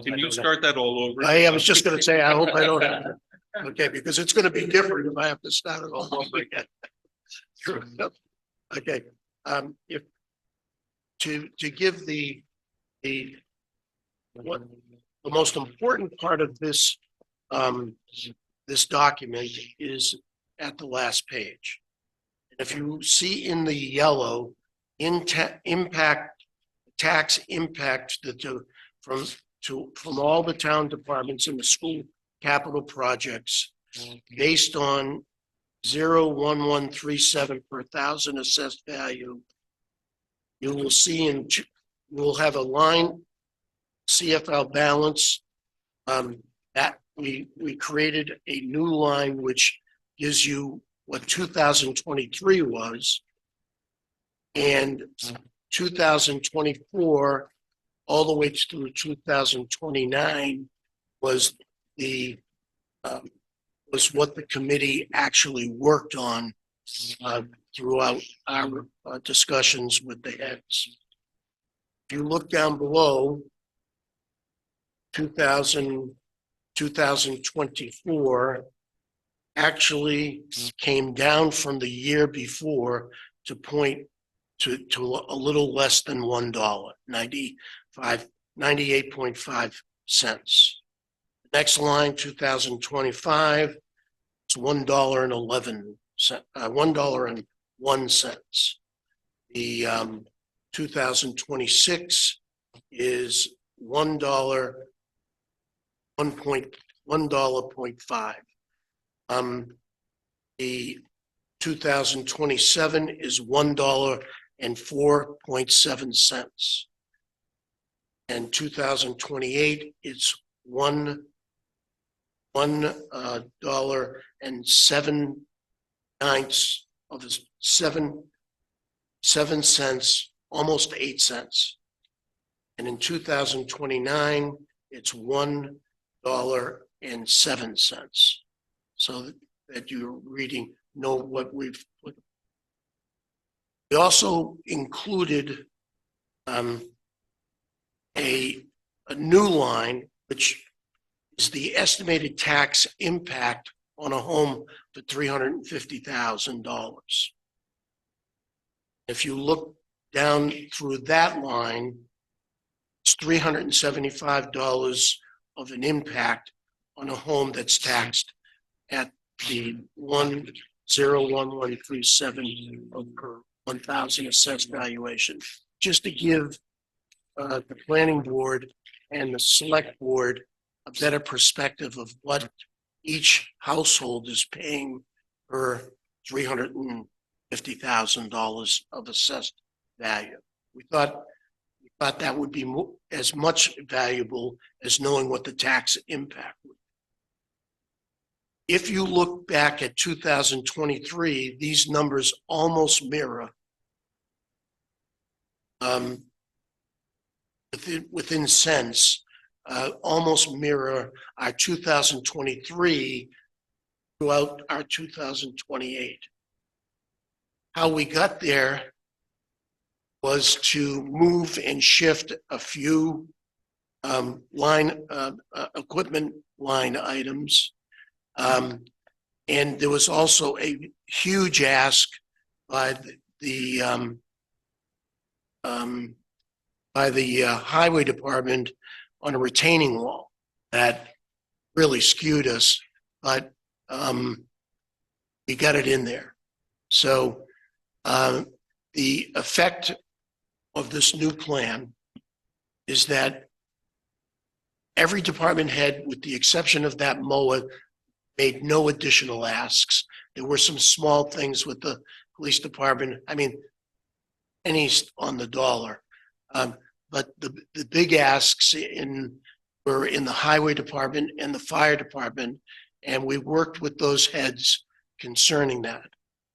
Can you start that all over? I was just gonna say, I hope I don't have to. Okay, because it's gonna be different if I have to start it all over again. Okay, if to give what the most important part of this this document is at the last page. If you see in the yellow, tax impact from all the town departments in the school capital projects based on 0.1137 per thousand assessed value. You will see we'll have a line CFL balance that we created a new line which gives you what 2023 was, and 2024 all the way through 2029 was what the committee actually worked on throughout our discussions with the heads. If you look down below, 2024 actually came down from the year before to a little less than $1, 98.5 cents. Next line, 2025, it's $1.11, $1.01. The 2026 is $1.5. The 2027 is $1.04. And 2028 it's $1.07, almost 8 cents. And in 2029 it's $1.07. So that you're reading, know what we've put. We also included a new line, which is the estimated tax impact on a home for $350,000. If you look down through that line, it's $375 of an impact on a home that's taxed at the 1.01137 per 1,000 assessed valuation. Just to give the planning board and the select board a better perspective of what each household is paying per $350,000 of assessed value. We thought that would be as much valuable as knowing what the tax impact would be. If you look back at 2023, these numbers almost mirror within cents, almost mirror our 2023 throughout our 2028. How we got there was to move and shift a few equipment line items. And there was also a huge ask by the highway department on a retaining wall that really skewed us, but we got it in there. So the effect of this new plan is that every department head, with the exception of that mower, made no additional asks. There were some small things with the police department. I mean, pennies on the dollar. But the big asks were in the highway department and the fire department, and we worked with those heads concerning that.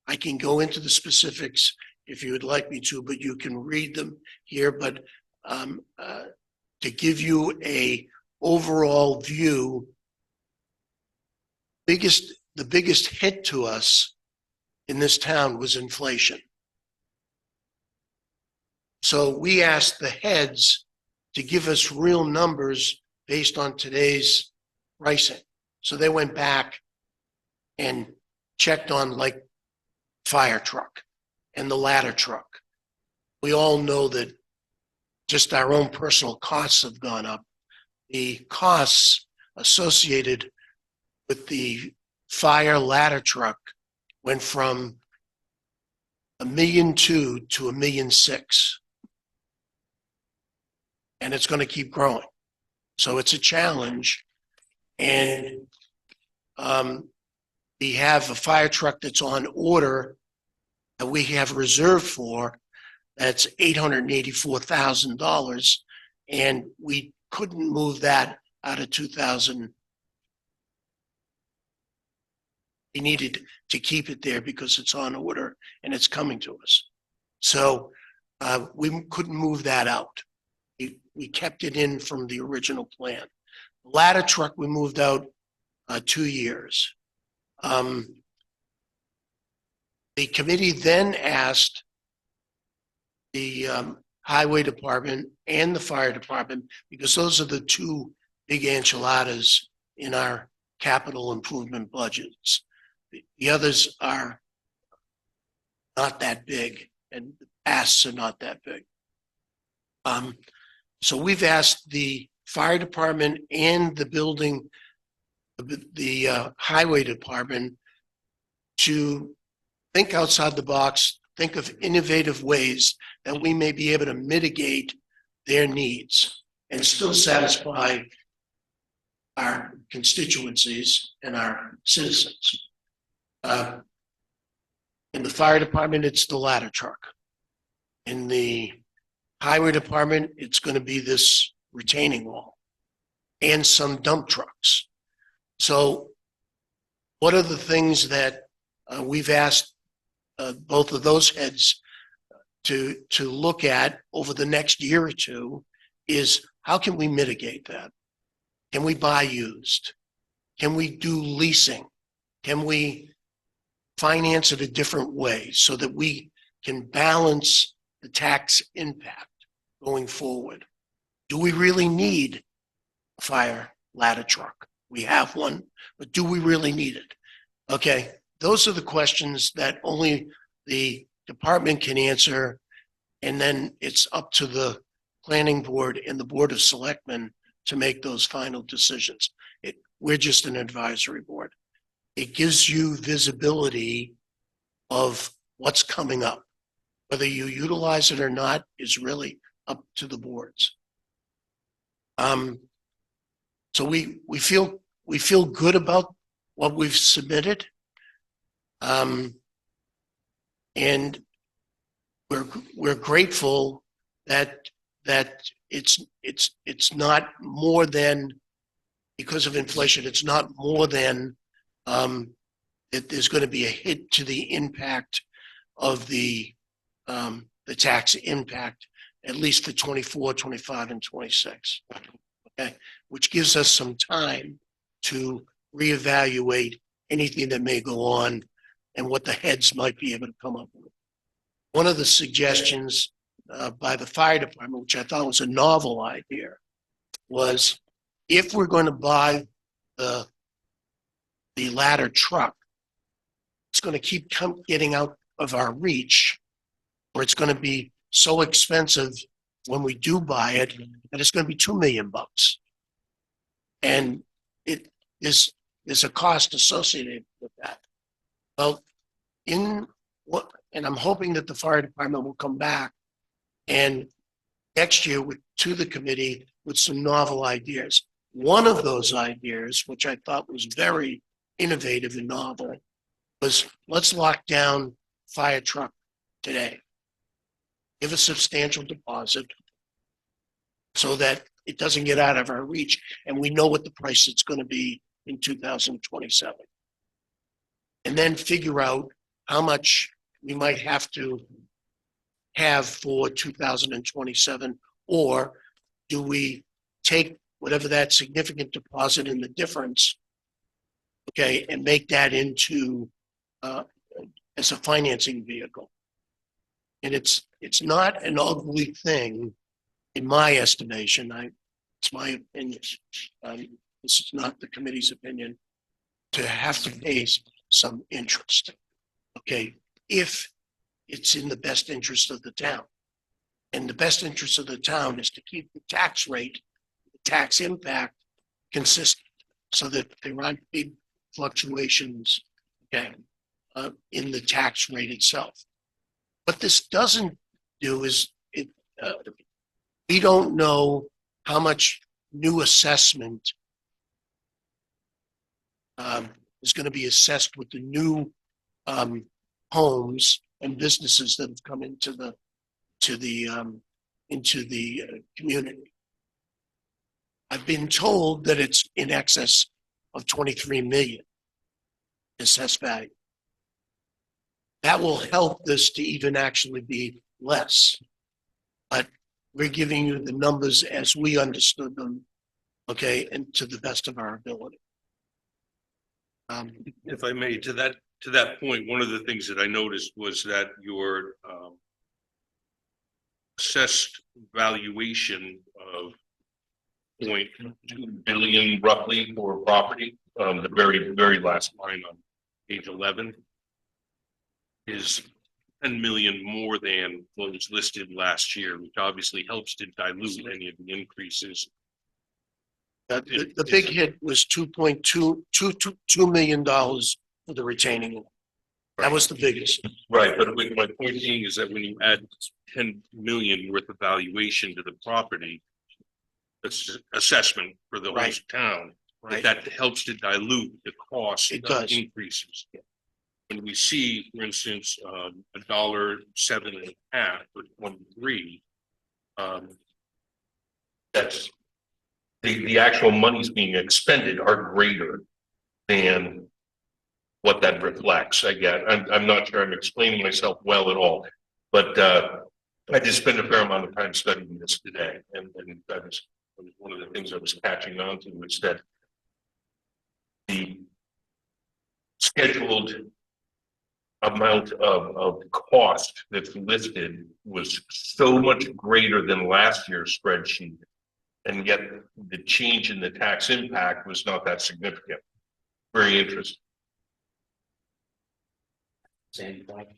I can go into the specifics if you would like me to, but you can read them here. But to give you a overall view, the biggest hit to us in this town was inflation. So we asked the heads to give us real numbers based on today's pricing. So they went back and checked on like fire truck and the ladder truck. We all know that just our own personal costs have gone up. The costs associated with the fire ladder truck went from $1.2 million to $1.6 million. And it's going to keep growing. So it's a challenge. And we have a fire truck that's on order that we have reserved for. That's $884,000. And we couldn't move that out of 2000. We needed to keep it there because it's on order and it's coming to us. So we couldn't move that out. We kept it in from the original plan. The ladder truck we moved out 2 years. The committee then asked the highway department and the fire department, because those are the two big enchiladas in our capital improvement budgets. The others are not that big, and the asks are not that big. So we've asked the fire department and the building, the highway department, to think outside the box, think of innovative ways that we may be able to mitigate their needs and still satisfy our constituencies and our citizens. In the fire department, it's the ladder truck. In the highway department, it's going to be this retaining wall and some dump trucks. So what are the things that we've asked both of those heads to look at over the next year or two is how can we mitigate that? Can we buy used? Can we do leasing? Can we finance it a different way so that we can balance the tax impact going forward? Do we really need a fire ladder truck? We have one, but do we really need it? Okay, those are the questions that only the department can answer, and then it's up to the planning board and the board of selectmen to make those final decisions. We're just an advisory board. It gives you visibility of what's coming up. Whether you utilize it or not is really up to the boards. So we feel good about what we've submitted, and we're grateful that it's not more than, because of inflation, it's not more than that there's going to be a hit to the impact of the tax impact, at least for 24, 25, and 26. Okay, which gives us some time to reevaluate anything that may go on and what the heads might be able to come up with. One of the suggestions by the fire department, which I thought was a novel idea, was if we're going to buy the ladder truck, it's going to keep getting out of our reach, or it's going to be so expensive when we do buy it that it's going to be $2 million. And there's a cost associated with that. Well, and I'm hoping that the fire department will come back and next year to the committee with some novel ideas. One of those ideas, which I thought was very innovative and novel, was let's lock down fire truck today. Give a substantial deposit so that it doesn't get out of our reach and we know what the price it's going to be in 2027. And then figure out how much we might have to have for 2027, or do we take whatever that significant deposit in the difference, okay, and make that into as a financing vehicle. And it's not an ugly thing in my estimation, it's my opinion. This is not the committee's opinion, to have to pay some interest. Okay, if it's in the best interest of the town. And the best interest of the town is to keep the tax rate, the tax impact consistent, so that there aren't big fluctuations, okay, in the tax rate itself. What this doesn't do is we don't know how much new assessment is going to be assessed with the new homes and businesses that have come into the community. I've been told that it's in excess of 23 million assessed value. That will help this to even actually be less. But we're giving you the numbers as we understood them, okay, and to the best of our ability. If I may, to that point, one of the things that I noticed was that your assessed valuation of 0.2 billion roughly for property, the very last line on page 11 is 10 million more than what was listed last year, which obviously helps to dilute any of the increases. The big hit was $2.2 million for the retaining wall. That was the biggest. Right, but my point being is that when you add 10 million worth of valuation to the property, that's assessment for the whole town, Right. that helps to dilute the cost It of does. increases. When we see, for instance, $1.75 for 23, that's the actual monies being expended are greater than what that reflects. I'm not sure I'm explaining myself well at all, but I did spend a fair amount of time studying this today, and that was one of the things I was catching on to, is that the scheduled amount of cost that's listed was so much greater than last year's spreadsheet, and yet the change in the tax impact was not that significant. Very interesting. Same point.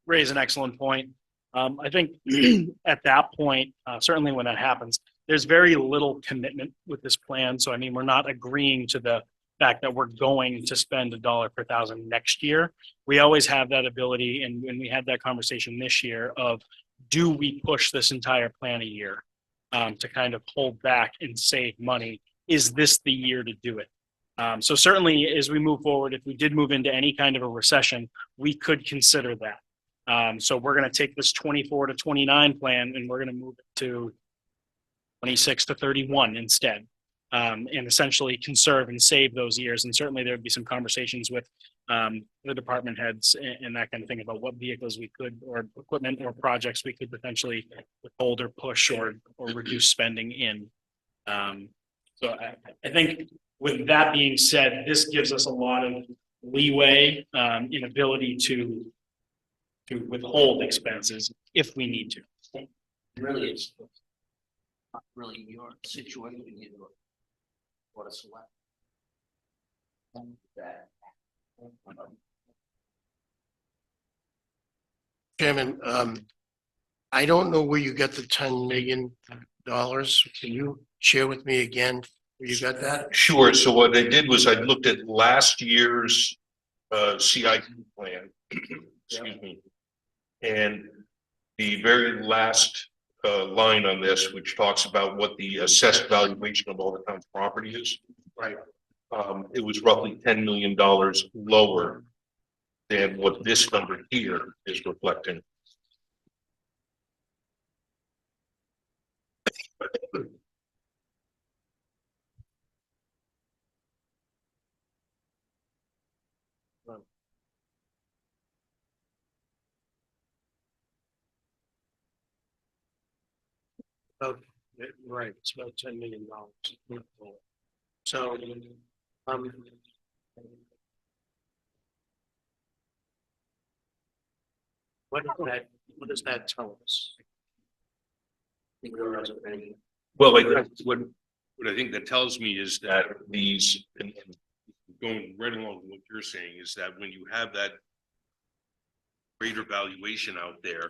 Raise an excellent point. I think at that point, certainly when that happens, there's very little commitment with this plan. So, I mean, we're not agreeing to the fact that we're going to spend $1 per thousand next year. We always have that ability, and when we had that conversation this year of, do we push this entire plan a year to kind of hold back and save money? Is this the year to do it? So certainly as we move forward, if we did move into any kind of a recession, we could consider that. So we're going to take this 24 to 29 plan and we're going to move it to 26 to 31 instead, and essentially conserve and save those years. And certainly there would be some conversations with the department heads and that kind of thing about what vehicles we could, or equipment or projects we could potentially withhold or push or reduce spending in. So I think with that being said, this gives us a lot of leeway in ability to withhold expenses if we need to. Really, it's not really your situation you want to select. That. Chairman, I don't know where you got the $10 million. Can you share with me again where you got that? Sure. So what I did was I looked at last year's CIP plan, excuse me, and the very last line on this, which talks about what the assessed valuation of all the town's property is. Right. It was roughly $10 million lower than what this number here is reflecting. Right, it's about $10 million. So, what does that tell us? Well, like, what I think that tells me is that these, and going right along with what you're saying, is that when you have that greater valuation out there,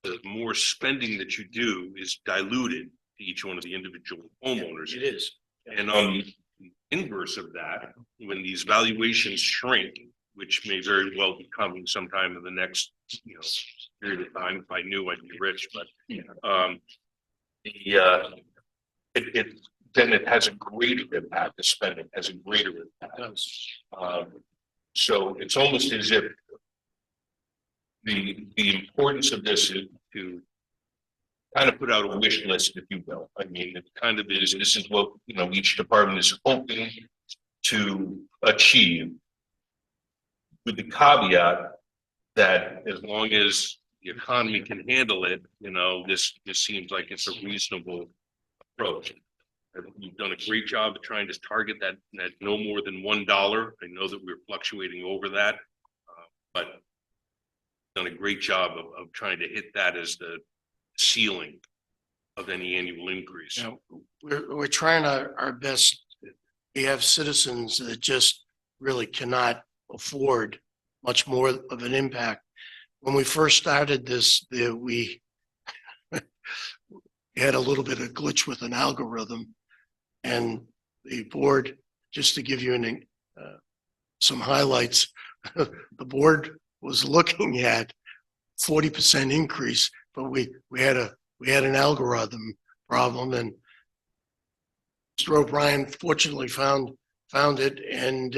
the more spending that you do is diluted to each one of the individual homeowners. It is. And on the inverse of that, when these valuations shrink, which may very well be coming sometime in the next, period of time, if I knew I'd be rich, but, then it has a greater impact, the spending has a greater impact. So it's almost as if the importance of this is to kind of put out a wish list, if you will. I mean, it kind of is, this is what, each department is hoping to achieve, with the caveat that as long as the economy can handle it, this seems like it's a reasonable approach. You've done a great job of trying to target that no more than $1. I know that we're fluctuating over that, but done a great job of trying to hit that as the ceiling of any annual increase. We're trying our best. We have citizens that just really cannot afford much more of an impact. When we first started this, we had a little bit of glitch with an algorithm, and the board, just to give you some highlights, the board was looking at 40% increase, but we had an algorithm problem, and Mr. O'Brien fortunately found it, and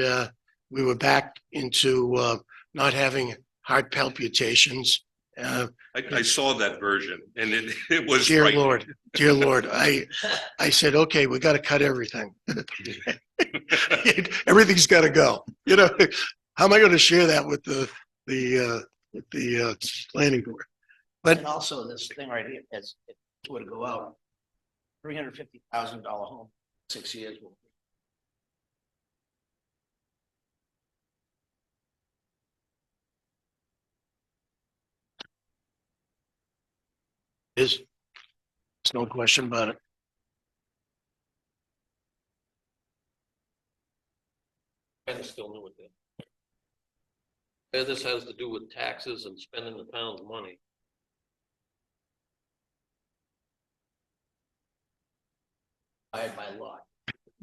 we were back into not having heart palpitations. I saw that version, and it was Dear frightening. Lord, dear Lord, I said, okay, we got to cut everything. Everything's got to go. How am I going to share that with the planning board? But And also this thing right here, as it were to go out, $350,000 home, 6 years. there's no question about it. I'm still new with it. Yeah, this has to do with taxes and spending the town's money. By law.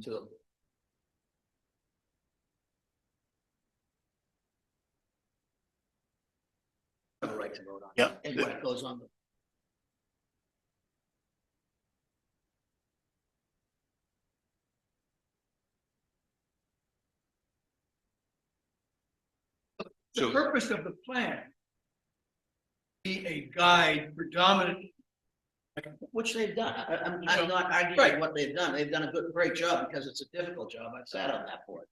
To have a right to vote on. Yeah. And what goes on. The So- purpose of the plan be a guide predominant. Which they've done. I'm not arguing Right. what they've done. They've done a great job because it's a difficult job. I've sat on that board.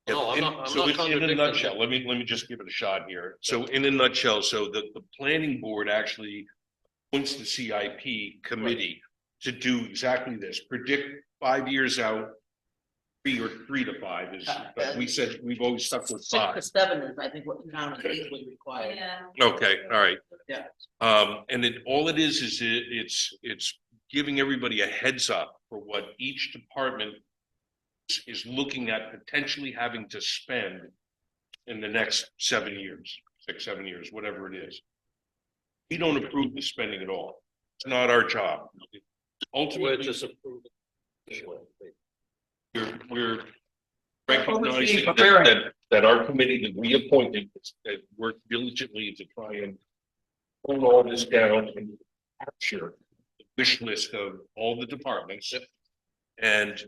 No, I'm not So in a contradicting nutshell, you. let me just give it a shot here. So in a nutshell, so the planning board actually appoints the CIP committee to do exactly this, predict 5 years out. 3 to 5 is, but we said we've always stuck with 5. 6 to 7 is, I think, what the town is legally required. Okay, all right. Yeah. And all it is it's giving everybody a heads up for what each department is looking at potentially having to spend in the next 7 years, 6, 7 years, whatever it is. We don't approve the spending at all. It's not our job. We're Ultimately, just approving. we're recognizing Preparing. that our committee that we appointed that worked diligently to try and pull all this down and capture the wish list of all the departments. And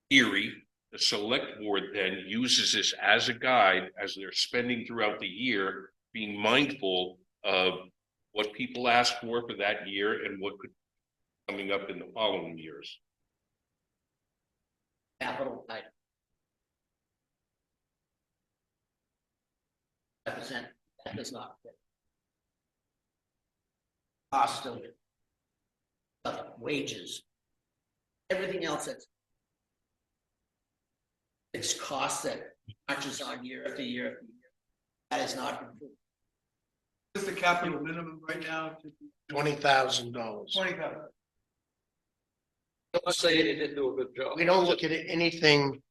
theory, the select board then uses this as a guide as they're spending throughout the year, being mindful of what people ask for that year and what could be coming up in the following years. Capital item. Represent, that does not fit. Cost of wages. Everything else that's it's cost that marches on year after year after year. That is not included. What's the capital minimum right now? $20,000. 20,000. Don't say they didn't do a good job. We don't look at anything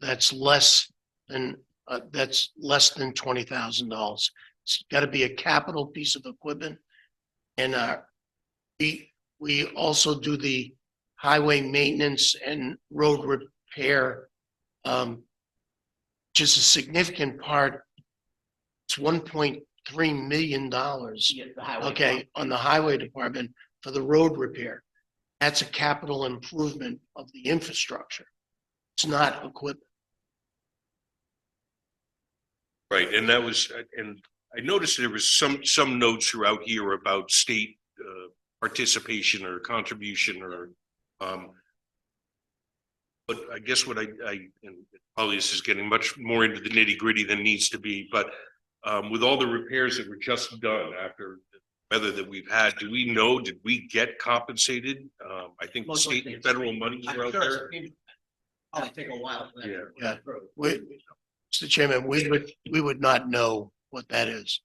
that's less than $20,000. It's got to be a capital piece of equipment. And we also do the highway maintenance and road repair, which is a significant part. It's $1.3 million. The highway Okay, on the highway department for the road repair. That's a capital improvement of the infrastructure. It's not equipment. Right, and that was, and I noticed there was some notes throughout here about state participation or contribution or but I guess what and probably this is getting much more into the nitty gritty than needs to be, but with all the repairs that were just done after the weather that we've had, do we know, did we get compensated? I think Most state likely. and federal money I'm were out sure it's there. a payment. Probably take a while for that. Yeah. to go through. Mr. Chairman, we would not know what that is.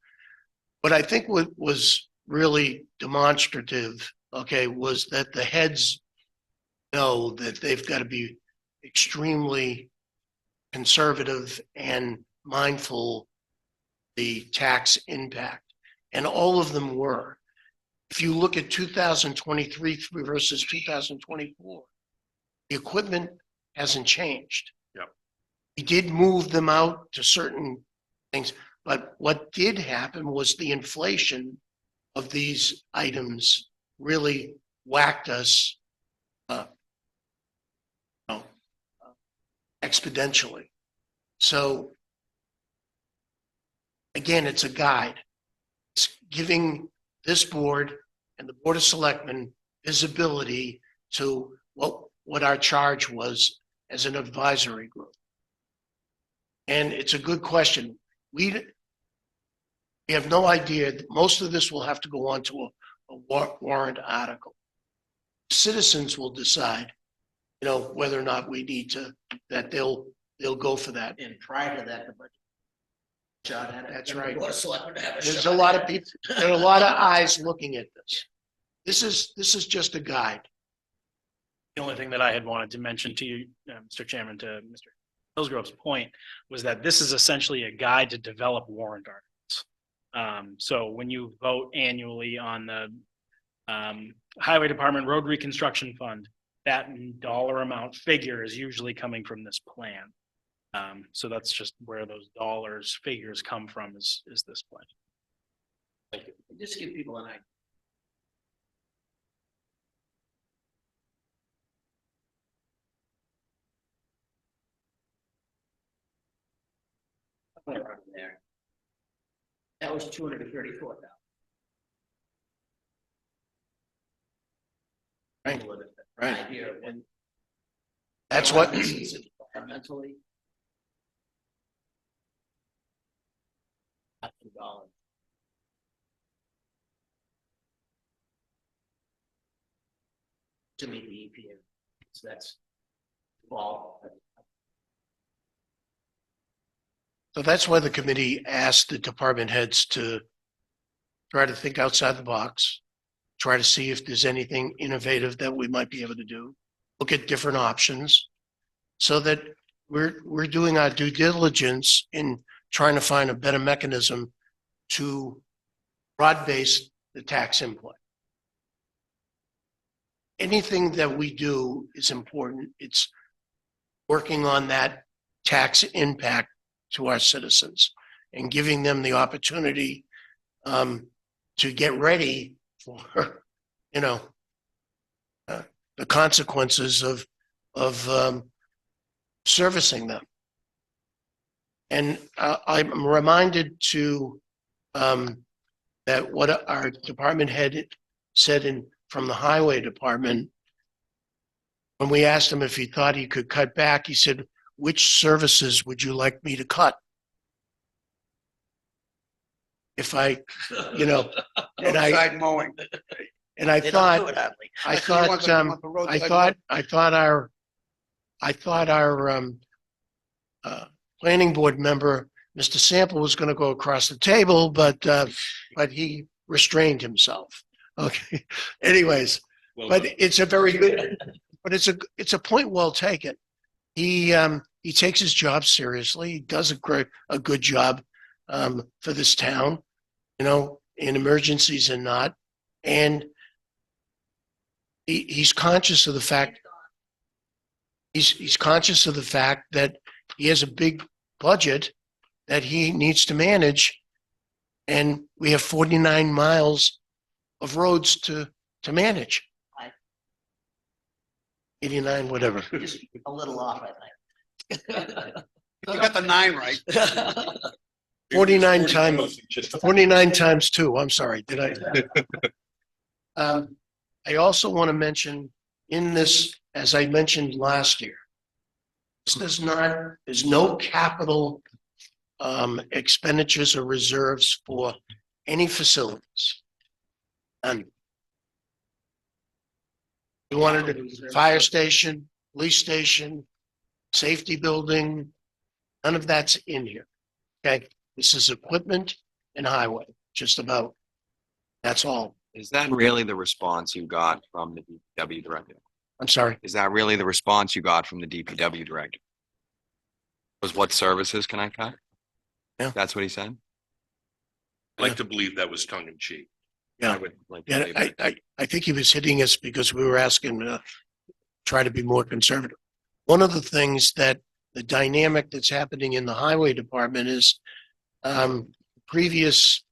But I think what was really demonstrative, okay, was that the heads know that they've got to be extremely conservative and mindful the tax impact. And all of them were. If you look at 2023 versus 2024, the equipment hasn't changed. Yep. We did move them out to certain things, but what did happen was the inflation of these items really whacked us exponentially. So again, it's a guide. It's giving this board and the Board of Selectmen visibility to what our charge was as an advisory group. And it's a good question. We have no idea. Most of this will have to go on to a warrant article. Citizens will decide, whether or not we need to, that they'll go for that. And prior to that, the budget. Shot at it. That's And the right. Board of Selectmen have There's shot a lot at of it. people, there are a lot of eyes looking at this. This is just a guide. The only thing that I had wanted to mention to you, Mr. Chairman, to Mr. Hillsgrove's point, was that this is essentially a guide to develop warrant articles. So when you vote annually on the Highway Department Road Reconstruction Fund, that dollar amount figure is usually coming from this plan. So that's just where those dollars figures come from is this plan. Just give people an idea. Around there. That was 234,000. Right. With an Right. idea of what- That's what, Environmentally. $1,000. To meet the EPA, so that's all. so that's why the committee asked the department heads to try to think outside the box, try to see if there's anything innovative that we might be able to do, look at different options, so that we're doing our due diligence in trying to find a better mechanism to broad base the tax input. Anything that we do is important. It's working on that tax impact to our citizens and giving them the opportunity to get ready for, you know, the consequences of servicing them. And I'm reminded to that what our department head said from the highway department, when we asked him if he thought he could cut back, he said, "Which services would you like me to cut?" If I, you know, and Outside mowing. I They don't do thought, it, Hadley. I Actually, you thought, want the roadside I thought our planning board member, Mr. Sample, was going to go across the table, but he restrained himself. Okay. Anyways, but it's a very good, but it's a point well taken. He takes his job seriously. He does a good job for this town, you know, in emergencies and not. And he's conscious of the fact he's conscious of the fact that he has a big budget that he needs to manage, and we have 49 miles of roads to manage. Right. 89, whatever. Just a little off, I think. You got the 9 right. 49 times 2. I'm sorry. Did I? I also want to mention in this, as I mentioned last year, there's no capital expenditures or reserves for any facilities. None. We wanted a fire station, police station, safety building. None of that's in here. Okay. This is equipment and highway, just about. That's all. Is that really the response you got from the DPW director? I'm sorry. Is that really the response you got from the DPW director? Was what services can I cut? Yeah. That's what he said? I'd like to believe that was tongue in cheek. Yeah. I would like to Yeah, believe it. I think he was hitting us because we were asking try to be more conservative. One of the things that the dynamic that's happening in the highway department is previous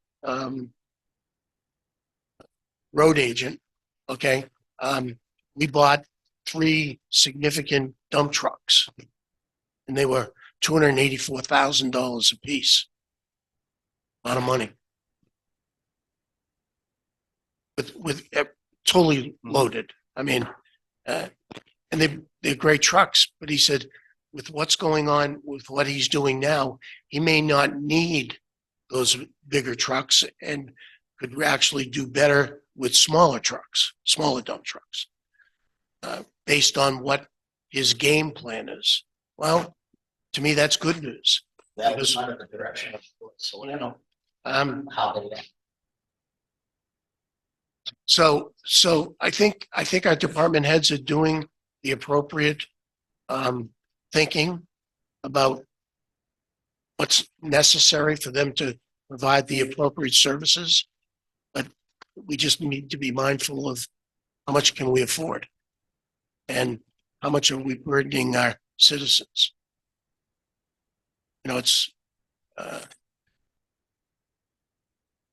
road agent, okay, we bought 3 significant dump trucks, and they were $284,000 a piece. A lot of money. With totally loaded. I mean, and they're great trucks, but he said with what's going on with what he's doing now, he may not need those bigger trucks and could actually do better with smaller trucks, smaller dump trucks, based on what his game plan is. Well, to me, that's good news. That was under the direction of, so you know, how they went. So I think our department heads are doing the appropriate thinking about what's necessary for them to provide the appropriate services. But we just need to be mindful of how much can we afford and how much are we burdening our citizens. You know, it's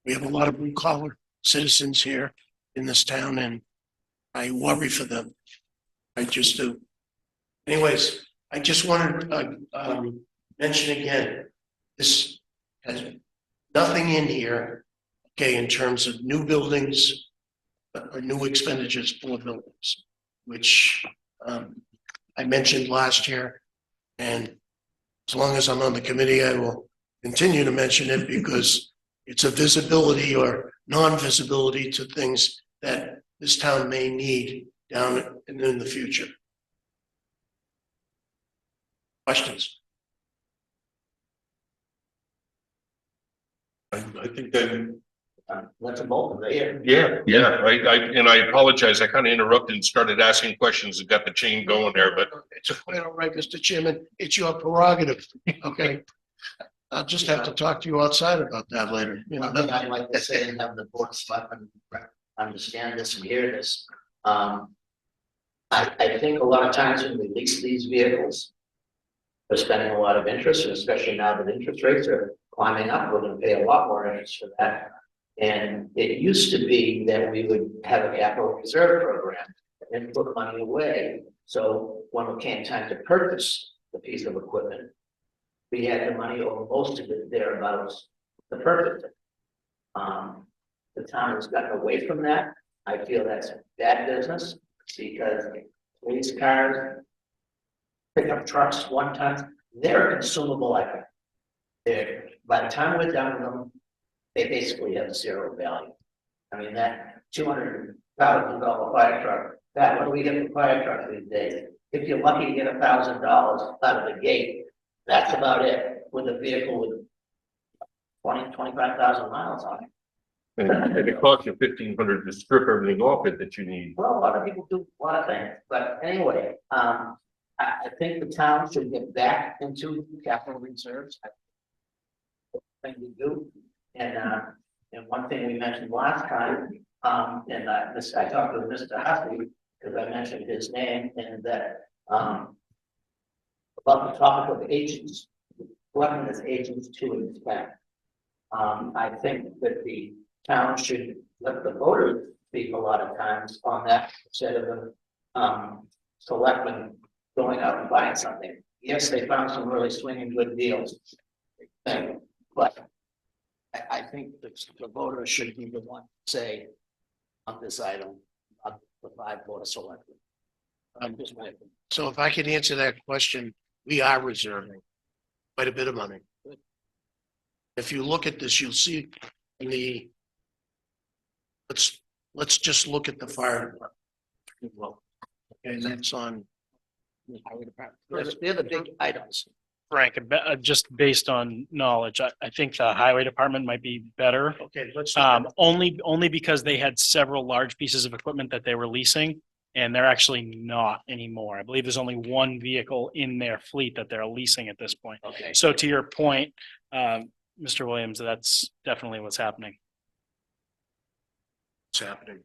we have a lot of blue collar citizens here in this town, and I worry for them. I just do. Anyways, I just wanted to mention again, this has nothing in here, okay, in terms of new buildings or new expenditures for buildings, which I mentioned last year. And as long as I'm on the committee, I will continue to mention it because it's a visibility or non-visibility to things that this town may need down in the future. Questions? I think that, That's a bulk right here. yeah, and I apologize. I kind of interrupted and started asking questions and got the chain going there, but It's quite all right, Mr. Chairman. It's your prerogative, okay? I'll just have to talk to you outside about that later. You know, One thing I'd like to say and have the board selectmen understand this and hear this. I think a lot of times when we lease these vehicles, we're spending a lot of interest, and especially now that interest rates are climbing up, we're gonna pay a lot more interest for that. And it used to be that we would have a capital reserve program and put money away. So when it came time to purchase the piece of equipment, we had the money or most of it thereabouts to purchase it. The town has gotten away from that. I feel that's bad business because police cars, pickup trucks, one ton, they're a consumable item. By the time we're done with them, they basically have zero value. I mean, that $200,000 fire truck, what do we get for fire trucks these days? If you're lucky to get $1,000 out of the gate, that's about it with a vehicle with 25,000 miles on it. And it costs you $1,500 to strip everything off it that you need. Well, a lot of people do a lot of things, but anyway, I think the town should get back into capital reserves. Thing to do, and one thing we mentioned last time, and I talked to Mr. Hussey, because I mentioned his name, and that, about the topic of agents, collecting as agents to inspect. I think that the town should let the voters speak a lot of times on that instead of the selectmen going out and buying something. Yes, they found some really swinging good deals. But I think the voters should be the one to say on this item, of the 5 board of selectmen. Just my opinion. So if I could answer that question, we are reserving quite a bit of money. If you look at this, you'll see in the, let's just look at the fire department. Well, okay, that's on. They're the big items. Frank, just based on knowledge, I think the highway department might be better. Okay, let's. Only because they had several large pieces of equipment that they were leasing, and they're actually not anymore. I believe there's only one vehicle in their fleet that they're leasing at this point. Okay. So to your point, Mr. Williams, that's definitely what's happening. What's happening?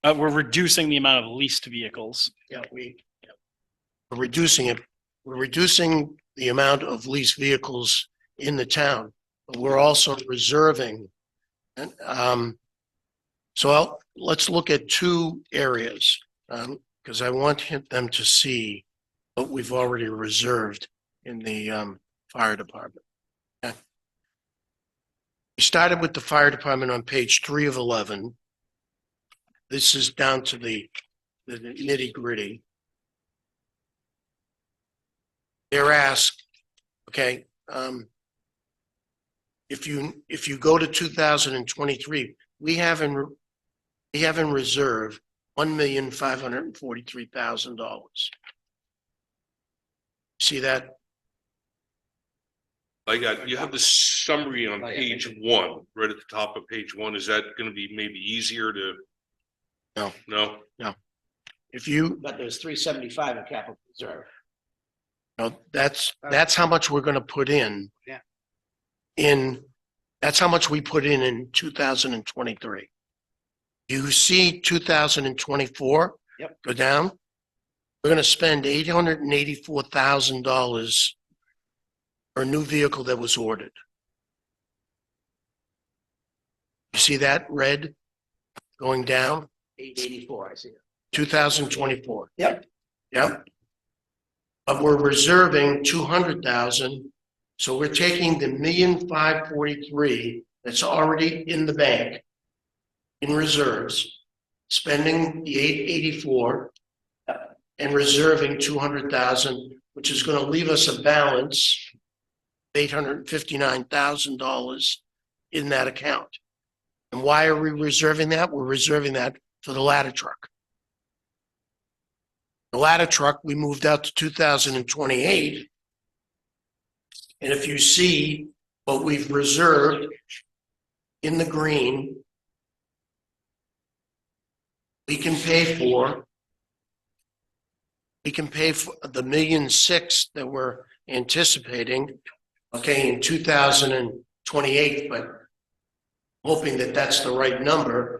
We're reducing the amount of leased vehicles. Yeah, we're reducing it. We're reducing the amount of leased vehicles in the town, but we're also reserving. And, let's look at 2 areas, because I want them to see what we've already reserved in the, fire department. Okay. We started with the fire department on page 3 of 11. This is down to the nitty gritty. They're asked, okay, if you go to 2023, we have in reserve $1,543,000. See that? You have the summary on page 1, right at the top of page 1. Is that going to be maybe easier to? No. No? If you, But there's 375 in capital reserve. no, that's how much we're gonna put in. Yeah. That's how much we put in 2023. You see 2024? Yep. Go down. We're gonna spend $884,000 for a new vehicle that was ordered. You see that red going down? 884, I see it. 2024. Yep. Yep. But we're reserving 200,000. So we're taking the $1,543,000 that's already in the bank in reserves, spending the 884 and reserving 200,000, which is going to leave us a balance of $859,000 in that account. And why are we reserving that? We're reserving that for the ladder truck. The ladder truck, we moved out to 2028. And if you see what we've reserved in the green, we can pay for the $1.6 million that we're anticipating, okay, in 2028, but hoping that that's the right number,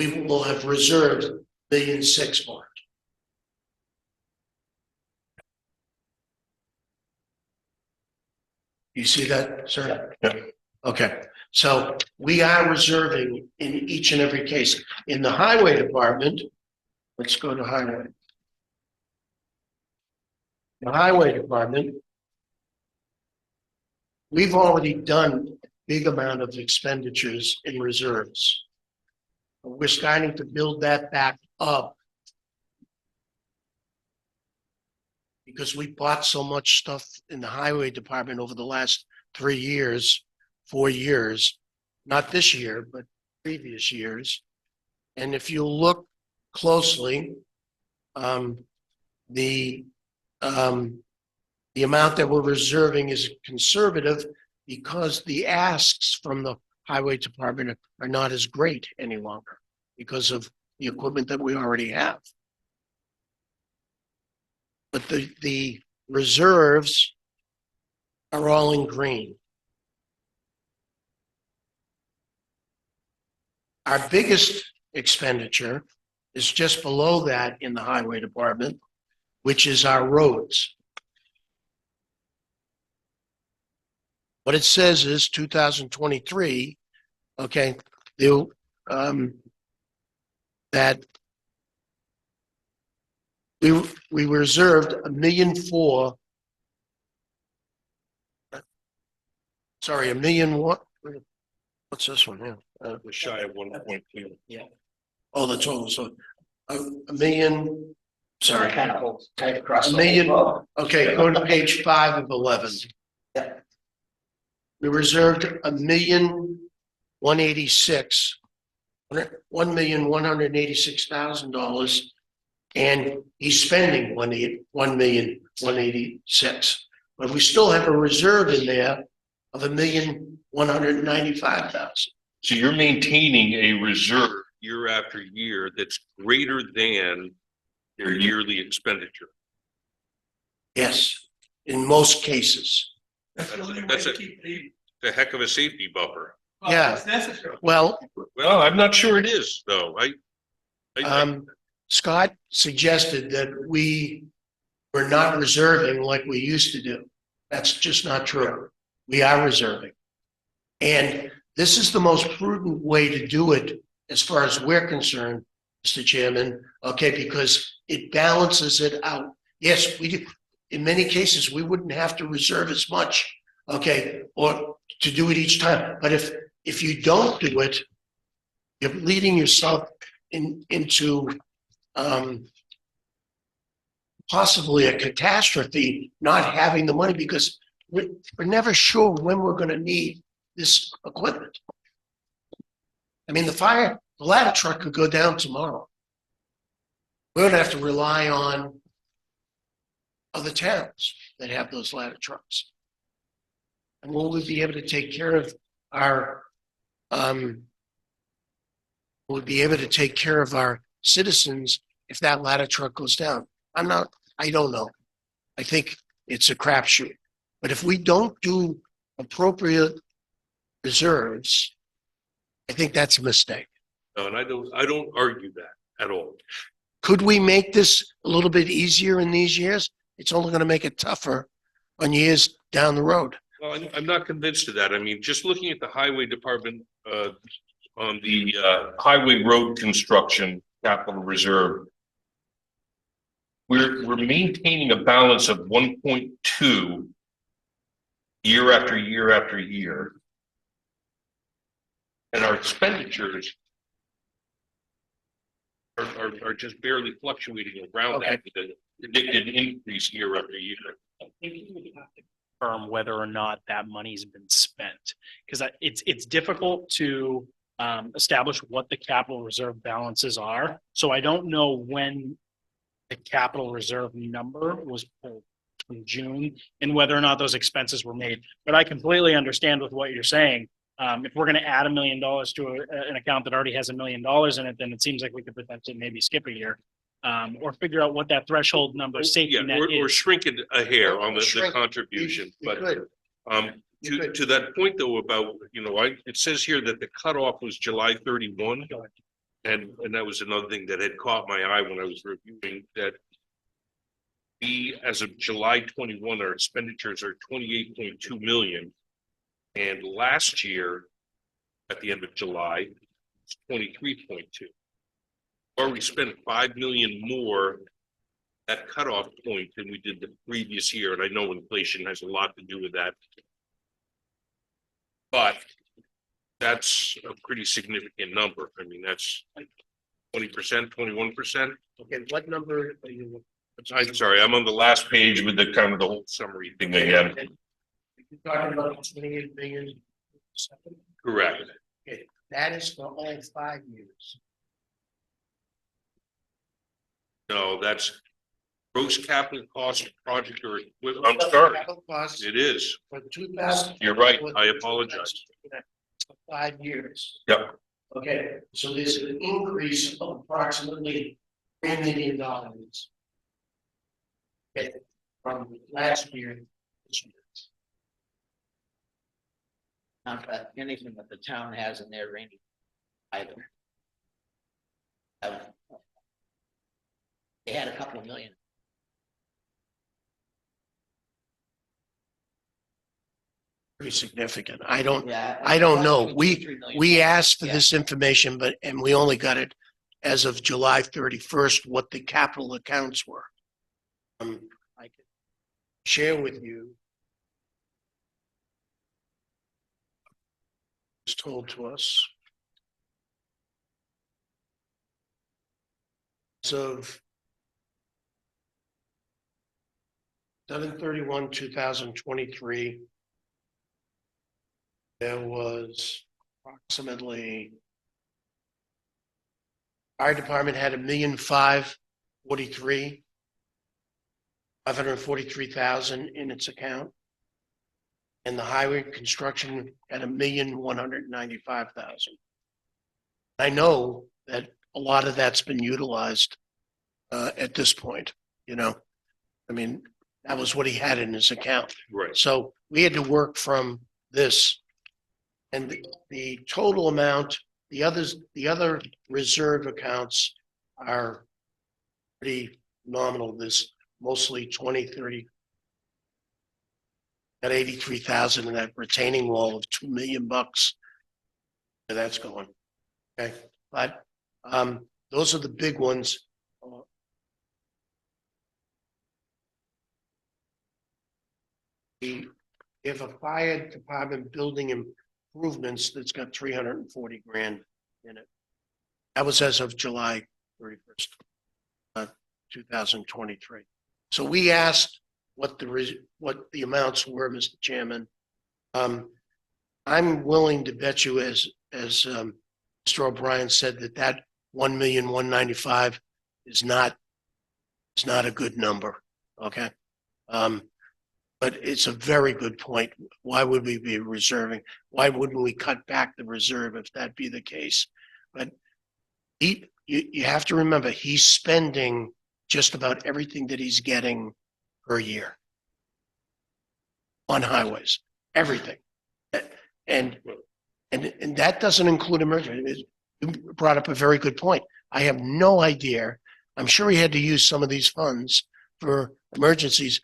we will have reserved $1.6 million for it. You see that, sir? Yeah. Okay, So we are reserving in each and every case. In the highway department, let's go to highway. The highway department, we've already done a big amount of expenditures in reserves. We're starting to build that back up. Because we bought so much stuff in the highway department over the last 3 years, 4 years, not this year, but previous years. And if you look closely, the amount that we're reserving is conservative because the asks from the highway department are not as great any longer because of the equipment that we already have. But the reserves are all in green. Our biggest expenditure is just below that in the highway department, which is our roads. What it says is 2023, okay, that we reserved $1.4 million. Sorry, $1 million what? What's this one here? Was shy of 1.2. Oh, the total, so $1 million, sorry. Kind of goes right across. $1 the million. whole road. Okay, go to page 5 of 11. Yeah. We reserved $1,186,000, and he's spending $1,186,000. But we still have a reserve in there of $1,195,000. So you're maintaining a reserve year after year that's greater than their yearly expenditure. Yes, in most cases. That's the only way That's to a- keep the. A heck of a safety buffer. Yeah. It's necessary. Well, Well, I'm not sure it is, though. Scott suggested that we were not reserving like we used to do. That's just not true. We are reserving. And this is the most prudent way to do it as far as we're concerned, Mr. Chairman, okay, because it balances it out. Yes, we do. In many cases, we wouldn't have to reserve as much, okay, or to do it each time. But if you don't do it, you're leading yourself into possibly a catastrophe, not having the money, because we're never sure when we're going to need this equipment. I mean, the ladder truck could go down tomorrow. We're going to have to rely on other towns that have those ladder trucks. And will we be able to take care of our citizens if that ladder truck goes down? I don't know. I think it's a crapshoot. But if we don't do appropriate reserves, I think that's a mistake. No, and I don't argue that at all. Could we make this a little bit easier in these years? It's only going to make it tougher on years down the road. Well, I'm not convinced of that. I mean, just looking at the highway department, on the highway road construction capital reserve, we're maintaining a balance of 1.2 year after year after year. And our expenditures are just barely fluctuating around that with the predicted increase year after year. I think you would have to confirm whether or not that money's been spent, because it's difficult to establish what the capital reserve balances are. So I don't know when the capital reserve number was pulled in June and whether or not those expenses were made. But I completely understand with what you're saying. If we're going to add $1 million to an account that already has $1 million in it, then it seems like we could potentially maybe skip a year, or figure out what that threshold number safety Yeah, net we're is. shrinking a hair on the Shrink. contribution, We but could. to that point though about, it says here that the cutoff was July 31. And that was another thing that had caught my eye when I was reviewing that. We, as of July 21, our expenditures are 28.2 million. And last year, at the end of July, it's 23.2. Already spent 5 million more at cutoff point than we did the previous year, and I know inflation has a lot to do with that. But that's a pretty significant number. I mean, that's 20%, 21%. Okay, what number are you? I'm sorry, I'm on the last page with the kind of the whole summary thing again. You're talking about 28 million. Correct. Okay, that is for all 5 years. No, that's gross capital cost of project or equipment. I'm sorry, Capital costs it is. for 2000. You're right. I apologize. For 5 years. Yep. Okay, so there's an increase of approximately $3 million. Okay, from last year. to this year. Not that anything that the town has in their rainy either. They had a couple of million. Pretty significant. I don't Yeah. know. Between 2 and 3 million. We asked for Yeah. this information, and we only got it as of July 31st, what the capital accounts were. I could share with you. It's told to us. As of 7/31/2023. There was approximately. Fire department had $543,000 in its account. And the highway construction had $1,195,000. I know that a lot of that's been utilized at this point, you know. I mean, that was what he had in his account. Right. So we had to work from this. And the total amount, the other reserve accounts are pretty nominal. There's mostly 20, 30. Got 83,000 in that retaining wall of $2 million. Where that's going. Okay, but those are the big ones. We have a fire department building improvements that's got 340 grand in it. That was as of July 31st, 2023. So we asked what the amounts were, Mr. Chairman. I'm willing to bet you, as Mr. O'Brien said, that $1,195,000 is not a good number. Okay. But it's a very good point. Why would we be reserving? Why wouldn't we cut back the reserve if that be the case? But you have to remember, he's spending just about everything that he's getting per year on highways, everything. And that doesn't include emergency. You brought up a very good point. I have no idea. I'm sure he had to use some of these funds for emergencies.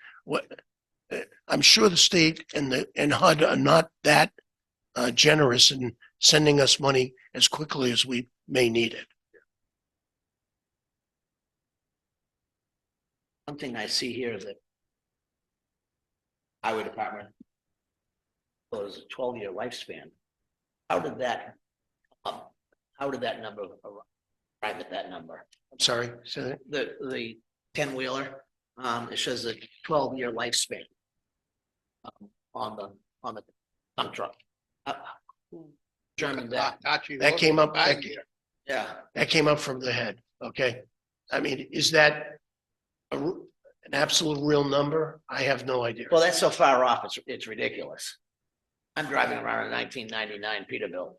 I'm sure the state and HUD are not that generous in sending us money as quickly as we may need it. One thing I see here is that highway department was a 12-year lifespan. How did that number arrive at that number? I'm sorry. So The 10-wheeler, it says a 12-year lifespan on the dump truck. Who determined that? that came up. Yeah. That came up from the head. Okay. I mean, is that an absolute real number? I have no idea. Well, that's so far off, it's ridiculous. I'm driving around a 1999 Peterbilt.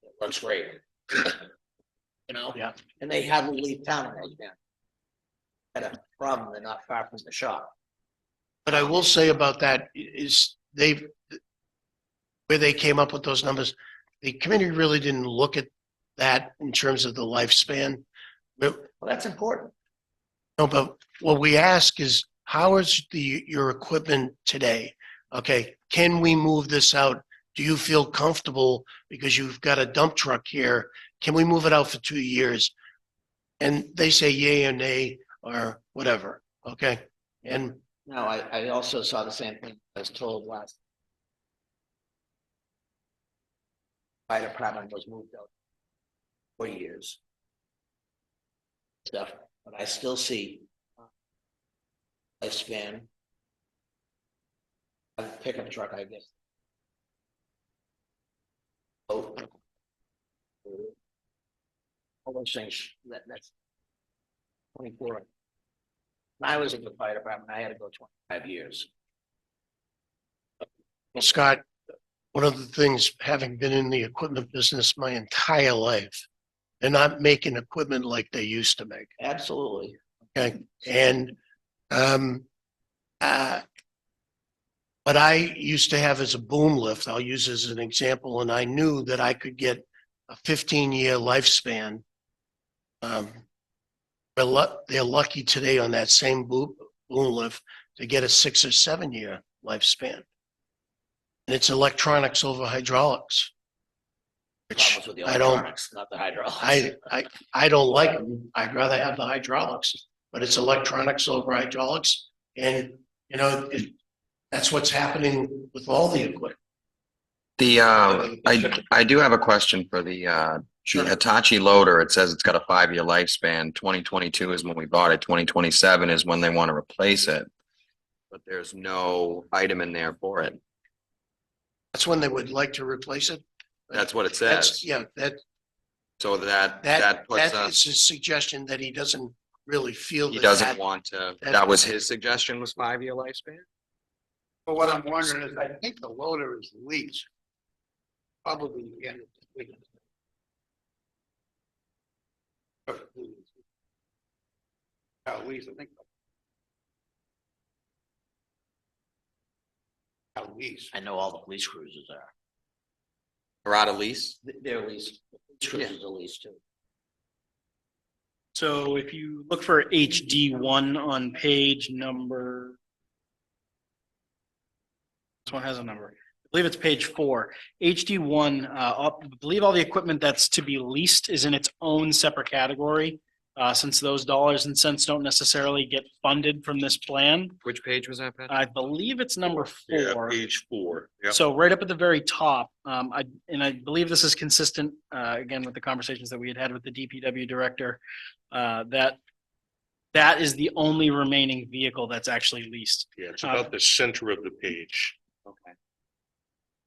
It looks great. You know? Yeah. And they hardly leave town right now. Had a problem, they're not far from the shop. What I will say about that is where they came up with those numbers, the committee really didn't look at that in terms of the lifespan. Well, that's important. No, but what we ask is, how is your equipment today? Okay, can we move this out do you feel comfortable because you've got a dump truck here? Can we move it out for 2 years? And they say yay or nay or whatever, okay? And No, I also saw the same thing I was told last. Fire department was moved out 4 years. Stuff, but I still see. Lifespan. A pickup truck, I guess. Oh. All those things, that's. 24. When I was in the fire department, I had to go 25 years. Scott, one of the things, having been in the equipment business my entire life, they're not making equipment like they used to make. Absolutely. Okay, and what I used to have as a boom lift, I'll use as an example, and I knew that I could get a 15-year lifespan. They're lucky today on that same boom lift to get a 6 or 7 year lifespan. And it's electronics over hydraulics. Which Problems with the I don't, electronics, not the hydraulics. I don't like them. I'd rather have the hydraulics, but it's electronics over hydraulics. And, you know, that's what's happening with all the equipment. I do have a question for the Hitachi loader. It says it's got a 5-year lifespan. 2022 is when we bought it. 2027 is when they want to replace it. But there's no item in there for it. That's when they would like to replace it. That's what it That's, says. yeah, So that that puts us, is a suggestion that he doesn't really feel. he that doesn't that- want to, that- that was his suggestion, was 5-year lifespan? But what I'm wondering is, I think the loader is leased. Probably the end of the week. At least, I think. At least. I know all the police cruisers are. Or out of lease? They're leased. Police cruisers are leased too. So if you look for HD1 on page number. This one has a number. I believe it's page 4. HD1, I believe all the equipment that's to be leased is in its own separate category. Since those dollars and cents don't necessarily get funded from this plan. Which page was that, Pat? I believe it's number 4. Page 4. Yep. So right up at the very top, I believe this is consistent, again, with the conversations that we had with the DPW director, that is the only remaining vehicle that's actually leased. Yeah, it's about the center of the page. Okay.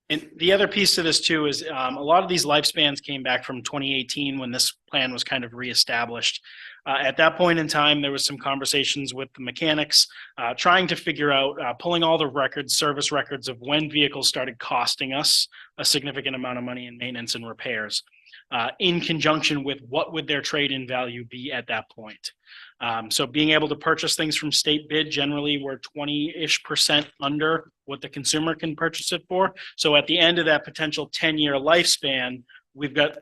And the other piece to this too is a lot of these lifespans came back from 2018 when this plan was kind of reestablished. At that point in time, there was some conversations with the mechanics trying to figure out, pulling all the records, service records of when vehicles started costing us a significant amount of money in maintenance and repairs, in conjunction with what would their trade-in value be at that point. So being able to purchase things from state bid, generally we're 20-ish% under what the consumer can purchase it for. So at the end of that potential 10-year lifespan, we've got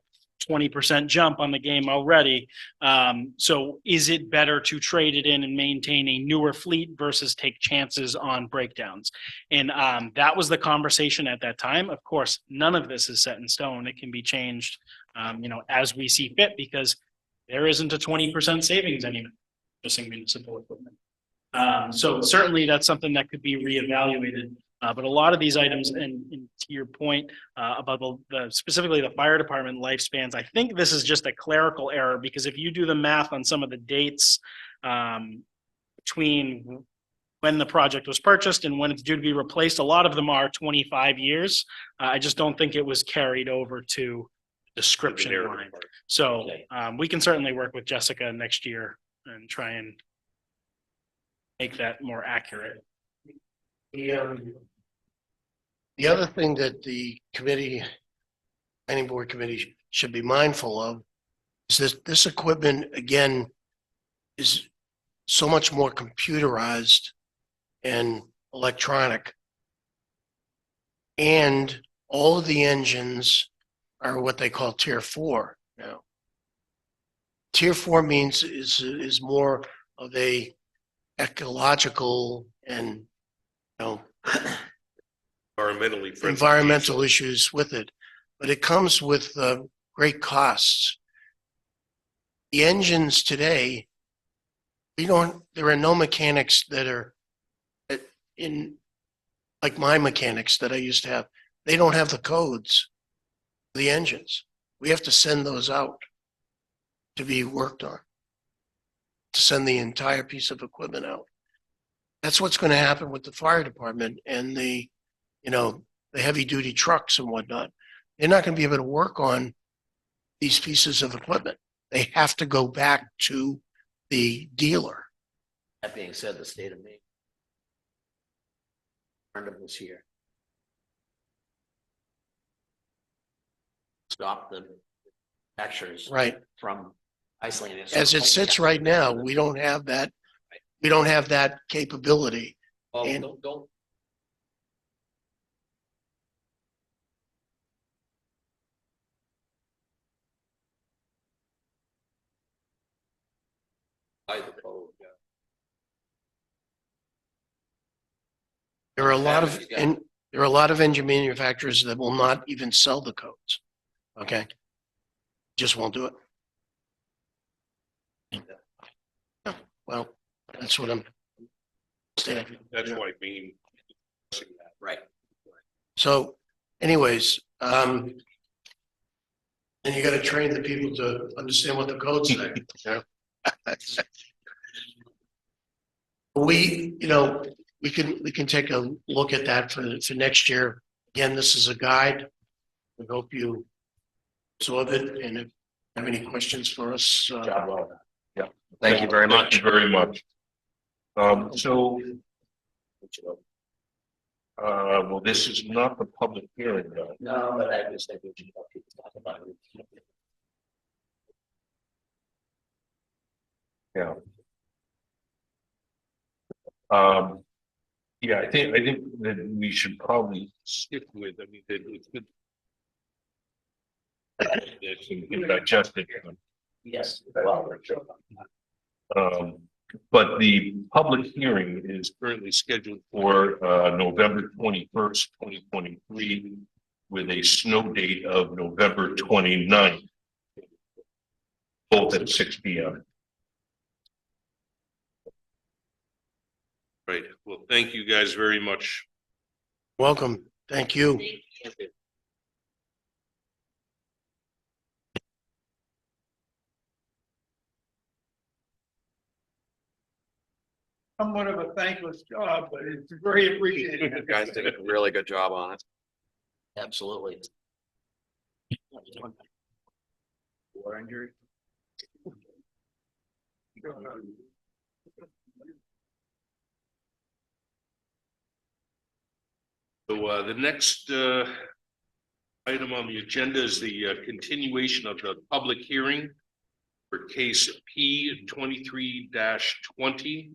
20% jump on the game already. So is it better to trade it in and maintain a newer fleet versus take chances on breakdowns? And that was the conversation at that time. Of course, none of this is set in stone. It can be changed, as we see fit, because there isn't a 20% savings anymore. Purchasing municipal equipment. So certainly that's something that could be reevaluated. But a lot of these items, and to your point about the specifically the fire department lifespans, I think this is just a clerical error, because if you do the math on some of the dates between when the project was purchased and when it's due to be replaced, a lot of them are 25 years. I just don't think it was carried over to description The narrative line. part. So we can certainly work with Jessica next year and try and make that more accurate. The other thing that the planning board committee should be mindful of is that this equipment, again, is so much more computerized and electronic. And all of the engines are what they call Tier 4 now. Tier 4 means is more of a ecological and Environmentally friendly. environmental issues with it, but it comes with great costs. The engines today, there are no mechanics that are in, like my mechanics that I used to have, they don't have the codes for the engines. We have to send those out to be worked on, to send the entire piece of equipment out. That's what's going to happen with the fire department and the heavy duty trucks and whatnot. They're not going to be able to work on these pieces of equipment. They have to go back to the dealer. That being said, the state of Maine. End of this year. Stop the manufacturers Right. from isolating. As it sits right now, we don't have that. We don't have that capability. Well, And- don't. By the code, yeah. There are a lot of, Yeah. and there are a lot of engine manufacturers that will not even sell the codes. Okay. Just won't do it. Yeah, well, that's what I'm saying. That's why being. Right. So anyways, and you gotta train the people to understand what the codes say. you know? We can take a look at that for next year. Again, this is a guide. We hope you absorb it, and if you have any questions for us, Job well done. Thank you very much. Thank you very much. Well, this is not the public hearing, though. No, but I just think we should help people talk about it. Yeah. Yeah, I think that we should probably stick with, I mean, that it's good. This and digest it. Yes, well, But the public hearing is currently scheduled for November 21st, 2023, with a snow date of November 29th, both at 6 p.m. Right. Well, thank you guys very much. welcome. Thank you. Somewhat of a thankless job, but it's very appreciated. You guys did a really good job on it. absolutely. War injury. So the next item on the agenda is the continuation of the public hearing for case P 23-20.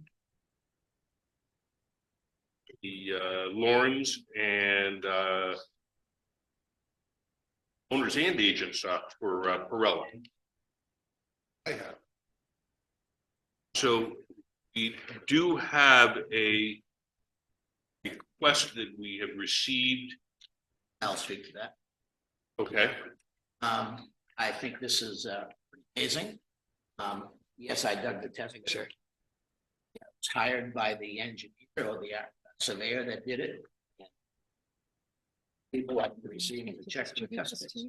The Lawrence and owners and agents for Pirella. So we do have a request that we have received. I'll speak to that. Okay. I think this is amazing. Yes, I dug the testing. Sure. It was hired by the engineer or the surveyor that did it. People like receiving the checks to customers.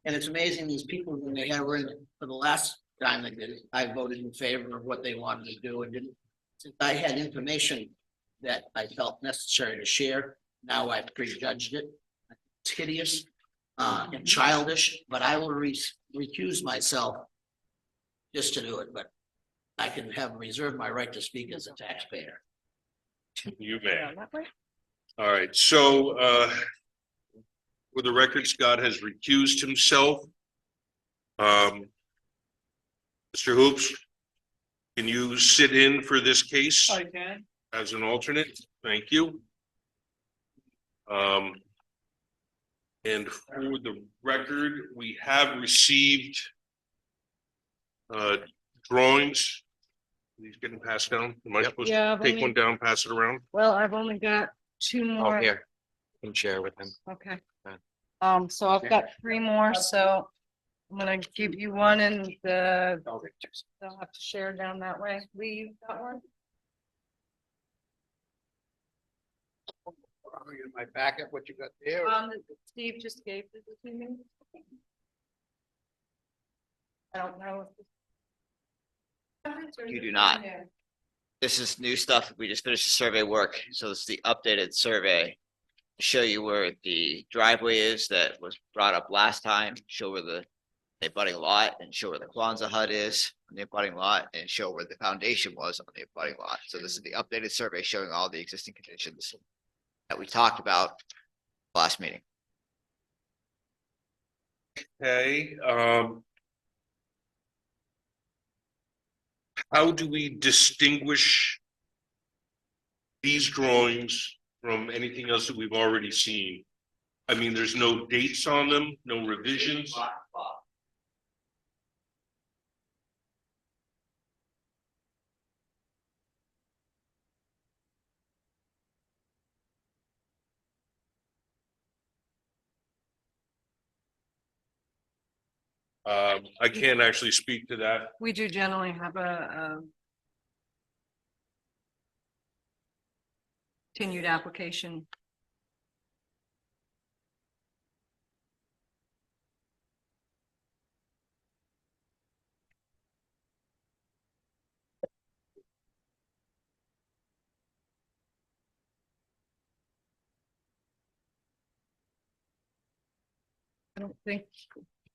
And it's amazing, these people, when they were in, for the last time they did it, I voted in favor of what they wanted to do and didn't. Since I had information that I felt necessary to share, now I've prejudged it. It's hideous and childish, but I will recuse myself just to do it, but I can have reserved my right to speak as a taxpayer. You may. All right, so for the record, Scott has recused himself. Mr. Hoops, can you sit in for this case I can. as an alternate? Thank you. And for the record, we have received drawings. These getting passed down? Am I supposed Yeah, to I've take only- one down, pass it around? Well, I've only got two Oh, more. here. can share with him. Okay. Okay. So I've got three more, so I'm gonna give you one and they'll have to share down that way. Lee, you got one? In my packet, what you got there? Steve just gave it to me. I don't know. You do not. This is new stuff. We just finished the survey work, so this is the updated survey. To show you where the driveway is that was brought up last time, show where the abutting lot and show where the Kwanzaa hut is on the abutting lot and show where the foundation was on the abutting lot. So this is the updated survey showing all the existing conditions that we talked about last meeting. Okay, how do we distinguish these drawings from anything else that we've already seen? I mean, there's no dates on them, no revisions. I can't actually speak to that. We do generally have a continued application.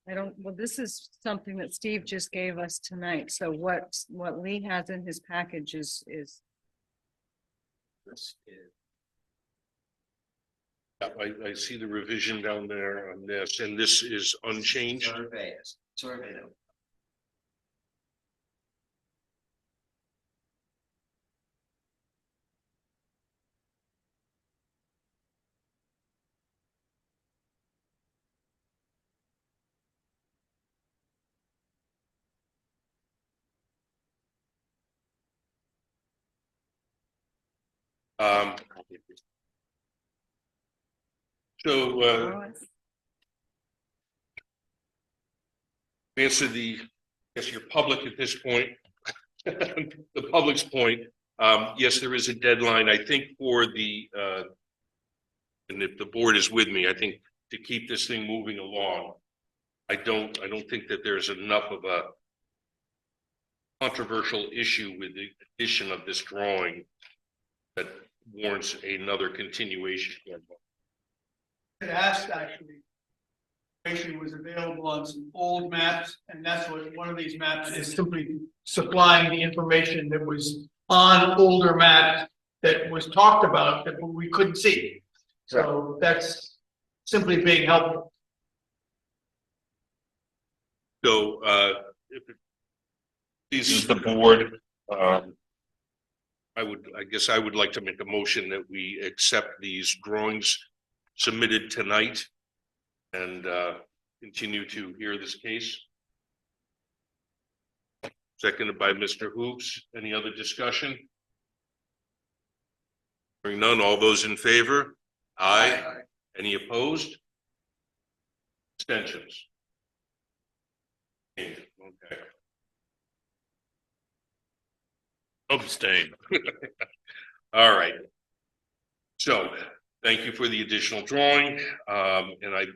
I don't, well, this is something that Steve just gave us tonight. So what Lee has in his package is. Yeah, I see the revision down there on this, and this is unchanged. Survey. So, answer the, I guess your public at this point, the public's point, yes, there is a deadline, I think, for the, and if the board is with me, I think to keep this thing moving along. I don't think that there's enough of a controversial issue with the addition of this drawing that warrants another continuation. It asked actually. Information was available on some old maps, and that's what one of these maps is, simply supplying the information that was on older maps that was talked about that we couldn't see. So that's simply being helpful. So, if it pleases the board, I guess I would like to make a motion that we accept these drawings submitted tonight and continue to hear this case. Seconded by Mr. Hoops. Any other discussion? Hearing none, all those in favor? Aye. Any opposed? Abstentions? Okay. Abstain. All right. So, thank you for the additional drawing. And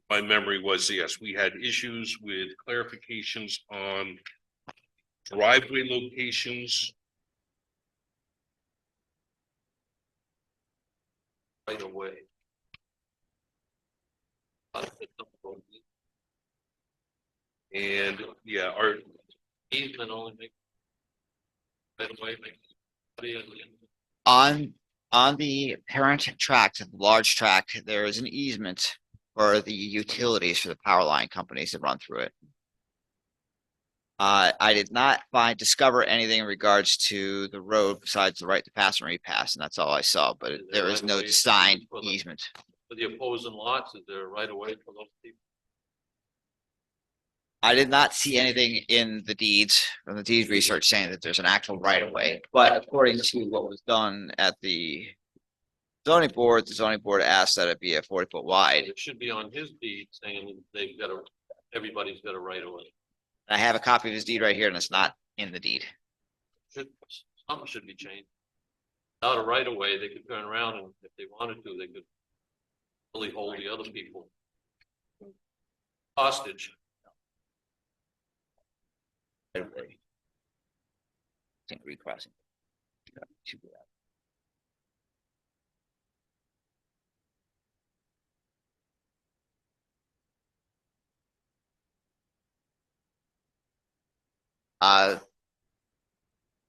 my memory was, yes, we had issues with clarifications on driveway locations. Right away. And yeah, our Easement only make. Right away, make. On the parent tract, the large tract, there is an easement for the utilities for the power line companies that run through it. I did not discover anything in regards to the road besides the right to pass and repass, and that's all I saw, but there is no signed easement. For the opposing lots, is there right away for those people? I did not see anything in the deeds, from the deed research, saying that there's an actual right of way, but according to what was done at the the zoning board asked that it be a 40 foot wide. It should be on his deed saying they've got a, everybody's got a right of way. I have a copy of his deed right here and it's not in the deed. Should, something should be changed. Without a right of way, they could turn around and if they wanted to, they could really hold the other people hostage. Right of way. Think recrossing. Should be that.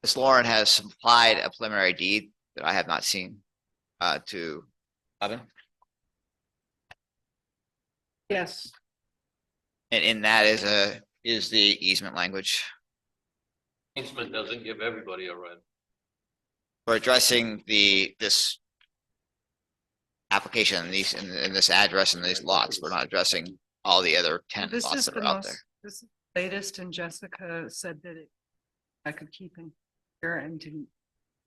Ms. Lauren has supplied a preliminary deed that I have not seen, to Evan. Yes. And in that is the easement language. Easement doesn't give everybody a right. We're addressing this application in these, in this address and these lots. We're not addressing all the other 10 This lots is that the are out there. most, this is the latest, and Jessica said that I could keep in here and didn't.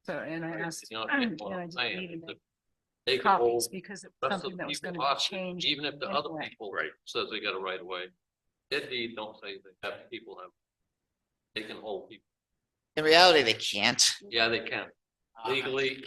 So, and I asked, You know, and what I I'm didn't saying need is to that make they could copies hold because it the was rest of something the that was people gonna be hostage, changed. even if the other anyway. people says they got a right of way. Their deed don't say they have, people have. They can hold people. In reality, they can't. Yeah, they can. Legally.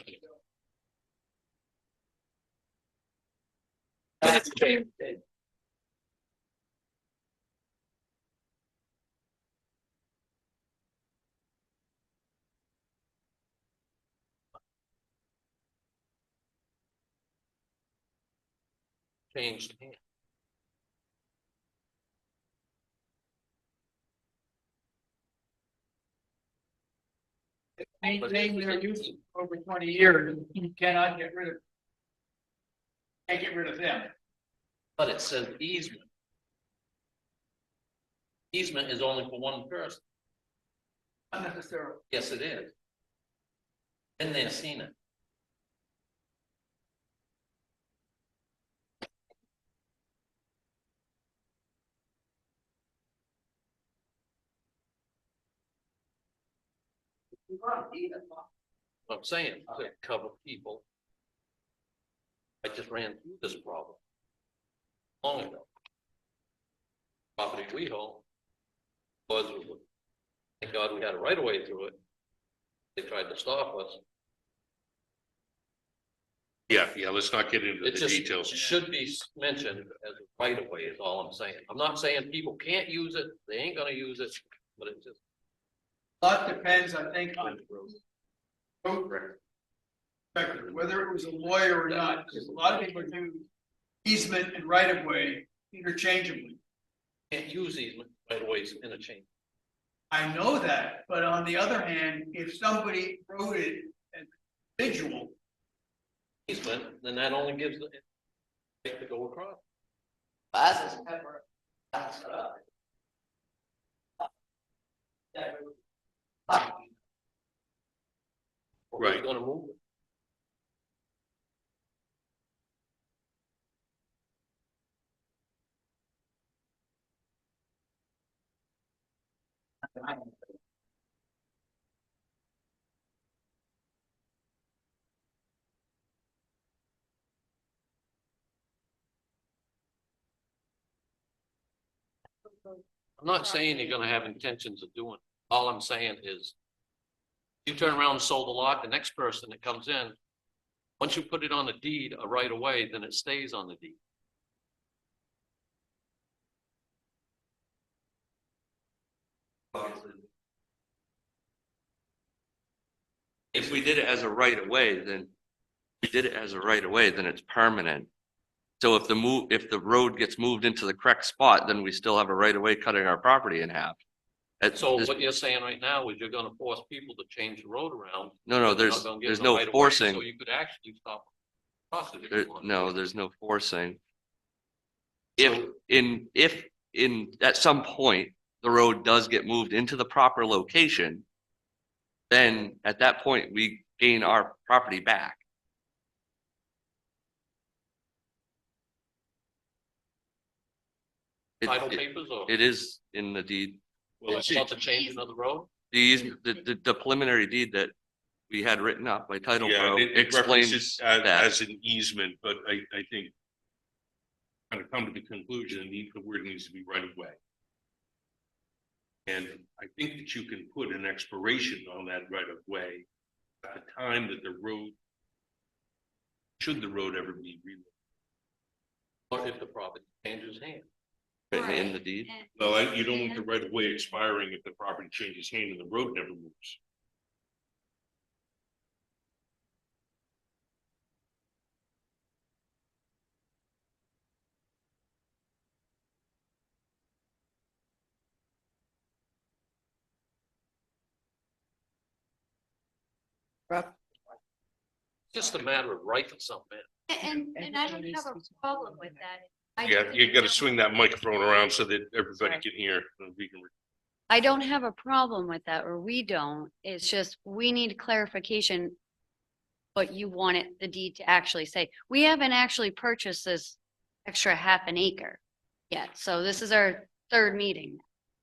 Changed hands. Maintain their use over 20 years, you cannot get rid of. Can't get rid of them. But it says easement. Easement is only for one person. Not necessarily. Yes, it is. And they've seen it. I'm saying to cover people. I just ran through this problem long ago. Property we own was, thank God we had a right of way through it. They tried to stop us. Yeah, let's not get into It the just details. should be mentioned as a right of way is all I'm saying. I'm not saying people can't use it, they ain't gonna use it, but it just. A lot depends, I think, on road record, whether it was a lawyer or not, because a lot of people do easement and right of way interchangeably. Can't use easement right of ways interchange. I know that, but on the other hand, if somebody wrote it as individual, Easement, then that only gives the right to go across. Right. Gonna move it. I'm not saying you're gonna have intentions of doing it. All I'm saying is. You turn around and sold a lot, the next person that comes in. Once you put it on the deed, a right of way, then it stays on the deed. If we did it as a right of way, then we did it as a right of way, then it's permanent. So if if the road gets moved into the correct spot, then we still have a right of way cutting our property in half. So what you're saying right now is you're gonna force people to change the road around. No, You're not there's gonna give them no right of way, forcing. So you could actually stop. Cross it if There, you want. no, there's no forcing. If at some point, the road does get moved into the proper location, then at that point, we gain our property back. Title papers or? It is in the deed. Well, It's not the change another road? The preliminary deed that we had written up by Title Yeah, Pro it explains references that. as an easement, but I think kind of come to the conclusion, the word needs to be right of way. And I think that you can put an expiration on that right of way at the time that the road, should the road ever be relocated. Or if the property changes hands. Written in the deed. Well, you don't want the right of way expiring if the property changes hand and the road never moves. Just a matter of writing something in. And I don't have a problem with that. I Yeah, just you didn't gotta know- swing that microphone around so that everybody Sorry. can hear. And we can. I don't have a problem with that, or we don't. It's just, we need clarification. What you want it, the deed to actually say. We haven't actually purchased this extra half an acre yet. So this is our third meeting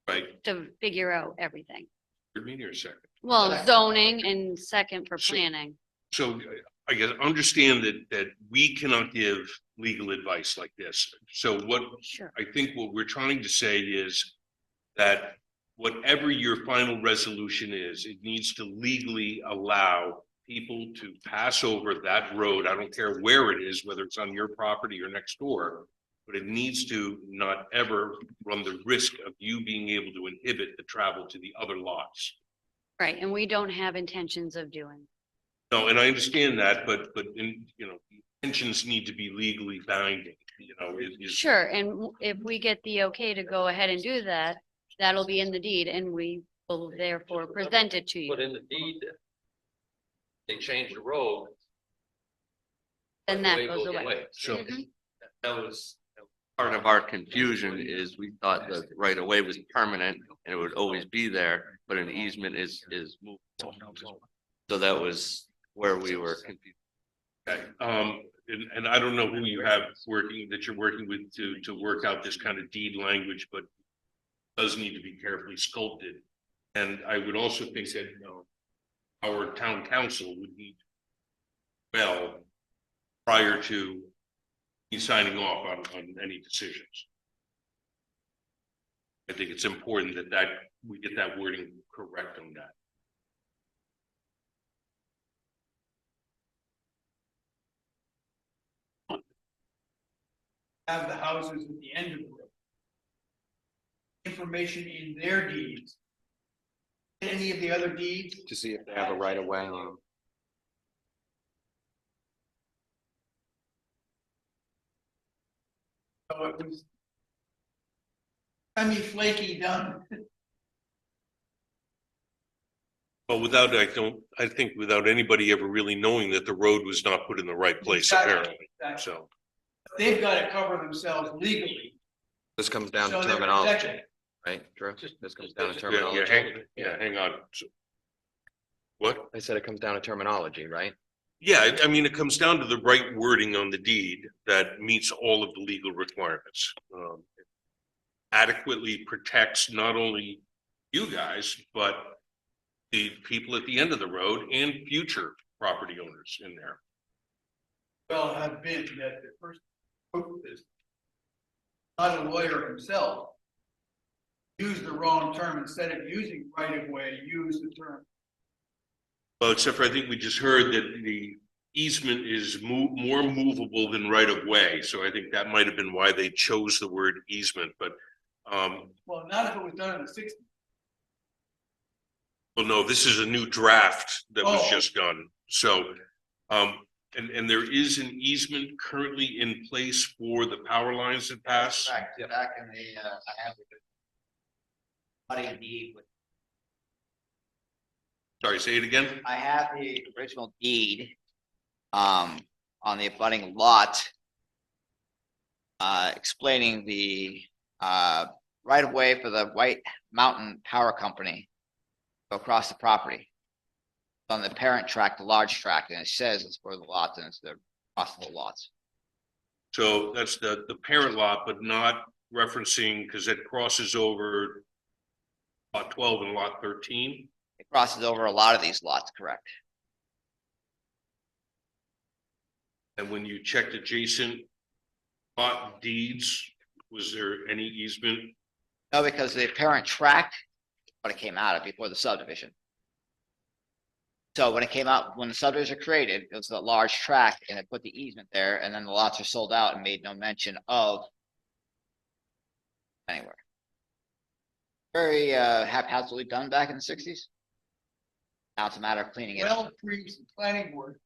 Right, to figure out everything. give me here a second. Well, zoning and second for So- planning. So I guess understand that we cannot give legal advice like this. So what Sure. I think what we're trying to say is that whatever your final resolution is, it needs to legally allow people to pass over that road. I don't care where it is, whether it's on your property or next door. But it needs to not ever run the risk of you being able to inhibit the travel to the other lots. Right, and we don't have intentions of doing. No, and I understand that, but intentions need to be legally binding, Sure, and if we get the okay to go ahead and do that, that'll be in the deed and we will therefore present it to Put you. in the deed that they change the road. Then right that away goes away. So, Mhm. That was part of our confusion is we thought the right of way was permanent and it would always be there, but an easement is moved. So that was where we were confused. okay, and I don't know who you have that you're working with to work out this kind of deed language, but does need to be carefully sculpted. And I would also think that, our town council would need, well, prior to me signing off on any decisions. I think it's important that we get that wording correct on that. Have the houses at the end of the road. Information in their deeds. Any of the other deeds, To see if they have a right of way on. so it was. Flaky done. But I think without anybody ever really knowing that the road was not put in the right place Exactly, apparently, exactly. so. They've got to cover themselves legally. This comes down So to they're terminology, protected. right, Drew? This comes down to Yeah, terminology. hang on. What? I said it comes down to terminology, right? Yeah, I mean, it comes down to the right wording on the deed that meets all of the legal requirements. Adequately protects not only you guys, but the people at the end of the road and future property owners in there. Well, have been that the person who wrote this. Not a lawyer himself. Used the wrong term, instead of using right of way, use the term. Well, except for I think we just heard that the easement is more movable than right of way. So I think that might have been why they chose the word easement, but Well, not if it was done in the '60s. well, no, this is a new draft that was Oh. just done. So, and there is an easement currently in place for the power lines that pass. Back in the, I have the. Buddy deed with, Sorry, say it again. I have the original deed. On the abutting lot. Explaining the right of way for the White Mountain Power Company. Go across the property. On the parent tract, the large tract, and it says it's for the lots and it's the possible lots. So that's the parent lot, but not referencing, because it crosses over lot 12 and lot 13. It crosses over a lot of these lots, correct? And when you checked adjacent lot deeds, was there any easement? No, because the parent track, what it came out of before the subdivision. So when it came out, when the subdivision created, it was a large tract and it put the easement there and then the lots are sold out and made no mention of anywhere. Very haphazardly done back in the sixties. Now it's a matter of cleaning it up. Well, pre planning board.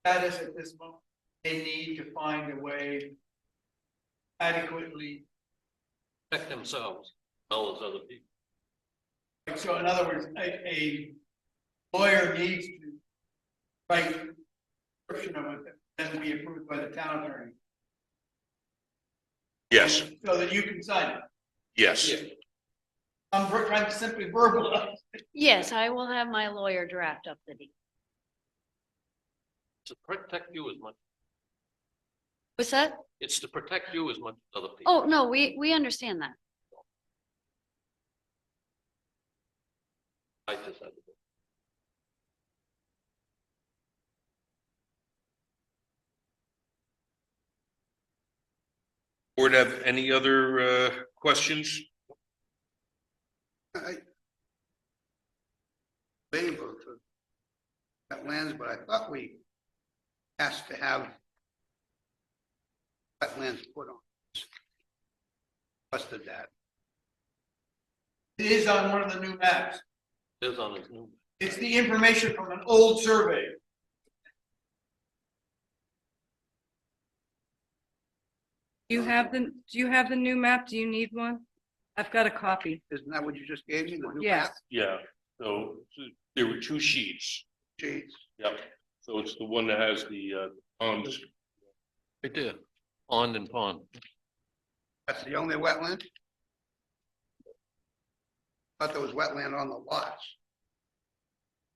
Status at this moment, they need to find a way adequately. Protect themselves, as well as other people. So in other words, a lawyer needs to write a description of it, then be approved by the town attorney. Yes, So that you can sign it. yes. I'm trying to simply verbalize. Yes, I will have my lawyer draft up the deed. To protect you as much, What's that? it's to protect you as much as other people. Oh, no, we understand that. I just had to. Board have any other questions? Waiver for wetlands, but I thought we asked to have wetlands put on. Requested that. It is on one of the new maps. It is on his new. It's the information from an old survey. Do you have the new map? Do you need one? I've got a copy. Isn't that what you just gave me, the new Yes. map Yeah, so there were two sheets. sheets? Yep. So it's the one that has the ponds. Right there, pond and pond. That's the only wetland? Thought there was wetland on the lots.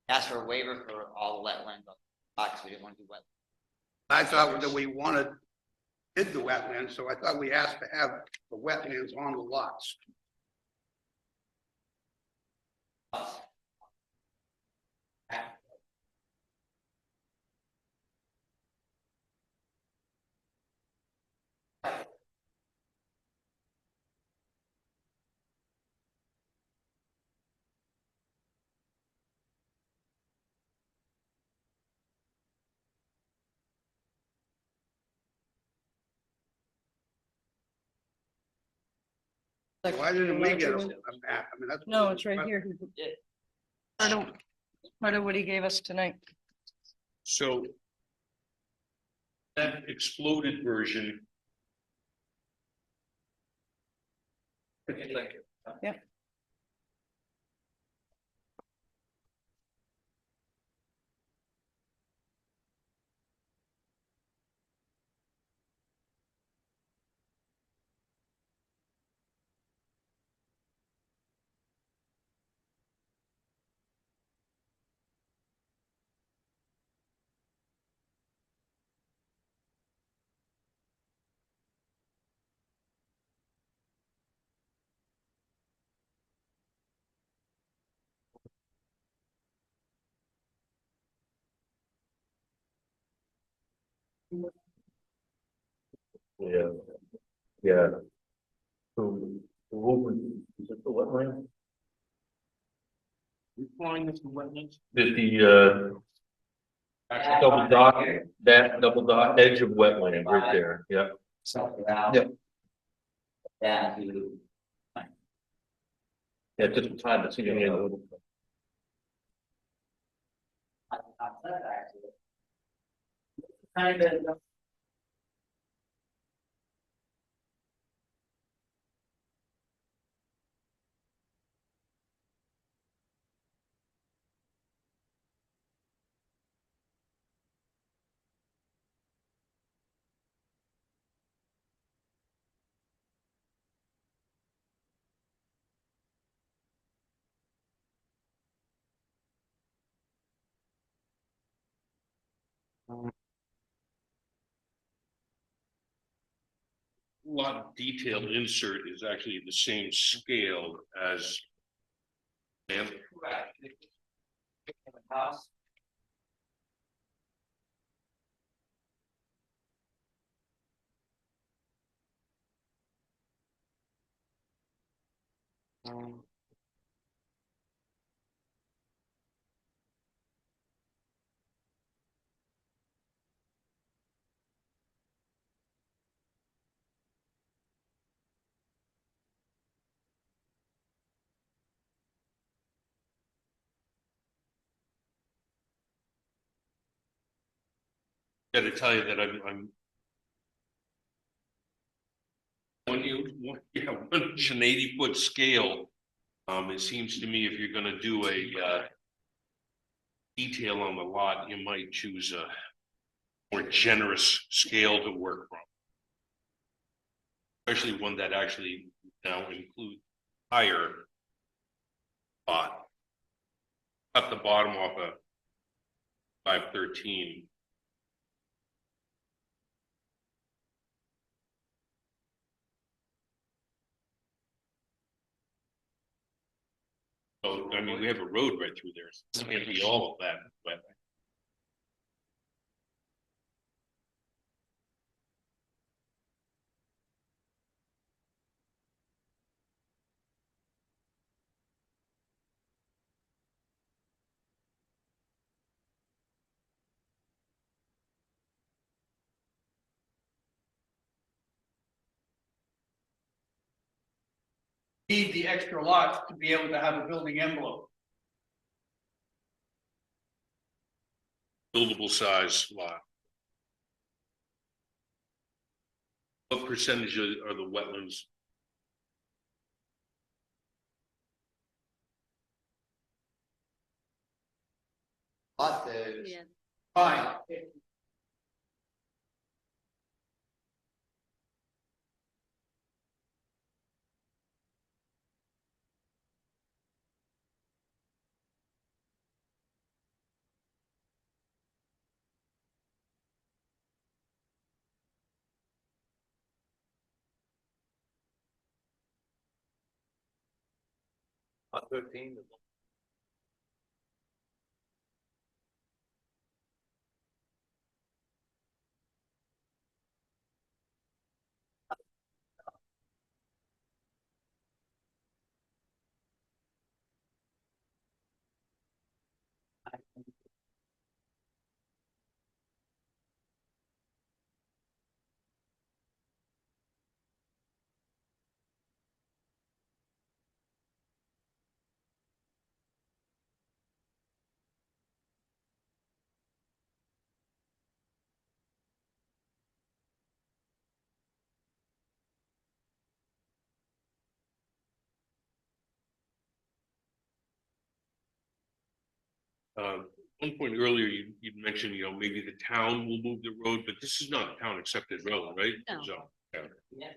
Ask for a waiver for all the wetlands on the lots. We didn't want to do wetlands. I thought that we did the wetlands, so I thought we asked to have the wetlands on the lots. Why didn't we get a map? I mean, that's. No, it's right here. Part of what he gave us tonight. So that exploded version. Thank you. Yeah. Yeah. Yeah. So, is it the wetland? You flying this wetlands? The double dot, that double dot edge of wetland right there, yeah. Something around. Yep. Down to. Yeah, just the time it's getting in. Kind of. lot detailed insert is actually the same scale as. And House. gotta tell you that I'm. When you, 180 foot scale, it seems to me if you're gonna do a, detail on the lot, you might choose a more generous scale to work from. Especially one that actually now includes higher lot. Cut the bottom off a 513. So, I mean, we have a road right through there. So it can't be all of that, but. Need the extra lots to be able to have a building envelope. Buildable size lot. What percentage are the wetlands? Lot is Yeah. Fine. Lot 13. One point earlier, you mentioned, maybe the town will move the road, but this is not a town accepted road, right? No. So, yeah. Yeah.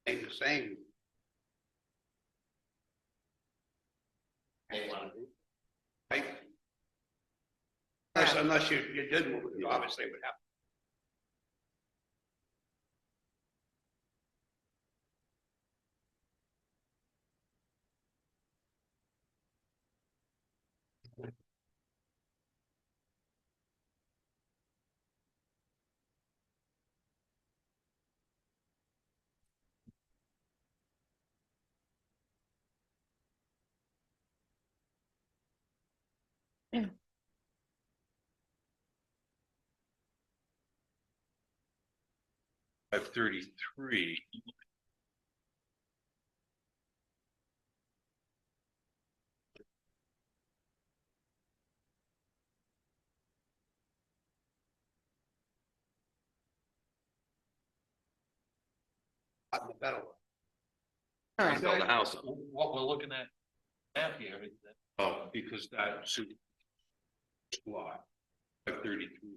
Ain't the same. Right? Unless you did move it, obviously it would happen. Five 33. Not the better one. Build a house. What we're looking at here, Oh, because that's lot, 533.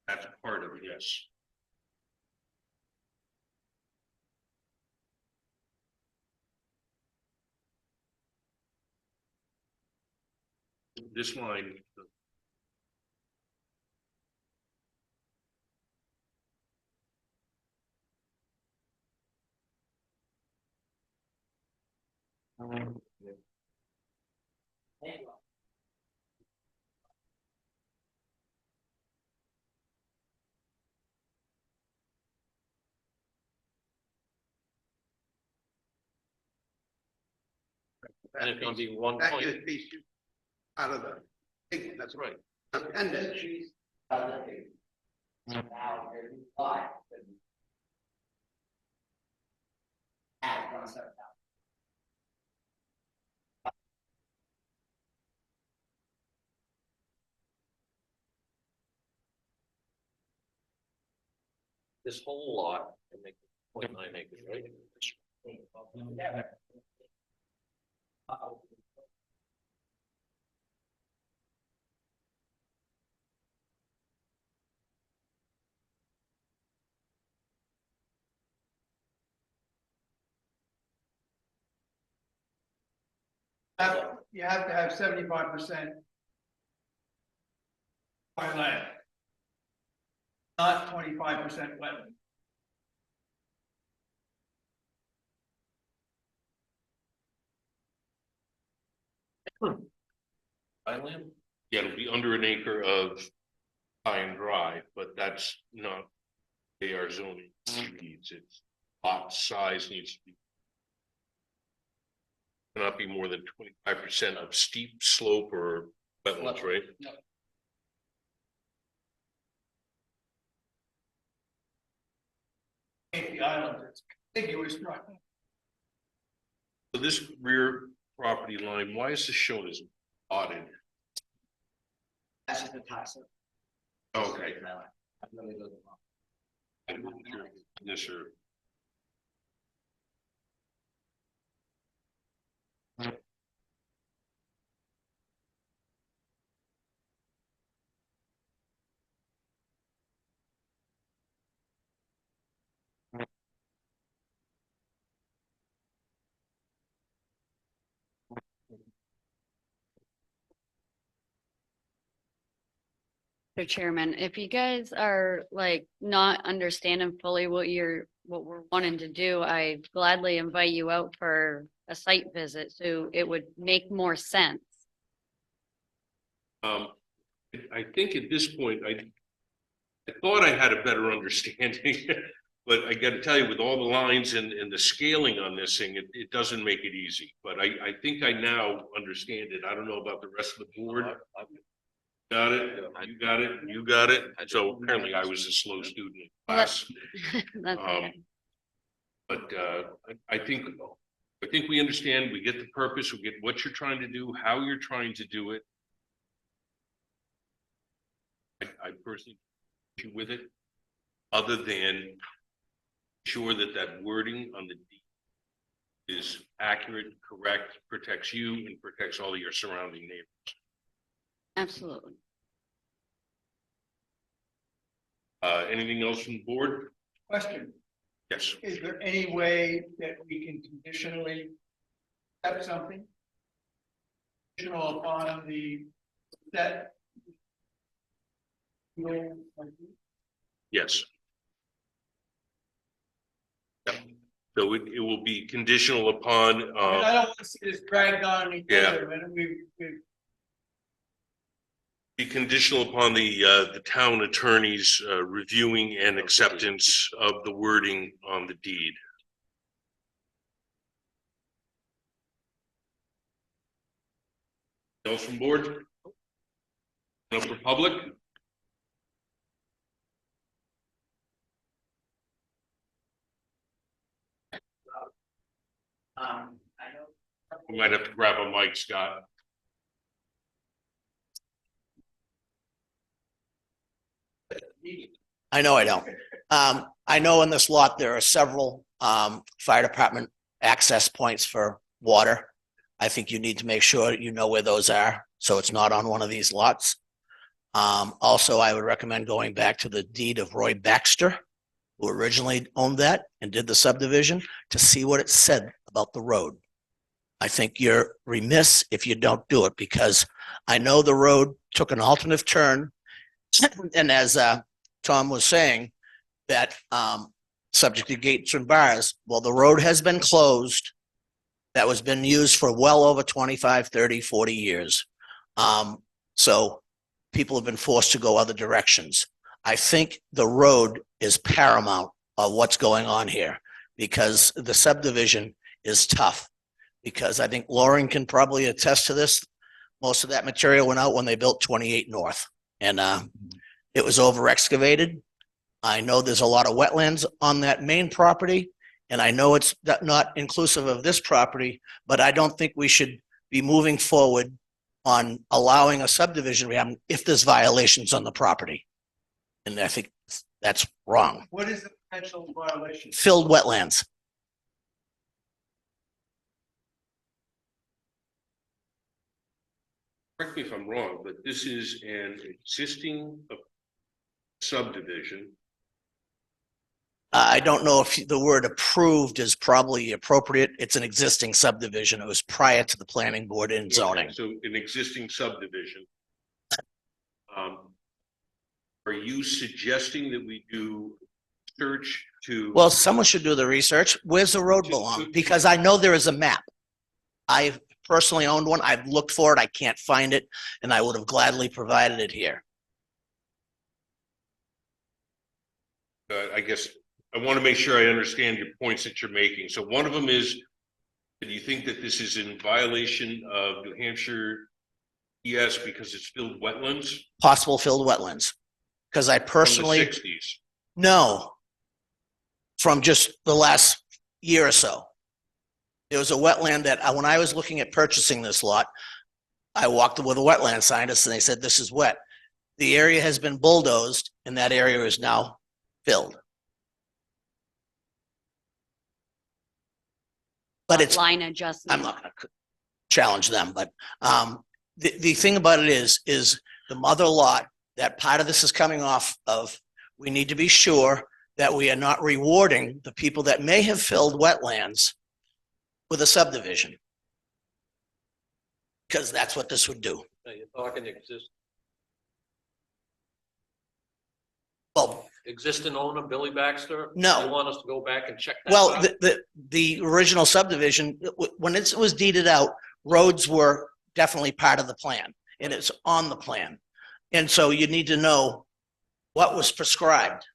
That's part of it, yes. This line, And it's gonna be one That point. is piece out of the, big one, that's Right. appendage. Now, there's a lot. Add one step down. This whole lot can make 0.9 acres, right? You have to have 75% on land. Not 25% wetland. Island? yeah, it'll be under an acre of high and dry, but that's not. They are zoning needs, it's lot size needs to be. Cannot be more than 25% of steep slope or wetlands, right? The island, it's contiguous, right? So this rear property line, why is this shown as dotted? That's just the toss. Okay. I really don't know. Yes, sir. Mr. Chairman, if you guys are like not understanding fully what we're wanting to do, I gladly invite you out for a site visit, so it would make more sense. I think at this point, I thought I had a better understanding, but I gotta tell you, with all the lines and the scaling on this thing, it doesn't make it easy. But I think I now understand it. I don't know about the rest of the board. Got it, you got it, you got it. So apparently I was a slow student in class. That's okay. But I think we understand, we get the purpose, we get what you're trying to do, how you're trying to do it. I personally issue with it, other than sure that wording on the deed is accurate, correct, protects you and protects all of your surrounding neighbors. Absolutely. Anything else from the board? Question, Yes. is there any way that we can conditionally have something? Conditional upon the that. Yes. Yep. So it will be conditional upon, And I don't want to see this dragged on any Yeah. further, and we be conditional upon the town attorney's reviewing and acceptance of the wording on the deed. Else from board? No for public? I know. We might have to grab a mic, Scott. I know I don't. I know in this lot, there are several, fire department access points for water. I think you need to make sure you know where those are, so it's not on one of these lots. Also, I would recommend going back to the deed of Roy Baxter, who originally owned that and did the subdivision, to see what it said about the road. I think you're remiss if you don't do it, because I know the road took an alternative turn. And as Tom was saying, that subject to gates and bars, well, the road has been closed. That was been used for well over 25, 30, 40 years. So people have been forced to go other directions. I think the road is paramount of what's going on here, because the subdivision is tough. Because I think Lauren can probably attest to this. Most of that material went out when they built 28 North, and it was over excavated. I know there's a lot of wetlands on that main property, and I know it's not inclusive of this property, but I don't think we should be moving forward on allowing a subdivision to happen if there's violations on the property. And I think that's wrong. What is the potential violation? Filled wetlands. Correct me if I'm wrong, but this is an existing subdivision. I don't know if the word approved is probably appropriate. It's an existing subdivision. It was prior to the planning board in zoning. Okay, so an existing subdivision. Are you suggesting that we do search to? Well, someone should do the research. Where's the road belong? Because I know there is a map. I've personally owned one. I've looked for it. I can't find it, and I would have gladly provided it here. I guess I want to make sure I understand your points that you're making. So one of them is, do you think that this is in violation of New Hampshire ES because it's filled wetlands? Possible filled wetlands. Because I personally. From the 60s. No. From just the last year or so. There was a wetland that when I was looking at purchasing this lot, I walked with a wetland scientist and they said, this is wet. The area has been bulldozed and that area is now filled. But it's, Line adjustment. I'm not going to challenge them, but the thing about it is the mother lot, that part of this is coming off of, we need to be sure that we are not rewarding the people that may have filled wetlands with a subdivision. Because that's what this would do. You're talking Well, existing owner, Billy Baxter? No. You want us to go back and check that well, out? the original subdivision, when it was deeded out, roads were definitely part of the plan, and it's on the plan. And so you need to know what was prescribed.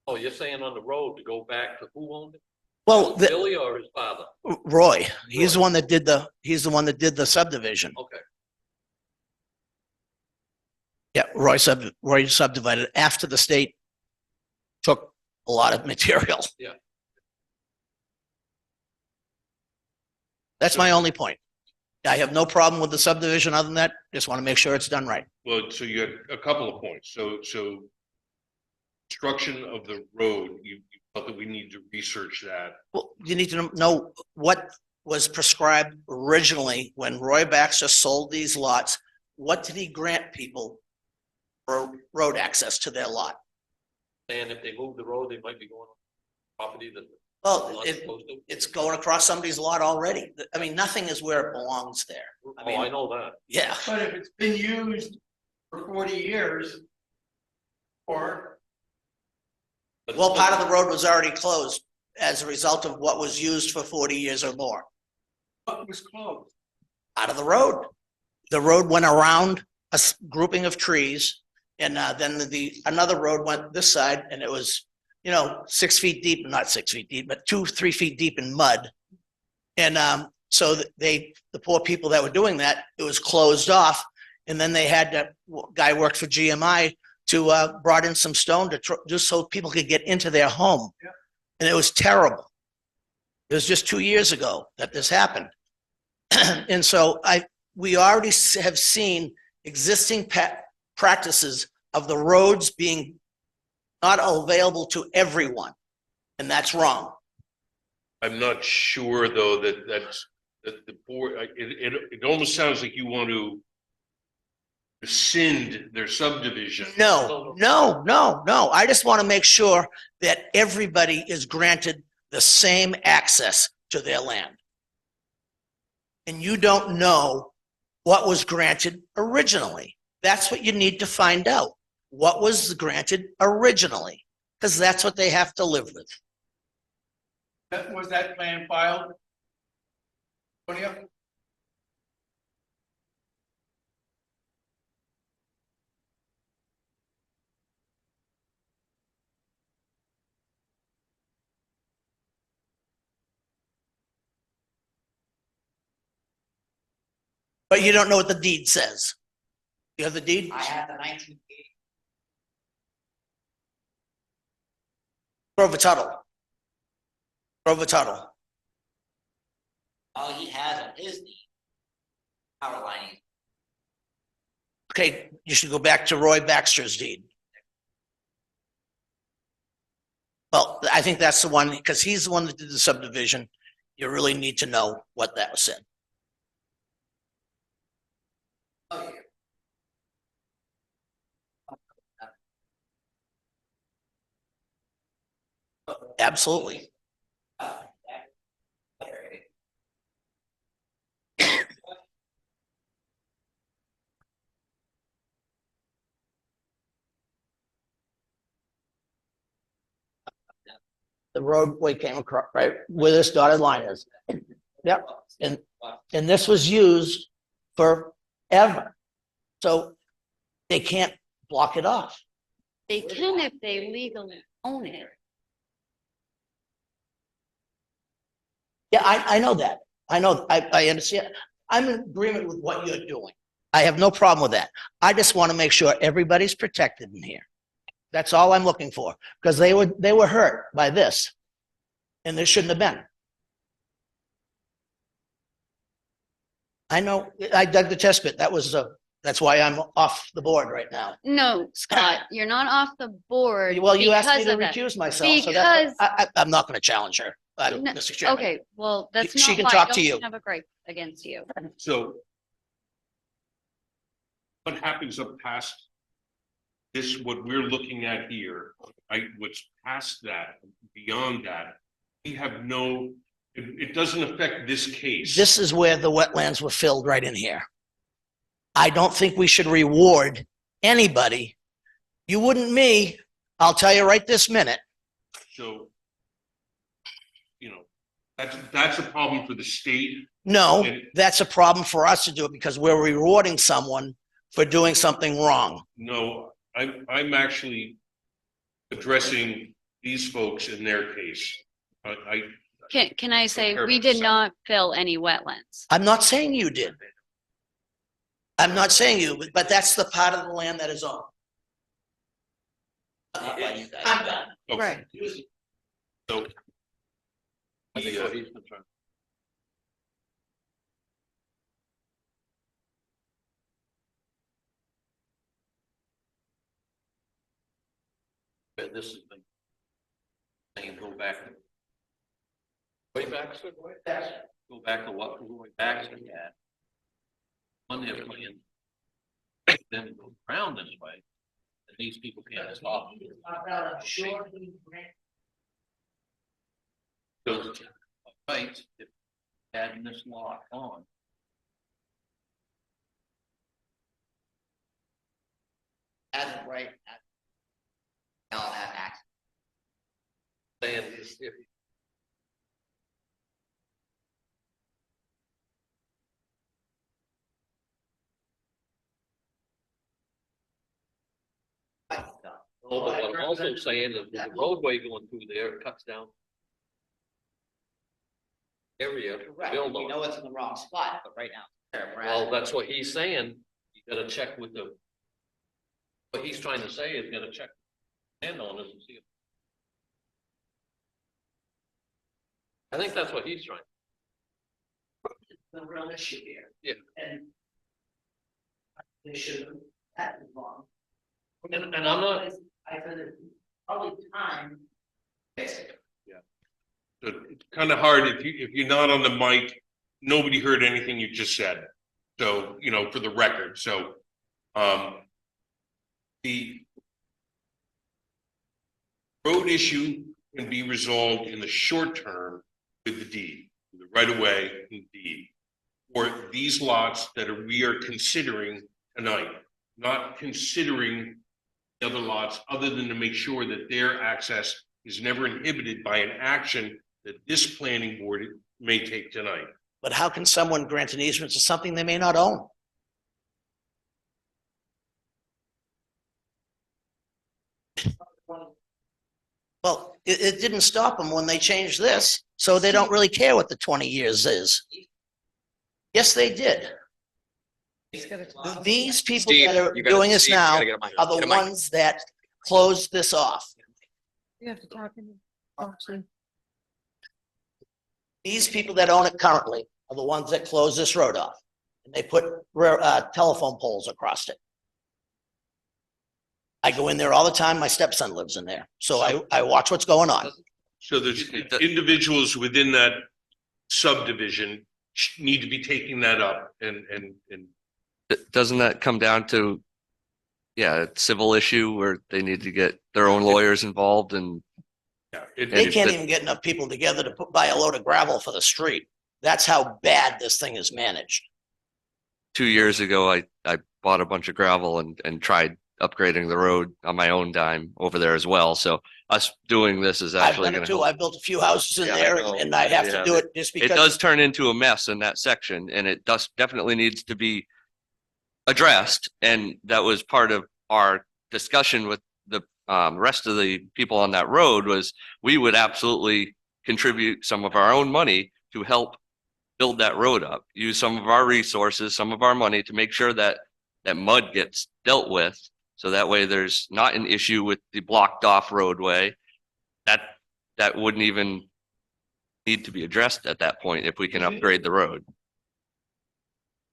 Oh, you're saying on the road to go back to who owned it? Well, Billy or his father? Roy, he's the one that did the subdivision. Okay. Yeah, Roy subdivided after the state took a lot of material. Yeah. That's my only point. I have no problem with the subdivision other than that. Just want to make sure it's done right. Well, so you had a couple of points. So construction of the road, you felt that we need to research that. Well, you need to know what was prescribed originally when Roy Baxter sold these lots. What did he grant people for road access to their lot? And if they move the road, they might be going on property that. Well, they're not supposed to. it's going across somebody's lot already. I mean, nothing is where it belongs there. I mean, Oh, I know that. yeah. But if it's been used for 40 years, or But Well, part of the road was already closed as a result of what was used for 40 years or more. what was closed? Out of the road. The road went around a grouping of trees, and then another road went this side, and it was, 6 feet deep, not 6 feet deep, but 2-3 feet deep in mud. And so the poor people that were doing that, it was closed off, and then they had guy worked for GMI to brought in some stone to just so people could get into their home. Yeah. And it was terrible. It was just 2 years ago that this happened. And so we already have seen existing practices of the roads being not available to everyone. And that's wrong. I'm not sure though that the board, it almost sounds like you want to rescind their subdivision. No, I just want to make sure that everybody is granted the same access to their land. And you don't know what was granted originally. That's what you need to find out. What was granted originally? Because that's what they have to live with. Was that plan filed? Tonya? But you don't know what the deed says. You have the deed? I have the 1980. Grover Tuttle. Grover Tuttle. All he has on his deed. Power line. Okay, you should go back to Roy Baxter's deed. Well, I think that's the one, because he's the one that did the subdivision. You really need to know what that was in. Absolutely. The roadway came across right where this dotted line is. Yep. And this was used forever. So they can't block it off. They can if they legally own it. Yeah, I know that. I know, I understand. I'm in agreement with what you're doing. I have no problem with that. I just want to make sure everybody's protected in here. That's all I'm looking for, because they were hurt by this. And they shouldn't have been. I know, I dug the test pit. That's why I'm off the board right now. No, Scott, you're not off the board. Well, you asked me because to of that. recuse myself, so that's, I'm not going to challenge her, No, Mr. Chairman. Okay, well, that's She not can why I talk to don't you. have a gripe against you. So what happens up past this, what we're looking at here, what's past that, beyond that, we have no, it doesn't affect this case. This is where the wetlands were filled right in here. I don't think we should reward anybody. You wouldn't me, I'll tell you right this minute. So, that's a problem for the state. No, that's a problem for us to do it because we're rewarding someone for doing something wrong. No, I'm actually addressing these folks in their case. Can I say, we did not fill any wetlands. I'm not saying you did. I'm not saying you, but that's the part of the land that is owned. I'm done. Okay. Right. So. I think what he's concerned. Yeah, this is the saying go back. Way back, sir, way back. Go back to what Roy Baxter had. On their plan. Then go around this way. And these people can't stop. Because right, if adding this lot on. As of right. They'll have access. Saying if Oh, but what I'm also saying is with the roadway going through there, it cuts down. Area, Correct. build We know on. it's in the wrong spot, but right now. Well, that's what he's saying. You gotta check with the. What he's trying to say is gotta check landowners and see. I think that's what he's trying. The real issue here. Yeah. And they should have, that is wrong. And I'm not. I said it, probably time. So So it's kind of hard if you're not on the mic, nobody heard anything you just said. So, you know, for the record, so, the road issue can be resolved in the short term with the deed, the right of way and deed. For these lots that we are considering tonight, not considering the other lots, other than to make sure that their access is never inhibited by an action that this planning board may take tonight. But how can someone grant an easement to something they may not own? Well, it didn't stop them when they changed this, so they don't really care what the 20 years is. Yes, they did. These people Steve, that are you gotta- doing this Steve, you now gotta get a mic. are the Get a mic. ones that closed this off. You have to talk in. Actually. These people that own it currently are the ones that closed this road off. And they put telephone poles across it. I go in there all the time. My stepson lives in there. So I watch what's going on. So there's individuals within that subdivision need to be taking that up and Doesn't that come down to, yeah, a civil issue where they need to get their own lawyers involved and yeah, They can't even get enough people together to buy a load of gravel for the street. That's how bad this thing is managed. 2 years ago, I bought a bunch of gravel and tried upgrading the road on my own dime over there as well. So us doing this is I've actually done going it to too. help. I built a few houses in Yeah, I there know. and I have to Yeah, do it just It because. does turn into a mess in that section and it does definitely needs to be addressed. And that was part of our discussion with the rest of the people on that road was we would absolutely contribute some of our own money to help build that road up, use some of our resources, some of our money to make sure that that mud gets dealt with. So that way there's not an issue with the blocked off roadway. That wouldn't even need to be addressed at that point if we can upgrade the road.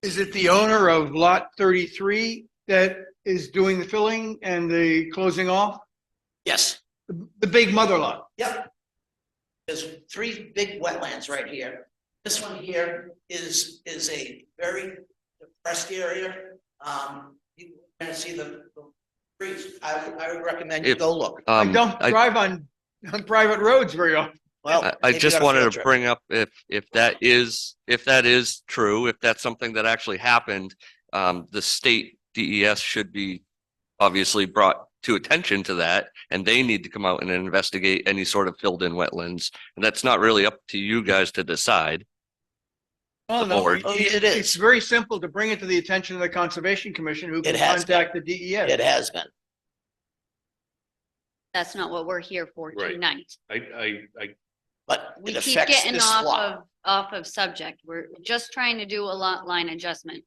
Is it the owner of lot 33 that is doing the filling and the closing off? Yes. The big mother lot? Yep. There's 3 big wetlands right here. This one here is a very depressed area. You're gonna see the trees. I would recommend you If- go look. I don't drive on private roads very often. Well, I maybe you just got a wanted field to trip. bring up if that is true, if that's something that actually happened, the state DES should be obviously brought to attention to that, and they need to come out and investigate any sort of filled in wetlands. And that's not really up to you guys to decide. Oh, The no, board. Oh, it is. It's very simple to bring it to the attention of the Conservation Commission who can It has been. contact the DES. It has been. That's not what we're here for Right. tonight. I But We it keep affects getting this lot. off of subject. We're just trying to do a lot line adjustment.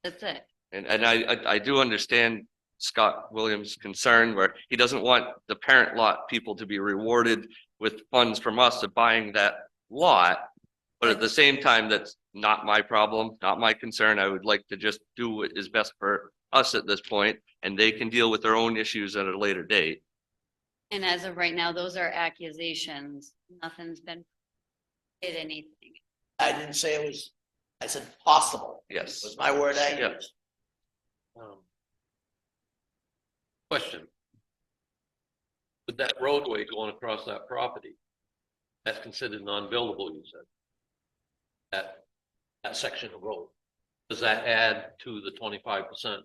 That's it. And I do understand Scott Williams' concern where he doesn't want the parent lot people to be rewarded with funds from us to buying that lot. But at the same time, that's not my problem, not my concern. I would like to just do what is best for us at this point, and they can deal with their own issues at a later date. And as of right now, those are accusations. Nothing's been did anything. I didn't say it was, I said possible. Yes. Was my word I Yeah. used. Question. With that roadway going across that property, that's considered non-buildable, you said? That section of road, does that add to the 25%?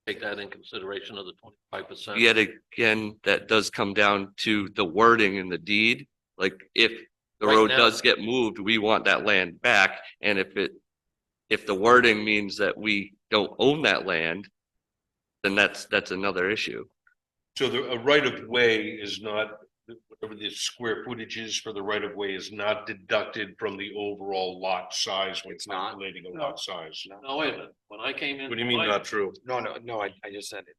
Take that in consideration of the 25%? Yet again, that does come down to the wording in the deed. Like if the Right road now- does get moved, we want that land back. And if the wording means that we don't own that land, then that's another issue. So a right of way is not, whatever the square footage is for the right of way is not deducted from the overall lot size when It's not? calculating a lot size. No, wait a minute, when I came in. What do you mean not true? No, I just said it.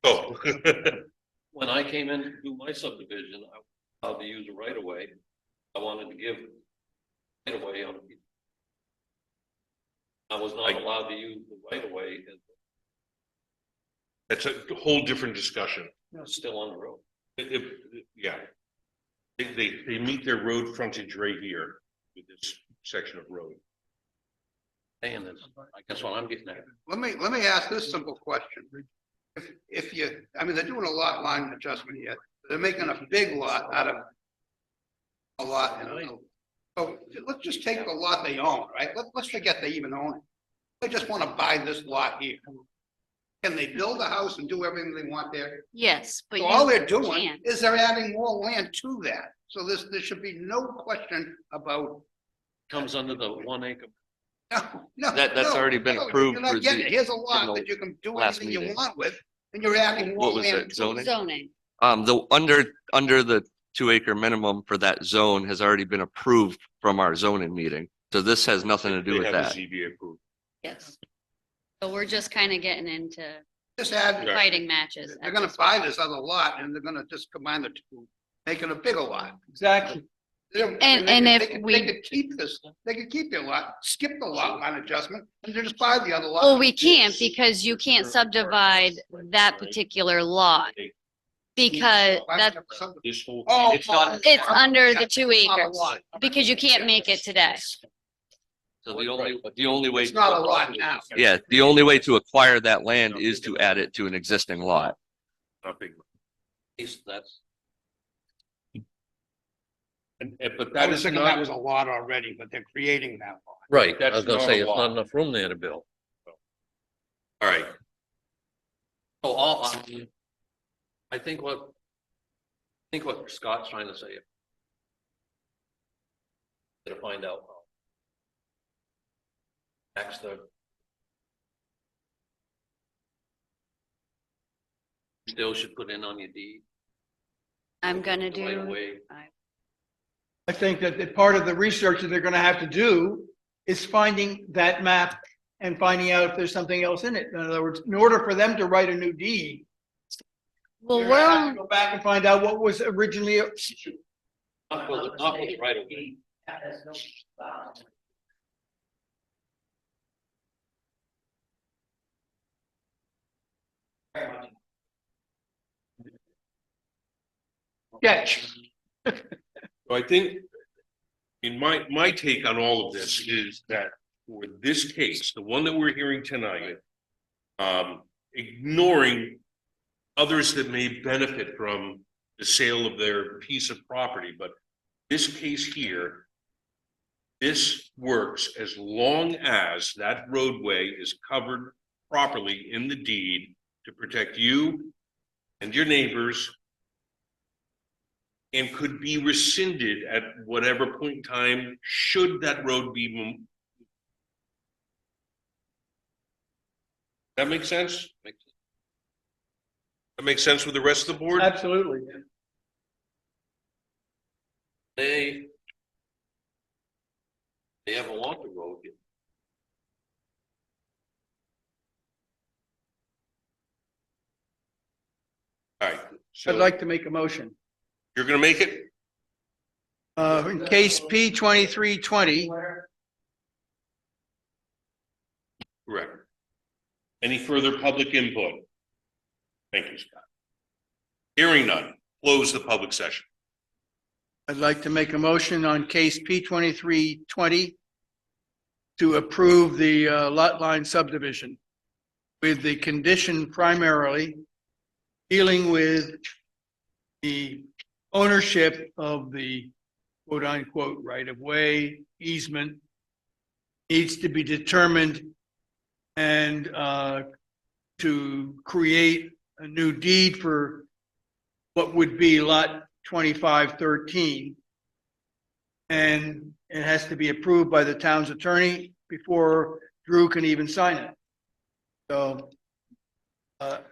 Oh. When I came in to do my subdivision, I was allowed to use a right of way. I wanted to give right of way on. I was not allowed to use the right of way, That's a whole different discussion. still on the road. Yeah. They meet their road frontage right here with this section of road. And this, I guess what I'm getting at. Let me ask this simple question. If you, I mean, they're doing a lot line adjustment here. They're making a big lot out of a lot. So let's just take the lot they own, right? Let's forget they even own it. They just want to buy this lot here. Can they build a house and do everything they want there? Yes, but So all you they're doing can't. is they're adding more land to that. So there should be no question about, Comes under the 1 acre. no. That's no, already been no, approved you're not for getting it. the- Here's a in lot the that you can do last anything you meeting. want with, and you're adding more What was land. that, zoning? Zoning. Under the 2 acre minimum for that zone has already been approved from our zoning meeting. So this has nothing to do They with have a that. ZBA approved. Yes. So we're just kind of getting into Just add, fighting matches. they're at gonna this buy point. this other lot and they're gonna just combine the two, make it a bigger lot. Exactly. And if They we- could keep this, they could keep their lot, skip the lot line adjustment and just buy the other lot. Well, we can't because you can't subdivide that particular lot because that's, This whole. Oh, It's not- it's under the 2 It's not a acres lot. because you can't make it today. So the only way. It's not a lot now. Yeah, the only way to acquire that land is to add it to an existing lot. Not big. That's, But I that was is thinking that not, was a lot already, but they're creating that lot. right, I That's was gonna not say, a it's lot. not enough room there to build. all right, So I think what Scott's trying to say. To find out. Max the. Still should put in on your deed. I'm gonna The right do, way. I think that the part of the research that they're gonna have to do is finding that map and finding out if there's something else in it. In other words, in order for them to write a new deed, well, they're gonna have we're, to go back and find out what was originally. Not for the right of way. There's no, Sketch. so I think. In my take on all of this is that for this case, the one that we're hearing tonight. Ignoring others that may benefit from the sale of their piece of property, but this case here. This works as long as that roadway is covered properly in the deed to protect you and your neighbors. And could be rescinded at whatever point in time, should that road be. That makes sense? That makes sense with the rest of the board? Absolutely. They ever want the road. All right, I'd so like to make a motion. you're gonna make it? In case P 2320, Correct. Any further public input? Thank you, Scott. Hearing none, close the public session. I'd like to make a motion on case P 2320 to approve the lot line subdivision with the condition primarily dealing with the ownership of the quote unquote right of way easement needs to be determined and to create a new deed for what would be lot 2513. And it has to be approved by the town's attorney before Drew can even sign it. So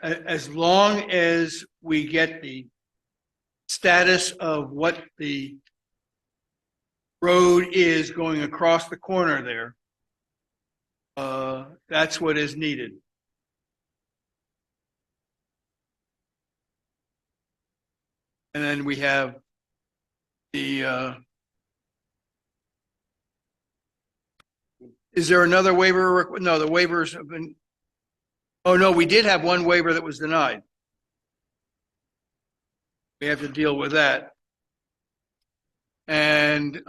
as long as we get the status of what the road is going across the corner there, that's what is needed. And then we have the, is there another waiver? No, the waivers have been, oh, no, we did have one waiver that was denied. We have to deal with that. and,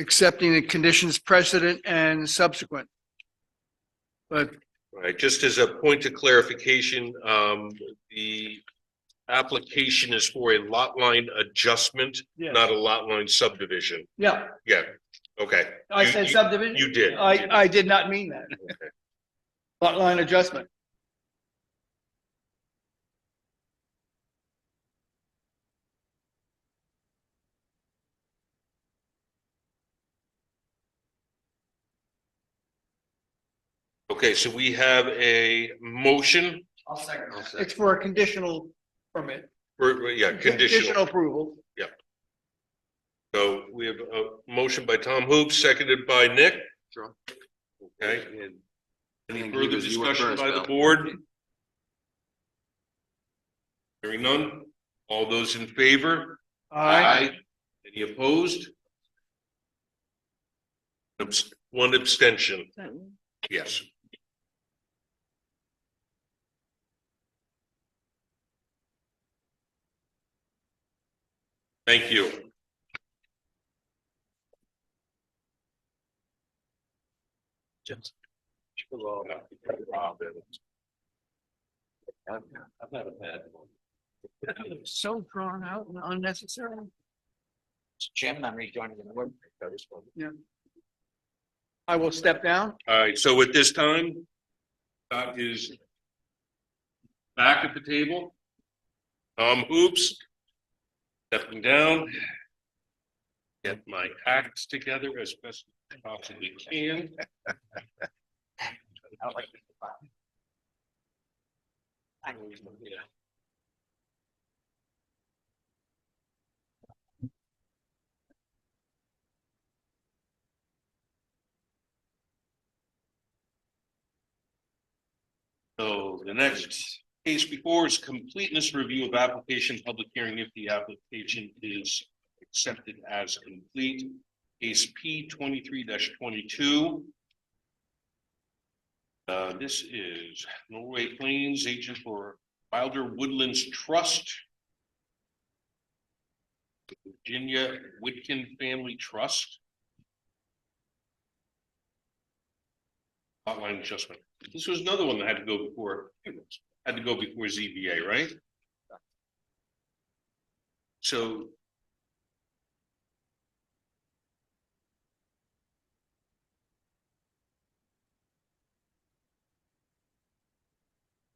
accepting the conditions precedent and subsequent. But Right, just as a point of clarification, the application is for a lot line adjustment, Yes. not a lot line subdivision. yeah, Yeah, okay. I You- said you- subdivision. You did. I did not mean that. Okay. Lot line adjustment. Okay, so we have a motion It's for a conditional permit. yeah, conditional. Approval. So we have a motion by Tom Hoops, seconded by Nick. Sure. Okay. Any think further you were discussion first, by the Bill. board? Hearing none. All those in favor? Any opposed? One abstention. Yes. Thank you. I've had a bad one. So drawn out and unnecessary. Chairman, I'm rejoining the board. I will step down. All right, so at this time, Scott is back at the table. Tom Hoops, stepping down. Get my acts together as best as I possibly can. I would like to- So the next case before is completeness review of application, public hearing if the application is accepted as complete. Case P 23-22. This is Norway Plains agent for Wilder Woodlands Trust. Virginia Whitkin Family Trust. Outline adjustment. This was another one that had to go before ZBA, right? So.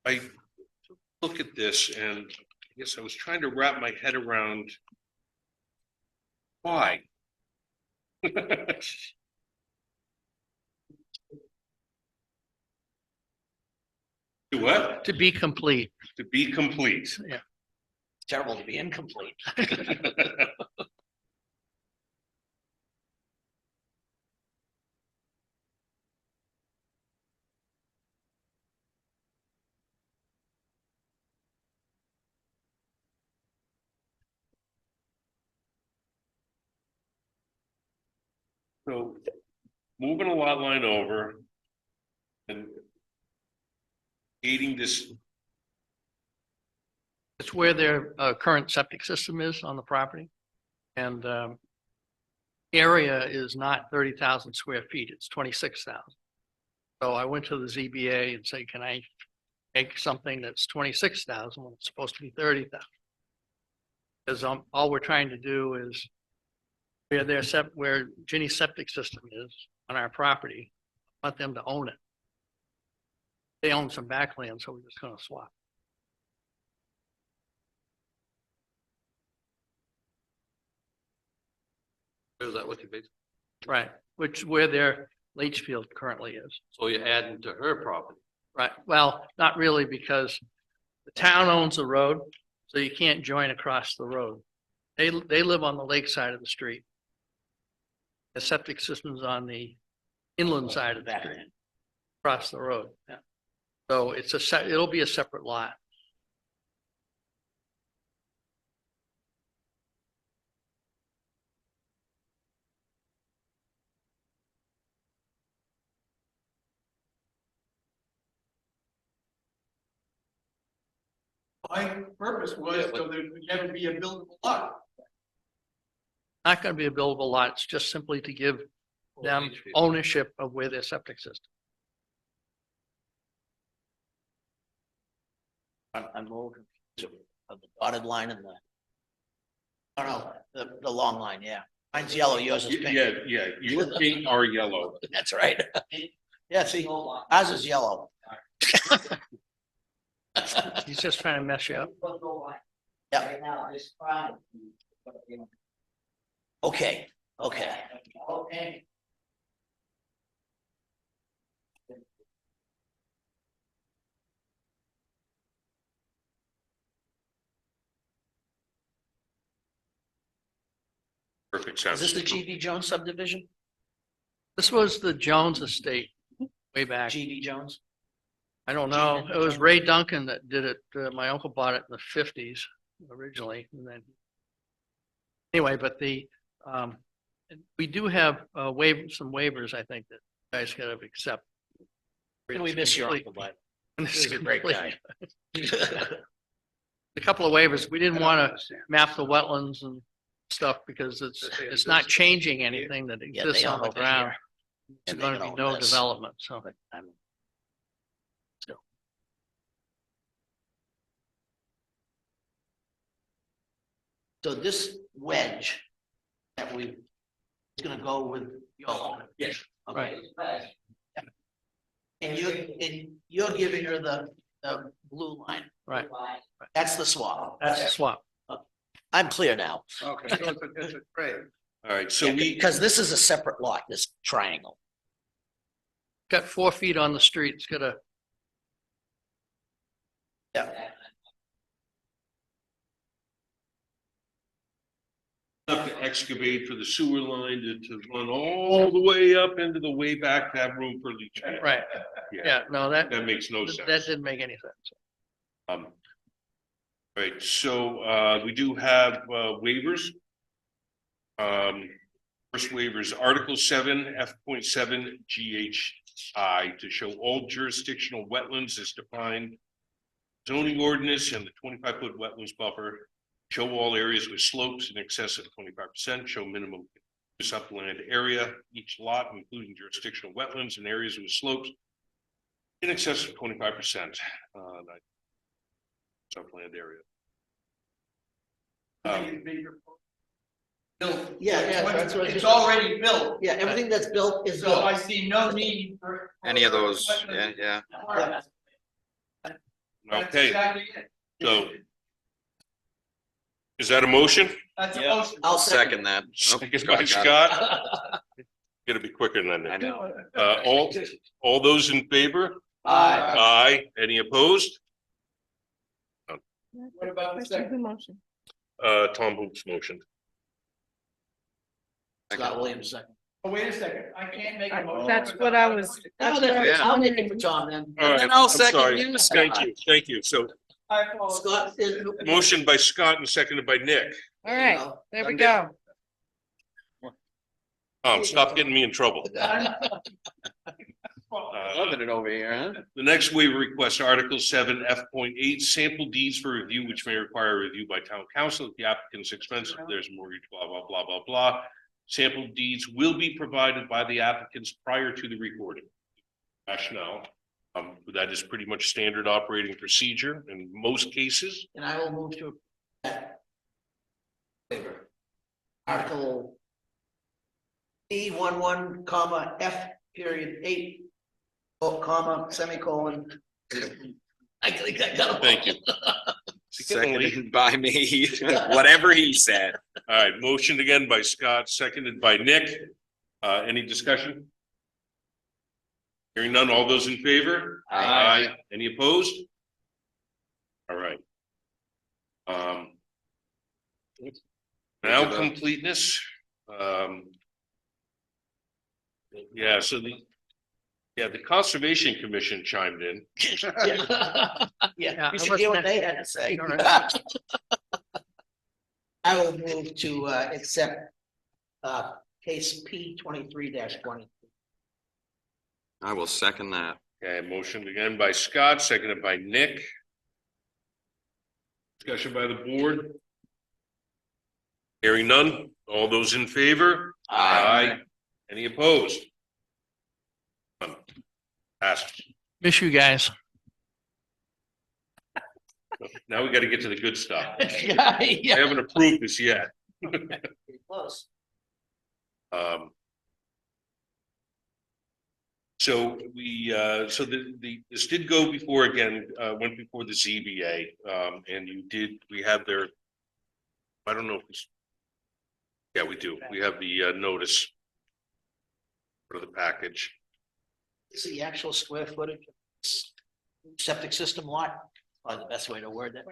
I look at this and I guess I was trying to wrap my head around why. To what? To be complete. To be complete. Yeah. Terrible to be incomplete. So moving a lot line over and aiding this, It's where their current septic system is on the property. And area is not 30,000 square feet, it's 26,000. So I went to the ZBA and said, can I make something that's 26,000 when it's supposed to be 30,000? Because all we're trying to do is where Ginny's septic system is on our property, I want them to own it. They own some backland, so we're just gonna swap. Is that what you basically, Right, which where their leach field currently is. so you're adding to her property? Right, well, not really, because the town owns the road, so you can't join across the road. They live on the lake side of the street. The septic system's on the inland side of the street, across the road, yeah. So it'll be a separate lot. My purpose was so there would never be a buildable lot. Not gonna be a buildable lot. It's just simply to give them ownership of where their septic system. I'm more confused of the dotted line and the. Oh, no, the long line, yeah. Mine's yellow, yours is pink. Yeah, your paint are yellow. That's right. Yeah, see, ours is yellow. He's just trying to mess you up. Yeah. Okay, okay. Okay. Perfect Is sense. this the GB Jones subdivision? This was the Jones estate way back. GB Jones? I don't know. It was Ray Duncan that did it. My uncle bought it in the fifties originally, and then. Anyway, but we do have some waivers, I think, that you guys gotta accept. And we miss your uncle, but he's a great guy. A couple of waivers. We didn't want to map the wetlands and stuff because it's not changing anything that Yeah, they exists on own the it ground. here. There's And they going to own be no this. development, so. So this wedge that we, is gonna go with your. Yes. Okay. And you're giving her the blue line. Right. That's the swap. That's the swap. I'm clear now. Okay, so it's a trade. All right, so Yeah, we, because this is a separate lot, this triangle. Got 4 feet on the street. It's got a, Yeah. have to excavate for the sewer line to run all the way up into the way back to have room for leach field. right. Yeah, no, that That makes no sense. didn't make any sense. All right, so we do have waivers. First waiver is Article 7, F.7 GHI to show all jurisdictional wetlands as defined. Zoning ordinance and the 25-foot wetlands buffer. Show all areas with slopes in excess of 25%. Show minimum upland area. Each lot, including jurisdictional wetlands and areas with slopes in excess of 25%. Upland area. Built. Yeah, that's what It's already built. Yeah, everything that's built is So I built. see no need for. Any of those, yeah. Yeah. That's Okay, exactly it. so is that a motion? That's a motion. I'll second. Second that. Second by Scott. Gotta be quicker than that. I know. All those in favor? Aye. Aye. Any opposed? What about the second? Tom Booth's motion. Scott Williams second. Oh, wait a second, I can't make a motion. That's what I was. No, then I'll make it for Tom then. All right, And I'll I'm second sorry. you, Scott. Thank you. So I apologize. Scott is. motion by Scott and seconded by Nick. All right, there we go. Stop getting me in trouble. Loving it over here, huh? The next waiver request, Article 7, F.8, sample deeds for review, which may require review by town council at the applicant's expense if there's a mortgage, blah, blah, blah, blah, blah. Sample deeds will be provided by the applicants prior to the recording. Rationale, that is pretty much standard operating procedure in most cases. And I will move to that waiver. Article E11, comma, F period 8, comma, semicolon. I think I got it. Thank you. Seconded by me, whatever he said. All right, motion again by Scott, seconded by Nick. Any discussion? Hearing none, all those in favor? Aye. Any opposed? All right. Now completeness. Yeah, so the Conservation Commission chimed in. Yeah, I you should was hear what next. they had to say. All right. I will move to accept case P 23-20. I will second that. Okay, motion again by Scott, seconded by Nick. Discussion by the board? Hearing none. All those in favor? Aye. Any opposed? None. Passed. Miss you guys. Now we got to get to the good stuff. Yeah, I yeah. haven't approved this yet. Close. So this did go before again, went before the ZBA, and we have their, I don't know if it's, yeah, we do. We have the notice for the package. Is the actual square footage of this septic system lot, or the best way to word that?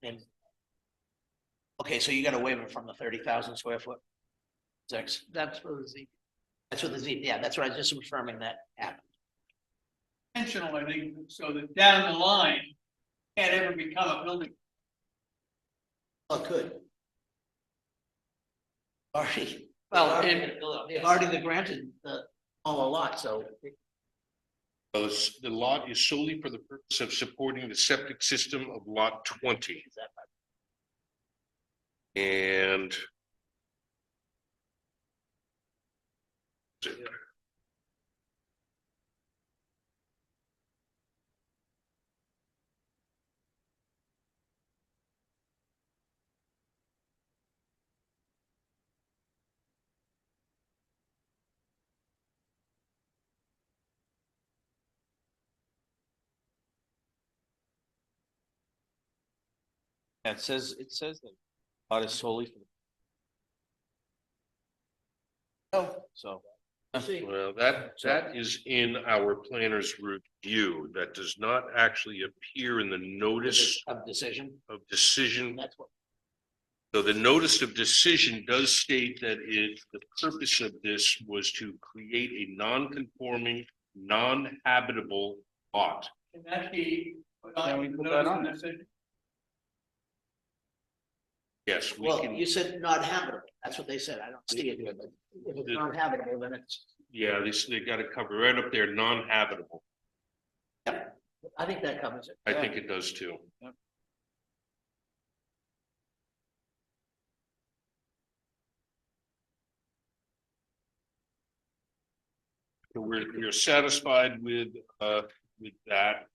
And- Okay, so you got a waiver from the 30,000 square foot? Six, That's for the Z. that's what the Z, yeah, that's what I was just confirming that happened. Intentional, I think, so that down the line, can't ever become a building. Oh, good. Already. Well, They've already granted all a lot, so. The lot is solely for the purpose of supporting the septic system of lot 20. Is that And It says that lot is solely for. Oh. So. well, that is in our planner's review. That does not actually appear in the notice Of decision, of decision. that's what, So the notice of decision does state that the purpose of this was to create a non-conforming, non-habitable lot. And actually. Can we put that on there? Yes, we well, can, you said not habitable, that's what they said, I don't see it here, but if it's not habitable, then it's, yeah, they got to cover right up there, non-habitable. I think that covers it. I think it does too. So we're satisfied with that.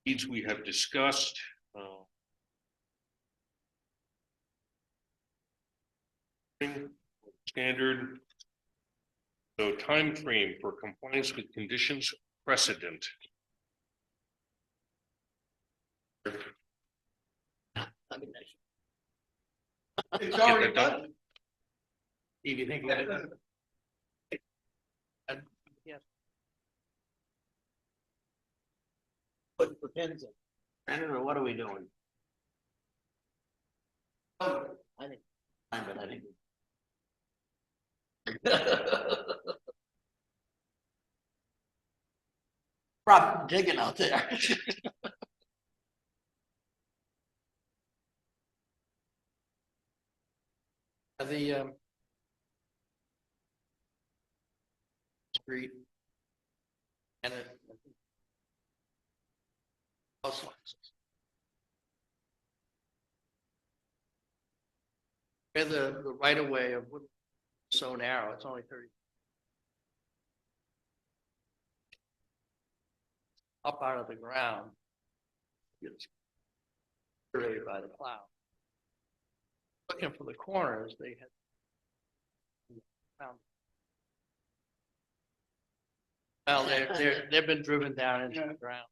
Needs we have discussed. Standard. So time frame for compliance with conditions precedent. I mean, It's already Get that done. Steve, you think? Yes. Put the pins in. I don't know, what are we doing? Oh, I think, but I think. Rob digging out there. The street. And it. House lines. Where the right of way of Wood- so narrow, it's only 30. Up out of the ground. It's surveyed by the plow. Looking for the corners, they had. Found. Well, they've been driven down into the ground.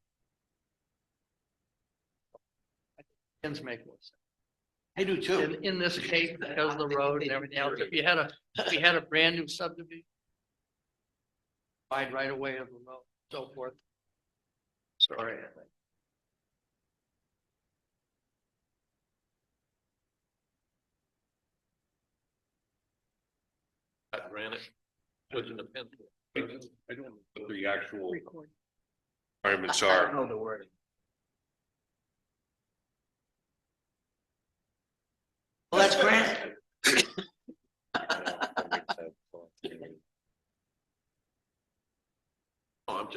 Pins make more sense. I do too. In this case, because of the road and everything else, if you had a brand new subdivision. Wide right away of the road, so forth. Sorry, I think. That granite, pushing the pin. I don't know what the actual Record. requirements I don't are. know the wording. Well, that's granted.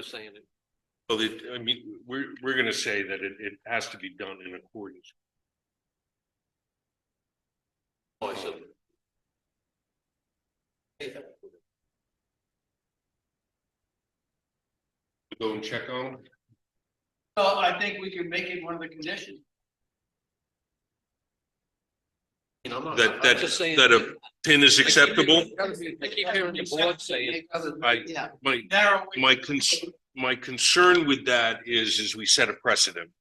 just saying it. Well, I mean, we're gonna say that it has to be done in accordance. Oh, I said. Go and check on. So I think we can make it one of the conditions. You know, I'm not- That, I'm that, just saying- that a pin is acceptable. I keep hearing the board saying, Yeah. My, Narrow. my concern with that is we set a precedent.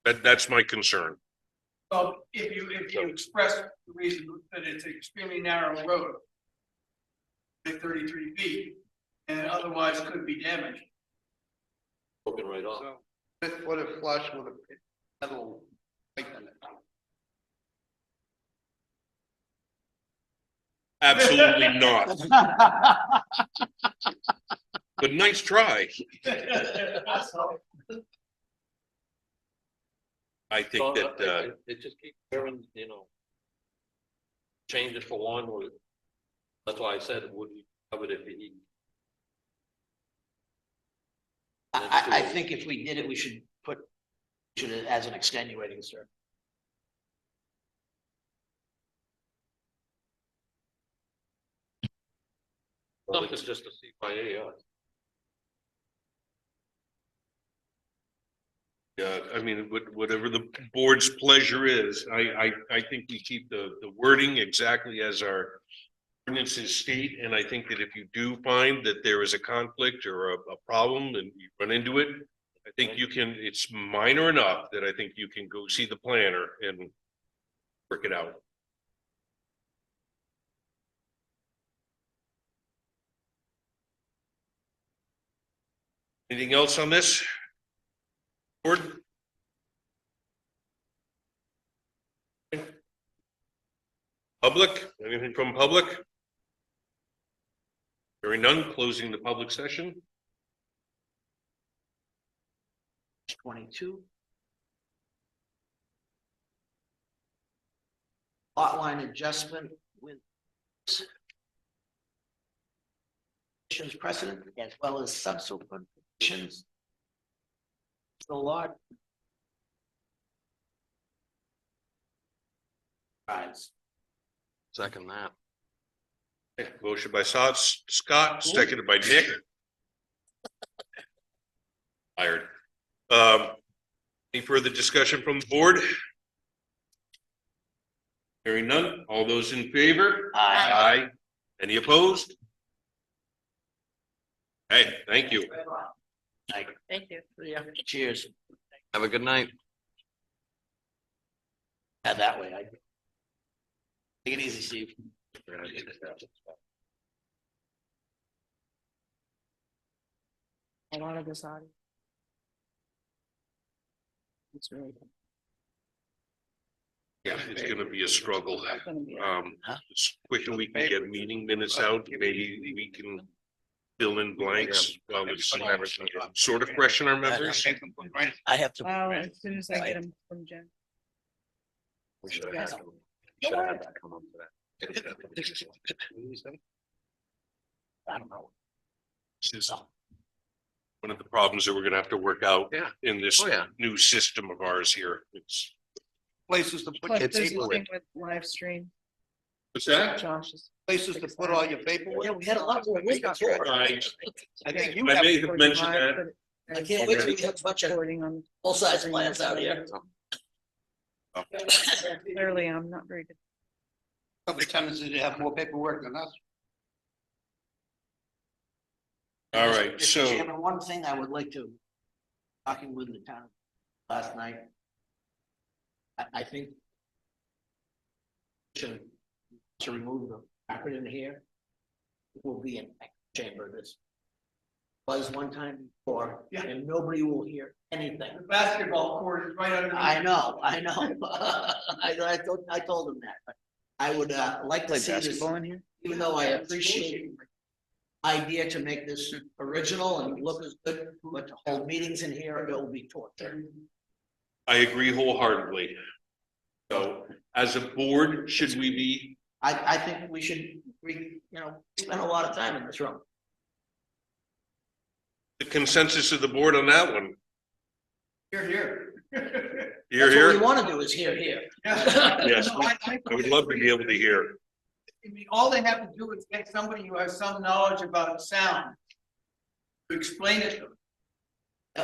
That's my concern. So if you express the reason that it's an extremely narrow road. Like 33 feet, and otherwise could be damaged. broken right off. So, what if flush with a metal pipe in it? Absolutely not. But nice try. I think So, that, it just keeps hearing, you know. Change it for one, or, that's why I said, would you cover it if you? I think if we did it, we should it as an extenuating, sir. Stuff is just a CYA. yeah, I mean, whatever the board's pleasure is, I think we keep the wording exactly as our ordinances state, and I think that if you do find that there is a conflict or a problem and you run into it, I think you can, it's minor enough that I think you can go see the planner and work it out. Anything else on this? Board? Public, anything from public? Hearing none, closing the public session. 22. Lot line adjustment with conditions precedent as well as subsequent conditions. The lot. Rise. Second that. Okay, motion by Scott, seconded by Nick. Hired. Any further discussion from the board? Hearing none, all those in favor? Aye. Aye. Any opposed? Hey, thank you. Thank you. Yeah, cheers. Have a good night. Yeah, that way. Take it easy, Steve. A lot of this audio. It's really. Yeah, it's gonna be a struggle. gonna be a- As quick as we can get meeting minutes out, maybe we can fill in blanks while it's sort of fresh in our memories. I have to. Well, as soon as I get them from Jen. We should have Yes. had, should have had that come up to that. I don't know. This is one of the problems that we're gonna have to work out Yeah. in this Oh, yeah. new system of ours here. It's, Places to put But your there's paperwork, nothing with live stream, what's that? Josh's. places to put all your paperwork. Yeah, we had a lot more weight before. I I think you I have. may have mentioned that. I can't wait till we have a bunch of Recording on. full size plants out here. Clearly, I'm not very good. Have a tendency to have more paperwork than us. All right, Mr. so, Chairman, one thing I would like to, talking with the town last night. I think. To remove the carpet in here. It will be an echo chamber this. Was one time before, Yeah. and nobody will hear anything. The basketball court is right under. I know. I told him that, but I would like to Play see this, basketball in here? even though I appreciate idea to make this original and look as good, but to hold meetings in here, it will be torture. I agree wholeheartedly. So, as a board, should we be, I think we should, spend a lot of time in this room. the consensus of the board on that one? Here, here. You're That's what we here? want to do is hear. Yes, No, I would love to be able to hear. I mean, all they have to do is get somebody who has some knowledge about sound to explain it to them.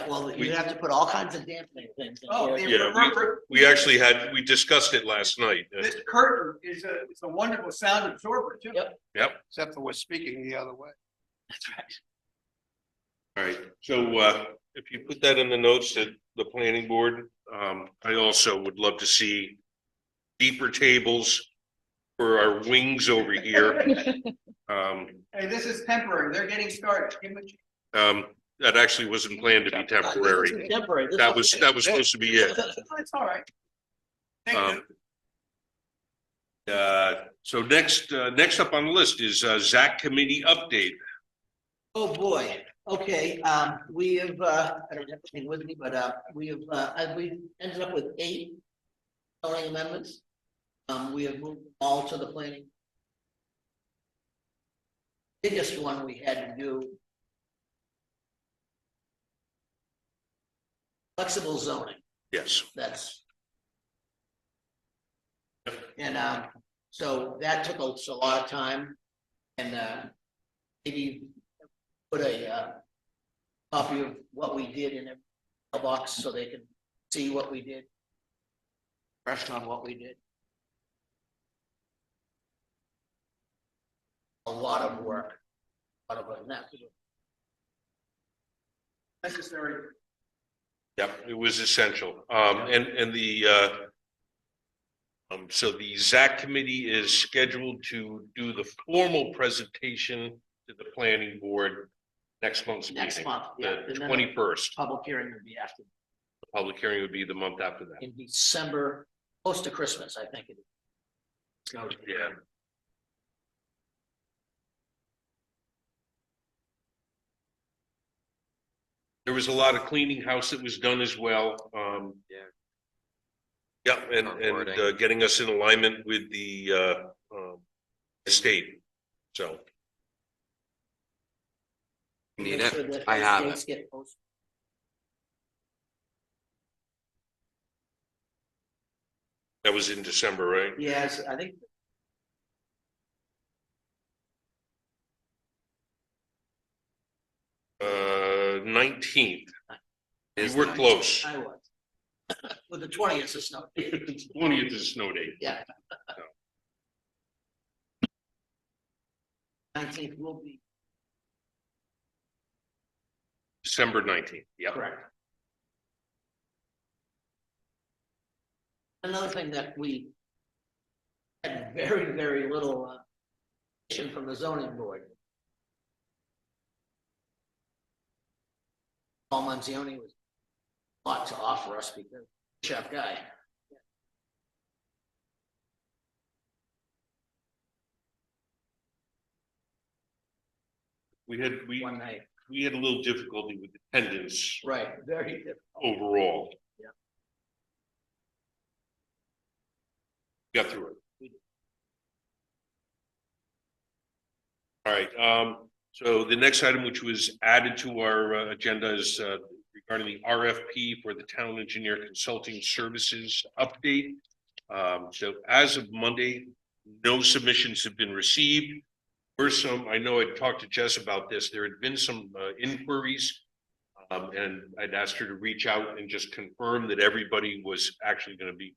Well, you have to put all kinds of dampening things in Oh, here. Yeah, we actually we discussed it last night. This curtain is a wonderful sound absorber too. Yep. Except for we're speaking the other way. That's right. All right, so if you put that in the notes at the planning board, I also would love to see deeper tables for our wings over here. Hey, this is temporary. They're getting started. Give them a- That actually wasn't planned to be temporary. This is temporary. This That is- was supposed to be it. It's all right. Thank you. So next up on the list is ZAC committee update. Oh, boy. Okay, we have, I don't have anything with me, but, we ended up with 8 zoning amendments. We have moved all to the planning. Biggest one we had to do. Flexible zoning, Yes. that's. And, so that took us a lot of time and, maybe put a copy of what we did in a box so they can see what we did. Fresh on what we did. A lot of work. A lot of that. Necessary. Yep, it was essential. And the so the ZAC committee is scheduled to do the formal presentation to the planning board next month's meeting. Next month, yeah. The And then 21st. Public hearing would be after, The public hearing would be the month after that. in December, close to Christmas, I think it is. So, Yeah. There was a lot of cleaning house that was done as well. Yeah. Yeah, and Onboarding. getting us in alignment with the state. So Need make sure it? that I those have dates it. get posted. that was in December, right? Yes, I think. Uh, 19th. We Is were nice. close. I was. With the 20th of snow. 20th is a snow date. Yeah. 19th will be December 19th. Yeah. correct. Another thing that we had very, very little from the zoning board. Paul Manzioni was a lot to offer us because sharp guy. We had One night, we had a little difficulty with attendance right, very different. overall. Yeah. Got through it. All right, so the next item, which was added to our agenda, is regarding the RFP for the town engineer consulting services update. So as of Monday, no submissions have been received. I know I talked to Jess about this, there had been some inquiries. And I'd asked her to reach out and just confirm that everybody was actually going to be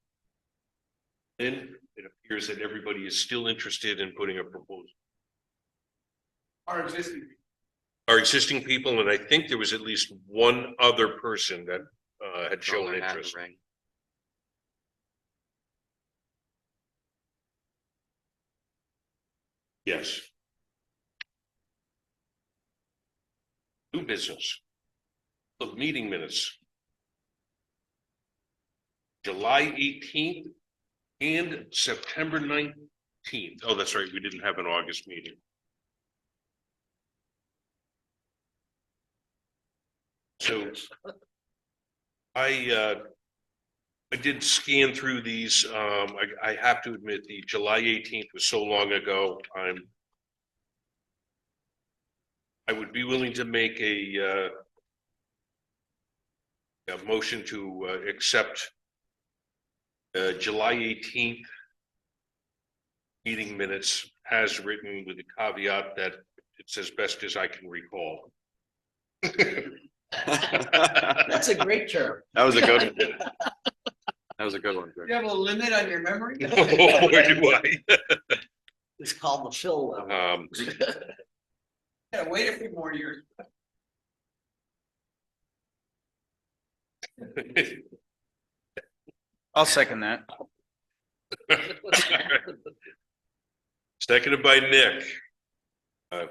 in. It appears that everybody is still interested in putting a proposal. Our existing. Our existing people, and I think there was at least one other person that had shown Roller hat and interest. ring. Yes. New business. The meeting minutes. July 18th and September 19th. Oh, that's right, we didn't have an August meeting. So I did scan through these. I have to admit, the July 18th was so long ago. I would be willing to make a A motion to accept July 18th meeting minutes as written with the caveat that it's as best as I can recall. That's a great term. That was a good one. That was a good one. You have a limit on your memory? Oh, boy, do I. It's called the fill level. Yeah, wait a few more years. I'll second that. Seconded by Nick. It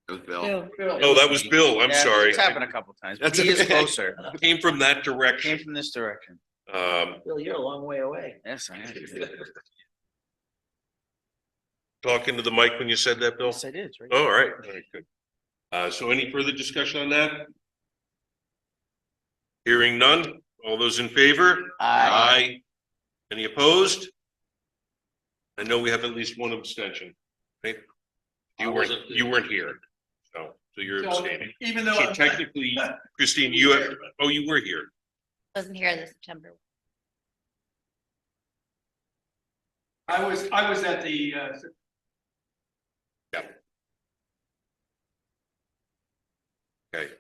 was Bill. Oh, that was Bill. I'm Yeah, sorry. It's happened a couple times, but That's he is okay. closer. Came from that Came direction. from this direction. Bill, you're a long way away. Yes, I am. Talking to the mic when you said that, Bill? Yes, I did. It's right Oh, all right, all right, good. So any further discussion on that? Hearing none, all those in favor? Aye. Any opposed? I know we have at least one abstention, right? You weren't here, so you're So abstaining. even though. So technically, Christine, you have, oh, you were here. Wasn't here this September. I was at the, Okay.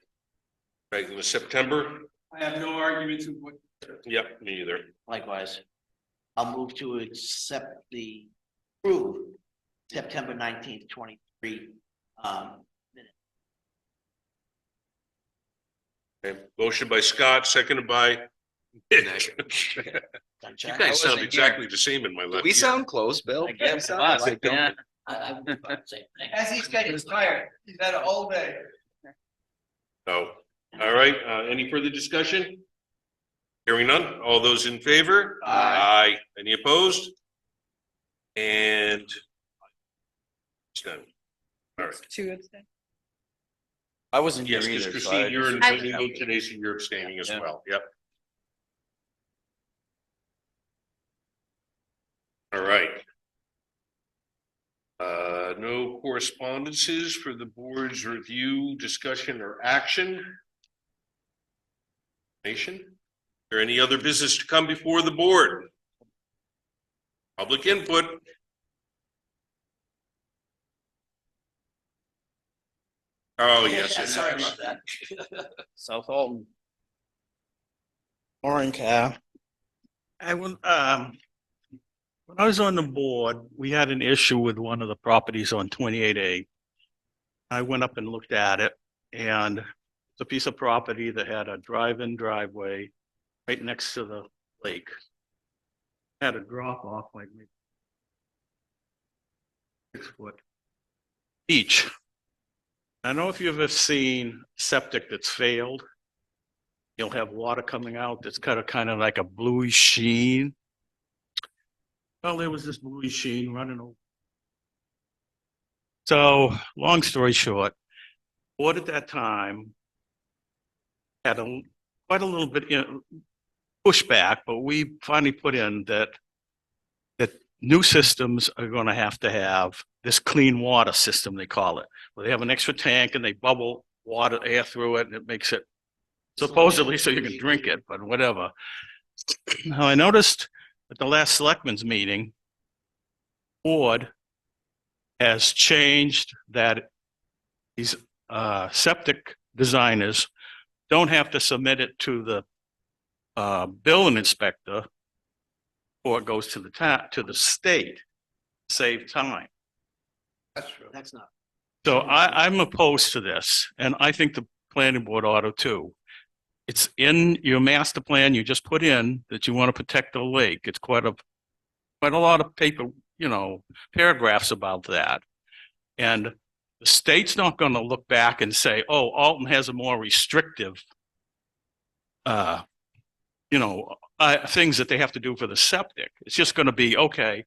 Right, in the September? I have no arguments with what. Yep, me either. Likewise. I'll move to accept the approve September 19th, 23. Okay, motion by Scott, seconded by Nick. You guys sound exactly the same in my left. We ear. sound close, Bill. I guess We sound us, like Bill. yeah. I would do the same thing. As he's getting tired, he's had a whole day. So, all right, any further discussion? Hearing none, all those in favor? Aye. Any opposed? And it's done. All right, Two abstain. I wasn't here yes, because either. so Christine, I you're in just- voting mode today, so you're abstaining as Yeah. well, yep. All right. No correspondences for the board's review, discussion, or action? Nation? Or any other business to come before the board? Public input? Oh, yes. Sorry about that. South Alton. Orange car. I went, when I was on the board, we had an issue with one of the properties on 28A. I went up and looked at it, and it's a piece of property that had a drive-in driveway right next to the lake. Had a drop off like maybe 6 foot each. I don't know if you've ever seen septic that's failed. You'll have water coming out that's kind of like a bluish sheen. Well, there was this bluish sheen running over. So, long story short, board at that time had quite a little bit pushback, but we finally put in that new systems are going to have this clean water system, they call it, where they have an extra tank and they bubble water air through it, and it makes it supposedly so you can drink it, but whatever. Now, I noticed at the last selectmen's meeting, board has changed that these septic designers don't have to submit it to the building inspector, or it goes to the state, save time. That's true. That's not. So I'm opposed to this, and I think the planning board ought to too. It's in your master plan, you just put in that you want to protect the lake. It's quite a lot of paper, paragraphs about that. And the state's not going to look back and say, oh, Alton has a more restrictive, things that they have to do for the septic. It's just going to be, okay,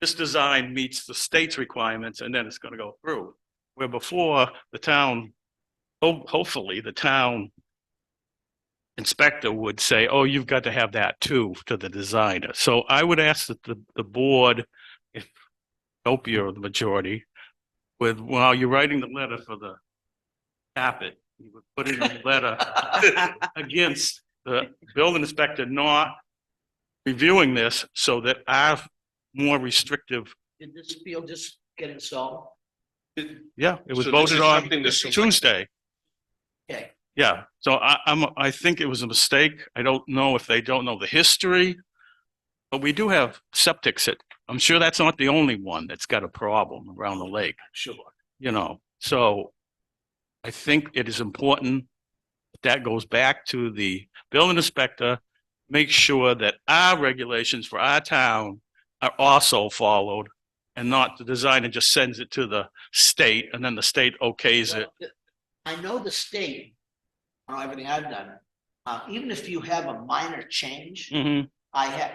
this design meets the state's requirements, and then it's going to go through. Where before the town, hopefully the town inspector would say, oh, you've got to have that too, to the designer. So I would ask that the board, if hope you're the majority, while you're writing the letter for the Tapit, he would put in a letter against the building inspector not reviewing this so that our more restrictive, Did this field just get installed? yeah, it was So this voted is on something the select- Tuesday. Okay, Yeah, so I think it was a mistake. I don't know if they don't know the history. But we do have septics at, I'm sure that's not the only one that's got a problem around the lake. sure. You know, so I think it is important that goes back to the building inspector, make sure that our regulations for our town are also followed and not the designer just sends it to the state and then the state okays it. I know the state, I don't know everything I've done, even if you have a minor change, Mhm.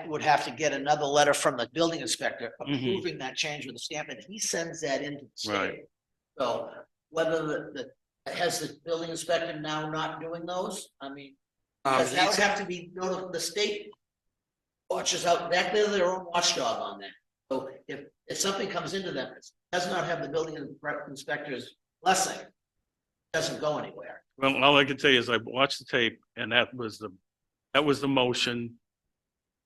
would have to get another letter from the building inspector Mhm. approving that change with a stamp, and he sends that into the Right. state. So whether has the building inspector now not doing those? I mean, because that would have to be notified, the state watches out, they're their own watchdog on that. So if something comes into them, it does not have the building inspector's blessing, it doesn't go anywhere. Well, all I can tell you is I watched the tape and that was the motion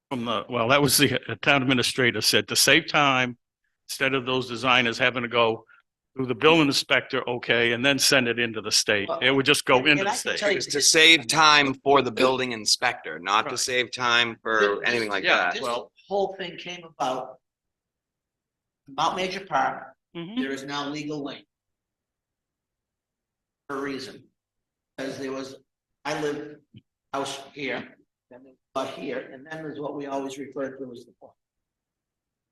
from that was the town administrator said to save time, instead of those designers having to go through the building inspector, okay, and then send it into the state. It would just go And into I the can state. tell you- It's to save time for the building inspector, not to Right. save time for anything like Yeah, that. This whole thing came about Mount Major Park, Mhm. there is now legal lane. For a reason. Because I live house here, then there's lot here, and then there's what we always refer to as the farm.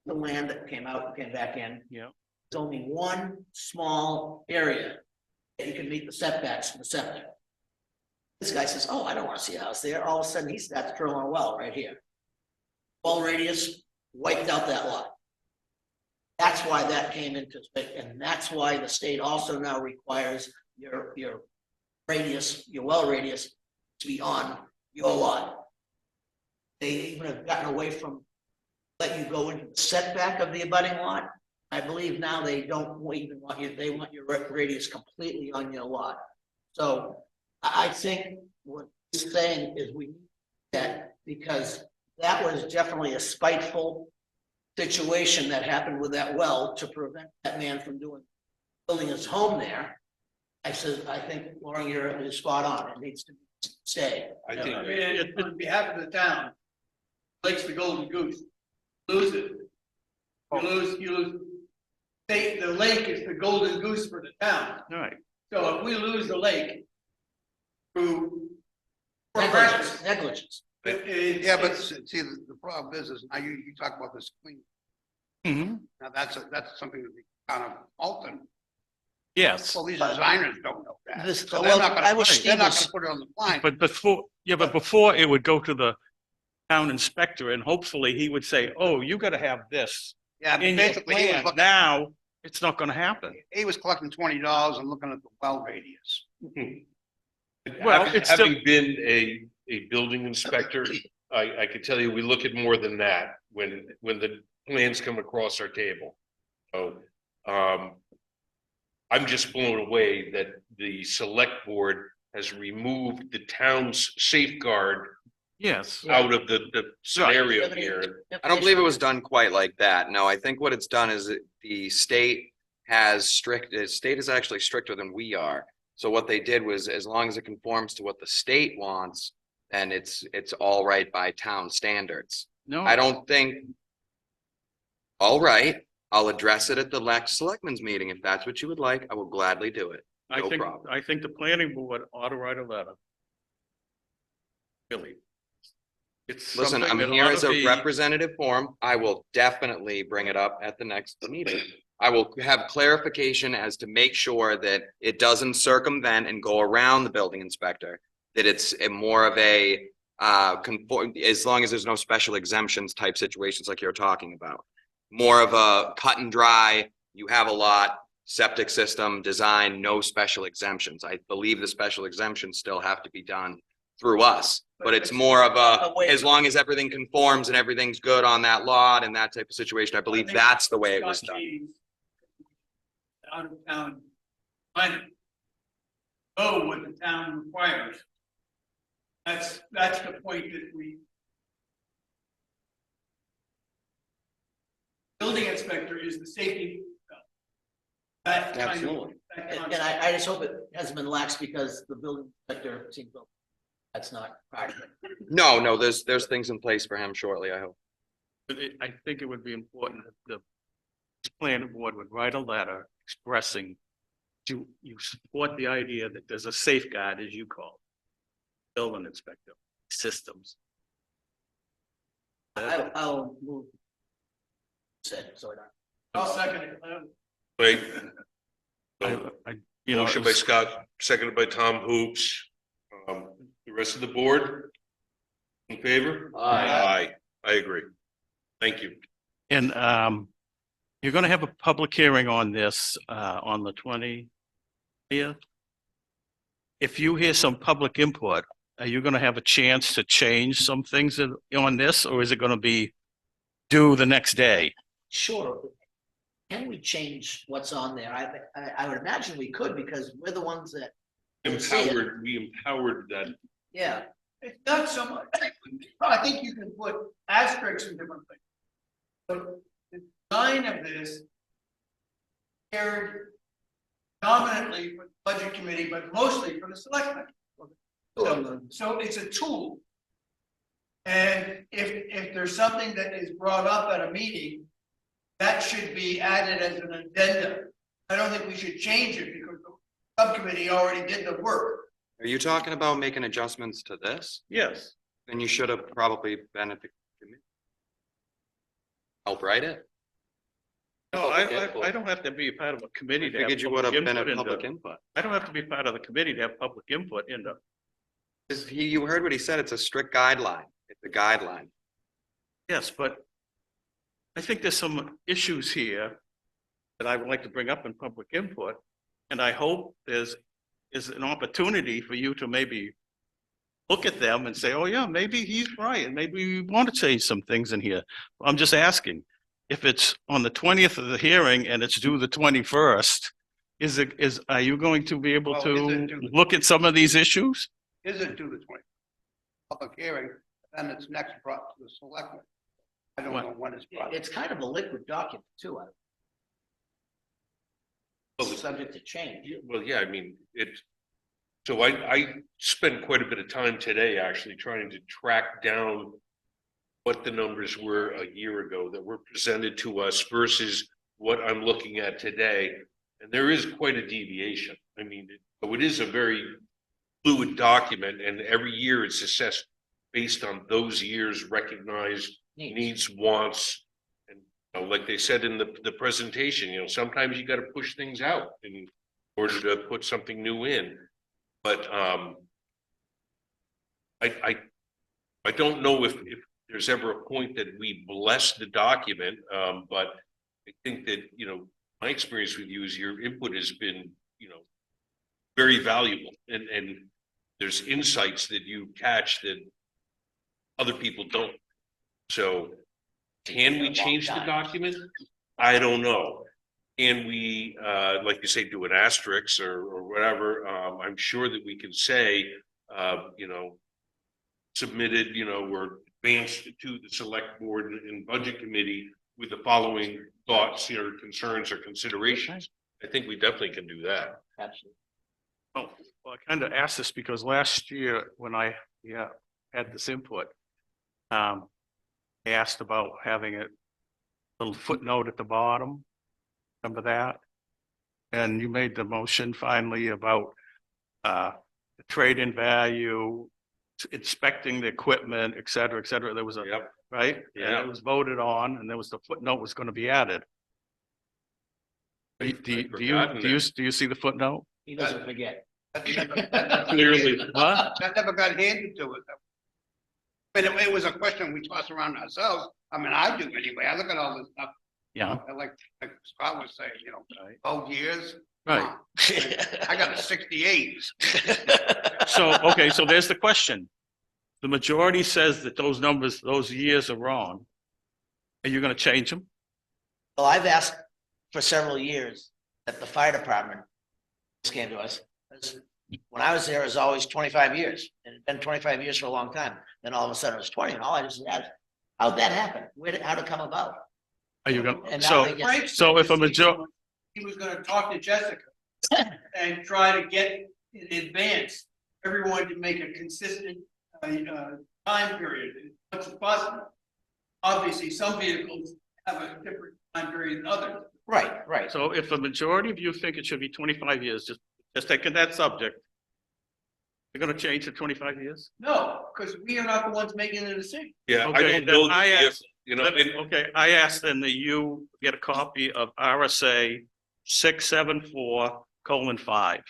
The land that came out and came back in. Yeah. There's only one small area that you can meet the setbacks from the septic. This guy says, oh, I don't want to see a house there. All of a sudden, he starts drilling a well right here. Well radius wiped out that lot. That's why that came into effect, and that's why the state also now requires your radius, your well radius to be on your lot. They even have gotten away from let you go into the setback of the abutting lot. I believe now they don't even want you, they want your radius completely on your lot. So I think what he's saying is we need that because that was definitely a spiteful situation that happened with that well to prevent that man from building his home there. I think, Lauren, you're spot on. It needs to stay. I think, I mean, on behalf of the town, Lake's the golden goose. Lose it. You lose. The lake is the golden goose for the town. All right. So if we lose the lake through Negligence. Yeah, but see, the problem is now you talk about this clean. Mhm. Now that's something that the town of Alton, Yes, well, these designers don't know that. This- So well, they're not I gonna, wish they're not Steve gonna put it on the line. but before it would go to the town inspector and hopefully he would say, oh, you gotta have this Yeah, in your basically, he was plan. looking, Now, it's not gonna happen. he was collecting $20 and looking at the well radius. Well, having it's still- having been a building inspector, I could tell you, we look at more than that when the plans come across our table. So, I'm just blown away that the select board has removed the town's safeguard Yes. out of the scenario here. I don't believe it was done quite like that. No, I think what it's done is that the state the state is actually stricter than we are. So what they did was, as long as it conforms to what the state wants, then it's all right by town standards. No. I don't think. All right, I'll address it at the next selectmen's meeting. If that's what you would like, I will gladly do it. I No think, problem. I think the planning board ought to write a letter. Really. It's Listen, something I'm that here ought as to a be- representative form. I will definitely bring it up at the next meeting. I will have clarification as to make sure that it doesn't circumvent and go around the building inspector. That it's more of a as long as there's no special exemptions type situations like you're talking about. More of a cut and dry, you have a lot, septic system, design, no special exemptions. I believe the special exemptions still have to be done through us. But it's more of as long as everything conforms and everything's good on that lot and that type of situation, I believe that's the way it was done. Out of town. Fine. know what the town requires. That's the point that we. Building inspector is the safety. That kind of. Absolutely. that And concept. I just hope it hasn't been lax because the building inspector seems to, that's not part of it. No, there's things in place for him shortly, I hope. But I think it would be important that the planning board would write a letter expressing you support the idea that there's a safeguard, as you call it, building inspector systems. I'll move. Said, so I'll second it. Right? You know, Motion by Scott, seconded by Tom Hoops. The rest of the board? In favor? Aye. I agree. Thank you. and you're gonna have a public hearing on this on the 20th. If you hear some public input, are you gonna have a chance to change some things on this, or is it gonna be due the next day? Sure. Can we change what's on there? I would imagine we could because we're the ones that. We empowered that. Yeah, It's not so much, I think you can put asterisks in different things. But the design of this. Cared dominantly for the budget committee, but mostly for the selectmen. So it's a tool. And if there's something that is brought up at a meeting, that should be added as an addendum. I don't think we should change it because the subcommittee already did the work. Are you talking about making adjustments to this? Yes. Then you should have probably been at the committee. Help write it? No, I don't have to be a part of a committee to have Figured you would have public been at input public into. input. I don't have to be part of the committee to have public input into. You heard what he said, it's a strict guideline, it's a guideline. Yes, but I think there's some issues here that I would like to bring up in public input. And I hope there's an opportunity for you to maybe look at them and say, oh yeah, maybe he's right. And maybe we want to change some things in here. I'm just asking, if it's on the 20th of the hearing and it's due the 21st, are you going to be able Well, to is it due- look at some of these issues? Is it due to 20? Public hearing, then it's next brought to the selectmen. I don't know when it's brought. it's kind of a liquid document too. Subject to change. Well, yeah, I mean, so I spent quite a bit of time today actually trying to track down what the numbers were a year ago that were presented to us versus what I'm looking at today. And there is quite a deviation. I mean, it is a very fluid document and every year it's assessed based on those years' recognized needs, wants. And you know, like they said in the presentation, you know, sometimes you got to push things out in order to put something new in. But I don't know if there's ever a point that we bless the document, but I think that, you know, my experience with you is your input has been, you know, very valuable and there's insights that you catch that other people don't. So can we change the document? I don't know. Can we, like you say, do an asterisk or whatever? I'm sure that we can say, you know, submitted, you know, or advanced to the select board and budget committee with the following thoughts or concerns or considerations. I think we definitely can do that. Absolutely. Oh, well, I kind of asked this because last year when I had this input, I asked about having a little footnote at the bottom. Remember that? And you made the motion finally about the trade-in value, inspecting the equipment, et cetera, et cetera. There was a, right? And it was voted on and there was the footnote was going to be added. Do you see the footnote? He doesn't forget. Clearly, what? That never got handed to us. But it was a question we toss around ourselves. I mean, I do anyway. I look at all this stuff. Yeah. Like Scott was saying, you know, Right. 12 years. Right. Come on. I got a 68. So, okay, so there's the question. The majority says that those numbers, those years are wrong. Are you gonna change them? Well, I've asked for several years that the fire department came to us. When I was there, it was always 25 years, and it's been 25 years for a long time. Then all of a sudden it was 20, and all I just asked, how'd that happen? How'd it come about? Are you gonna, And now so, they get- Frank so said if a this major, evening He was gonna talk to Jessica and try to get in advance, everyone to make a consistent, time period as much as possible. Obviously, some vehicles have a different time period than others. Right, right. so if a majority of you think it should be 25 years, just taking that subject, you're gonna change to 25 years? No, because we are not the ones making the decision. Yeah, I Okay, don't then know I if, asked- you know, But, okay, I asked then that you get a copy of RSA 674:5.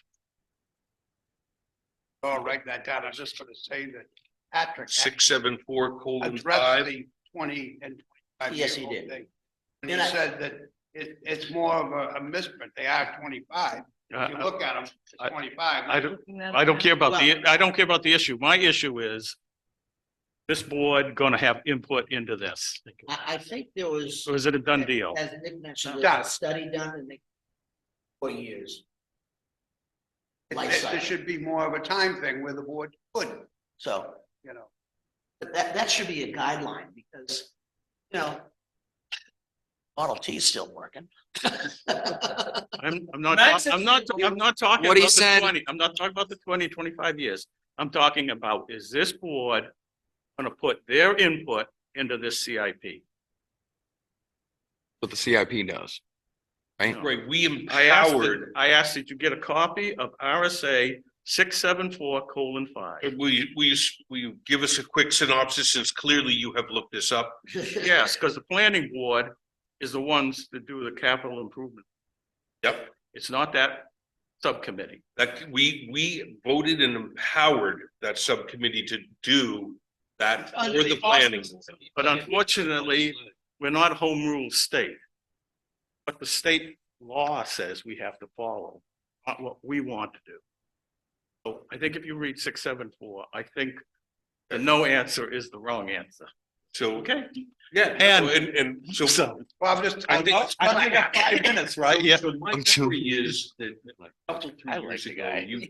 I'll write that down. I was just gonna say that Patrick. 674:5. Addressed the 20 and 25. Yes, he year old did. thing. And he And I- said that it's more of a misprint. They are 25. If you look at them, it's I- 25. I don't care about I don't care about the issue. My issue is this board gonna have input into this, I think there was, or is it a done deal? as Nick mentioned, Done. there's a study done in the 4 years. Life There cycle. should be more of a time thing where the board could, So you know. but that should be a guideline because, you know, Model T is still working. I'm not, Max, I'm not talking What about he the said- 20, I'm not talking about the 25 years. I'm talking about, is this board gonna put their input into this CIP? What the CIP does. Right? Right, we I asked, empowered, I asked that you get a copy of RSA 674:5. will you give us a quick synopsis since clearly you have looked this up? Yes, because the planning board is the ones that do the capital improvement. Yep, It's not that subcommittee. that we voted and empowered that subcommittee to do that for the planning. But unfortunately, we're not home rule state. But the state law says we have to follow, not what we want to do. So I think if you read 674, I think the no answer is the wrong answer. So, Okay? yeah, and so. Well, I'm just. I think. I got 5 minutes, right? Yeah. So my theory is that a couple, 3 years ago, you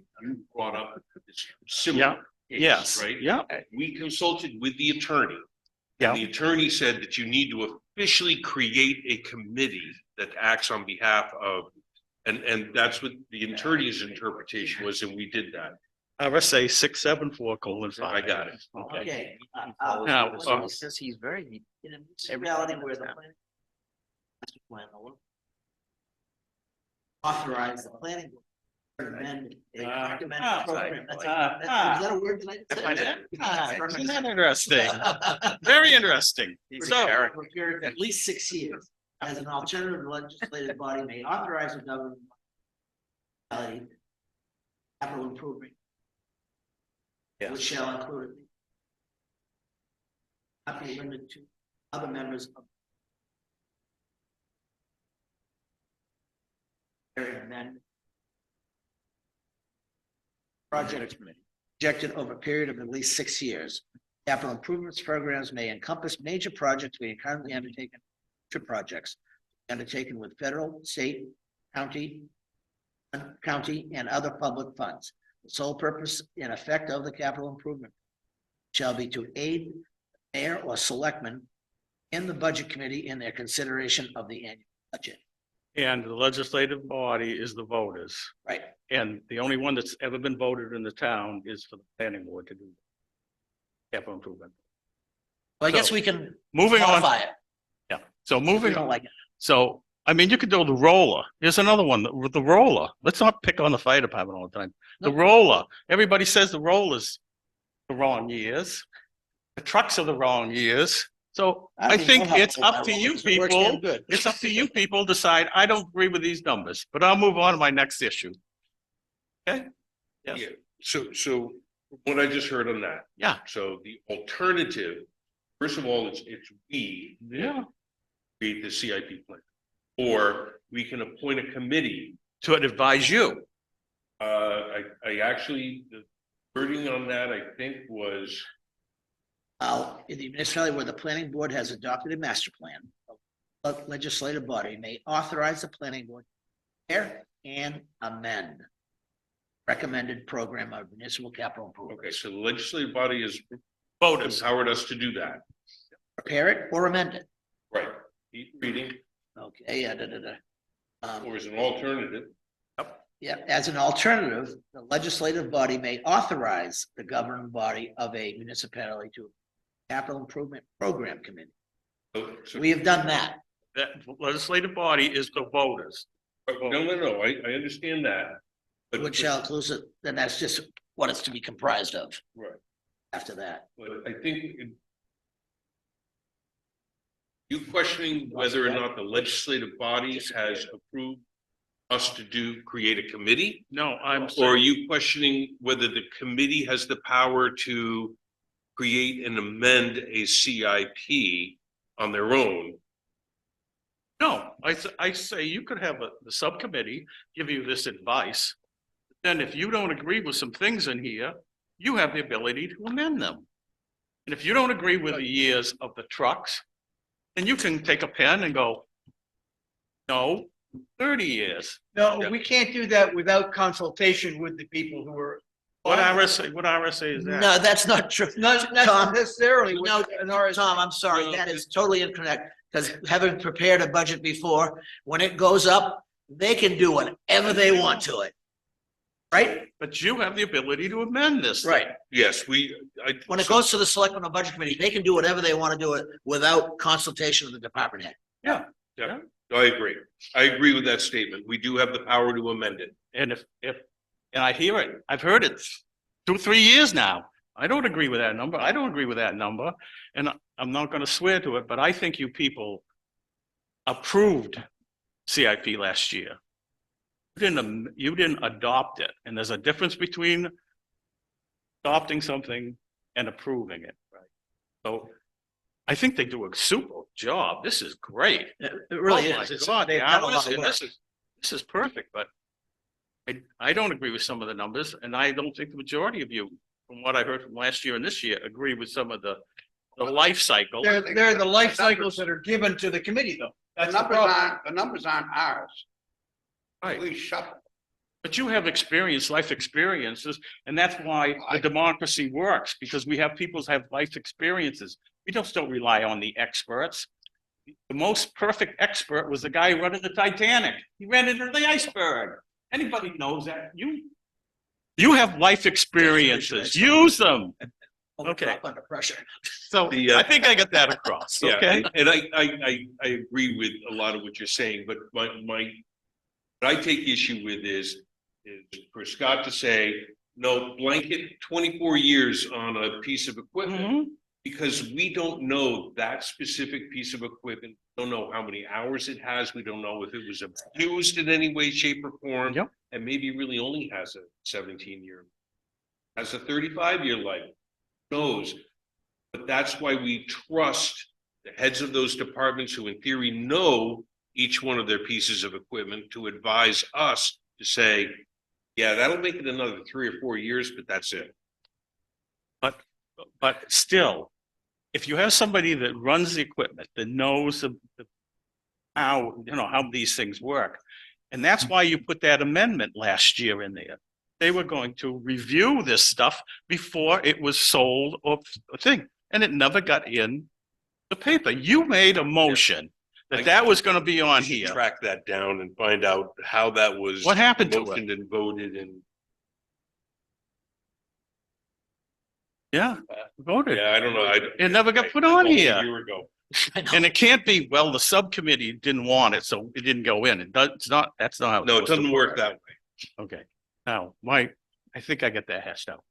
brought up this similar. case, Yes, Right? yeah, We consulted with the attorney. Yeah. And the attorney said that you need to officially create a committee that acts on behalf of, and that's what the attorney's interpretation was, and we did that. RSA 674:5. I got it. Okay. Okay. Now, Says he's very. In a municipality where the planning. Master plan, authorize the planning. board to amend a recommended program. Is that a word that I said? Isn't that interesting? Very interesting. So, For a period of at least 6 years, as an alternative legislative body may authorize the government. Capital improvement. Which shall include. Not be limited to other members of. And then. Project projected over a period of at least 6 years. Capital improvements programs may encompass major projects being currently undertaken, future projects undertaken with federal, state, county, and other public funds. The sole purpose and effect of the capital improvement shall be to aid the mayor or selectmen in the budget committee in their consideration of the annual budget. and the legislative body is the voters. Right. And the only one that's ever been voted in the town is for the planning board to do capital improvement. Well, I guess So, we can Moving on, modify it. yeah, so if We moving don't on, like it. so, I mean, you could do the roller, here's another one, with the roller, let's not pick on the fire department all the time. The roller, everybody says the roller's the wrong years, the trucks are the wrong years, so I don't even think know how to it's do up that to one, you 'cause it works damn people, good. it's up to you people to decide, I don't agree with these numbers, but I'll move on to my next issue. Okay? Yes. Yeah, so what I just heard on that. Yeah. So the alternative, first of all, it's we. Yeah. Create the CIP plan. Or we can appoint a committee. To advise you. I actually, the wording on that, I think was, In the municipality where the planning board has adopted a master plan, a legislative body may authorize the planning board to prepare and amend recommended program of municipal capital improvement. Okay, so the legislative body has Voters. empowered us to do that. Prepare it or amend it. Right. Keep reading, Okay, yeah, or as an alternative. Yeah, as an alternative, the legislative body may authorize the governing body of a municipality to capital improvement program committee. So- We have done that. That legislative body is the voters. No, I understand that. But Which shall include, then that's just what it's to be comprised of Right, after that. but I think you questioning whether or not the legislative bodies has approved us to create a committee? No, I'm Or are saying, you questioning whether the committee has the power to create and amend a CIP on their own? no, I say you could have the subcommittee give you this advice. Then if you don't agree with some things in here, you have the ability to amend them. And if you don't agree with the years of the trucks, then you can take a pen and go, no, 30 years. No, we can't do that without consultation with the people who are. What RSA is that? No, that's not true. Not Tom, necessarily. with No, an RSA. Tom, I'm sorry, that is totally incorrect, because having prepared a budget before, when it goes up, they can do whatever they want to it. Right? But you have the ability to amend this. thing. Right. Yes, When it goes to the selectmen or budget committee, they can do whatever they want to do it without consultation of the department head. Yeah, I agree. I agree with that statement. We do have the power to amend it. And and I hear it, I've heard it 2-3 years now. I don't agree with that number. I don't agree with that number. And I'm not gonna swear to it, but I think you people approved CIP last year. You didn't adopt it. And there's a difference between adopting something and approving it, right? So I think they do a super job. This is great. It really Oh my is. God, They've the done a hours, lot of and work. this is perfect, but I don't agree with some of the numbers, and I don't think the majority of you, from what I heard from last year and this year, agree with some of the life cycle. They're the life cycles that are given to the committee, though. That's the problem. The numbers aren't ours. Right. We shuffle. But you have experience, life experiences, and that's why the democracy works, because we have people who have life experiences. We just don't rely on the experts. The most perfect expert was the guy who running the Titanic. He ran into the iceberg. Anybody knows that. You have life experiences. Use them. Okay. Under pressure. So I think I got that across, Yeah, okay? and I agree with a lot of what you're saying, but what I take issue with is for Scott to say, no, blanket 24 years on a piece of equipment. Mhm. Because we don't know that specific piece of equipment, don't know how many hours it has, we don't know if it was abused in any way, shape or form. Yep. And maybe really only has a 17-year, has a 35-year life, who knows? But that's why we trust the heads of those departments who in theory know each one of their pieces of equipment to advise us to say, yeah, that'll make it another 3 or 4 years, but that's it. But still, if you have somebody that runs the equipment, that knows how these things work. And that's why you put that amendment last year in there. They were going to review this stuff before it was sold or a thing, and it never got in the paper. You made a motion that was gonna be on here. Track that down and find out how that was. What happened to it? motioned and voted and, Yeah, voted. yeah, I don't know. It never got put on A here. year ago. And it can't be, well, the subcommittee didn't want it, so it didn't go in. That's not how. it's No, it supposed to doesn't work that way. Okay, now, I think I get that hashed out.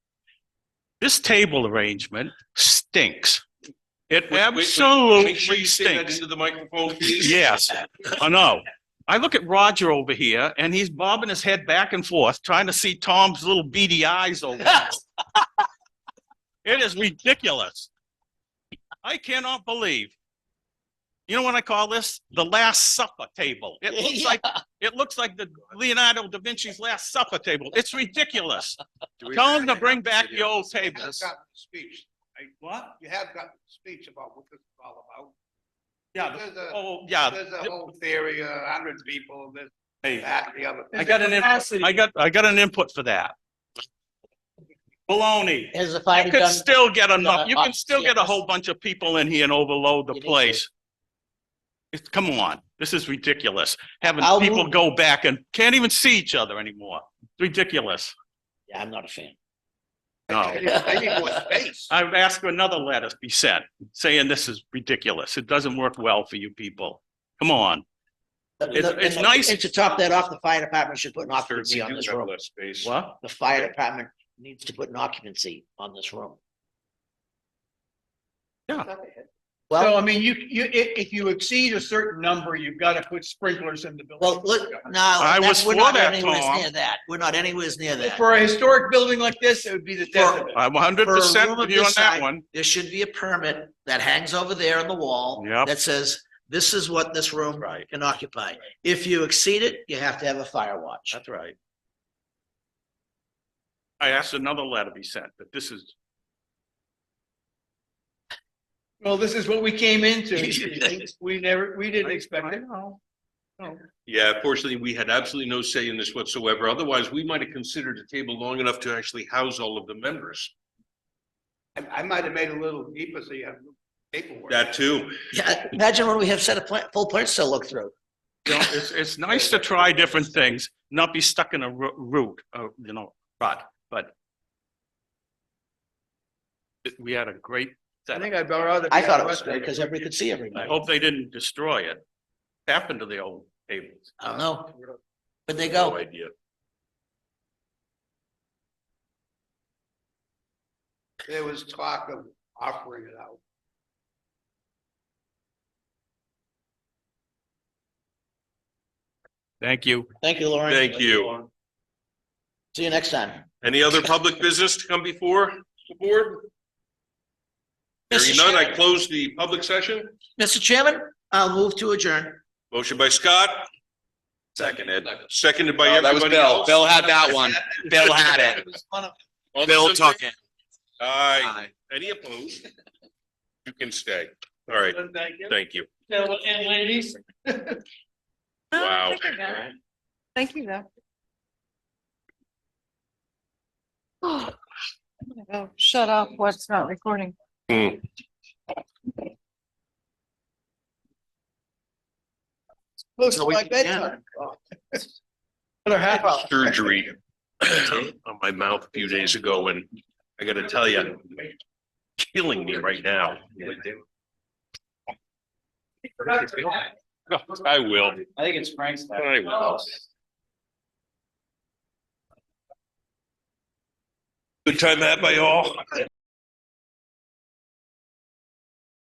This table arrangement stinks. It Make sure absolutely you say that stinks. into the microphone, please. Yes, I know. I look at Roger over here and he's bobbing his head back and forth, trying to see Tom's little beady eyes over there. It is ridiculous. I cannot believe. You know what I call this? The Last Supper table. It looks like the Leonardo da Vinci's Last Supper table. It's ridiculous. Tell them to bring back the old You have tables. gotten the speech. What? You have gotten the speech about what this is all about. Yeah. There's a- Oh, yeah. There's a whole theory, 100 people, this, Hey, that, the other. I got an input for that. Baloney. Has the fire You could done? still get enough, you the can still get a whole bunch of people in here and overload the You need to. place. Come on, this is ridiculous. Having I'll people move- go back and can't even see each other anymore. Ridiculous. Yeah, I'm not a fan. No. I need more space. I've asked for another letter to be sent saying this is ridiculous. It doesn't work well for you people. Come on. It's nice. And to top that off, the fire department should put an Sure, occupancy we on do this have room. less space. What? The fire department needs to put an occupancy on this room. So, Well, I mean, if you exceed a certain number, you've got to put sprinklers in the building. well, look, no, I that's, was we're for not that, anywhere Tom. near that. We're not anywhere near that. For a historic building like this, it would be the death of it. I'm 100% room with of you on this that size, one. There should be a permit that hangs over there on the wall. Yep. That says, this is what this room Right. can occupy. If you exceed it, you have to have a fire watch. That's right. I asked another letter be sent, but this is, Well, this is what we came into. We didn't expect it. Yeah, fortunately, we had absolutely no say in this whatsoever. Otherwise, we might have considered a table long enough to actually house all of the members. I might have made it a little deeper so you have paperwork. That too. Yeah, imagine when we have set of full plans to look through. you know, it's nice to try different things, not be stuck in a route, rut, but we had a great I setup. think I'd rather. I thought it was great because everybody could see I everybody. hope they didn't destroy it. Happened to the old tables. I don't know. Where'd they No go? idea. There was talk of offering it out. Thank you. Thank you, Lauren. Thank you. See you next time. Any other public business to come before the board? Mr. Hearing none, I Chairman- close the public session. Mr. Chairman, I'll move to adjourn. Motion by Scott, Seconded. seconded by Oh, that was everybody Bill. else. Bill had that one. Bill had it. All those Bill in took favor? it. Aye. Any opposed? You can stay. All right, Thank you. thank you. And ladies. Wow. Thank you, though. Oh, I'm gonna go shut off what's not recording. Hmm. Close to my bedtime. Another half hour. Surgery on my mouth a few days ago, and I gotta tell you, killing me right now. I will. I think it's Frank's. I will. Good time had by all.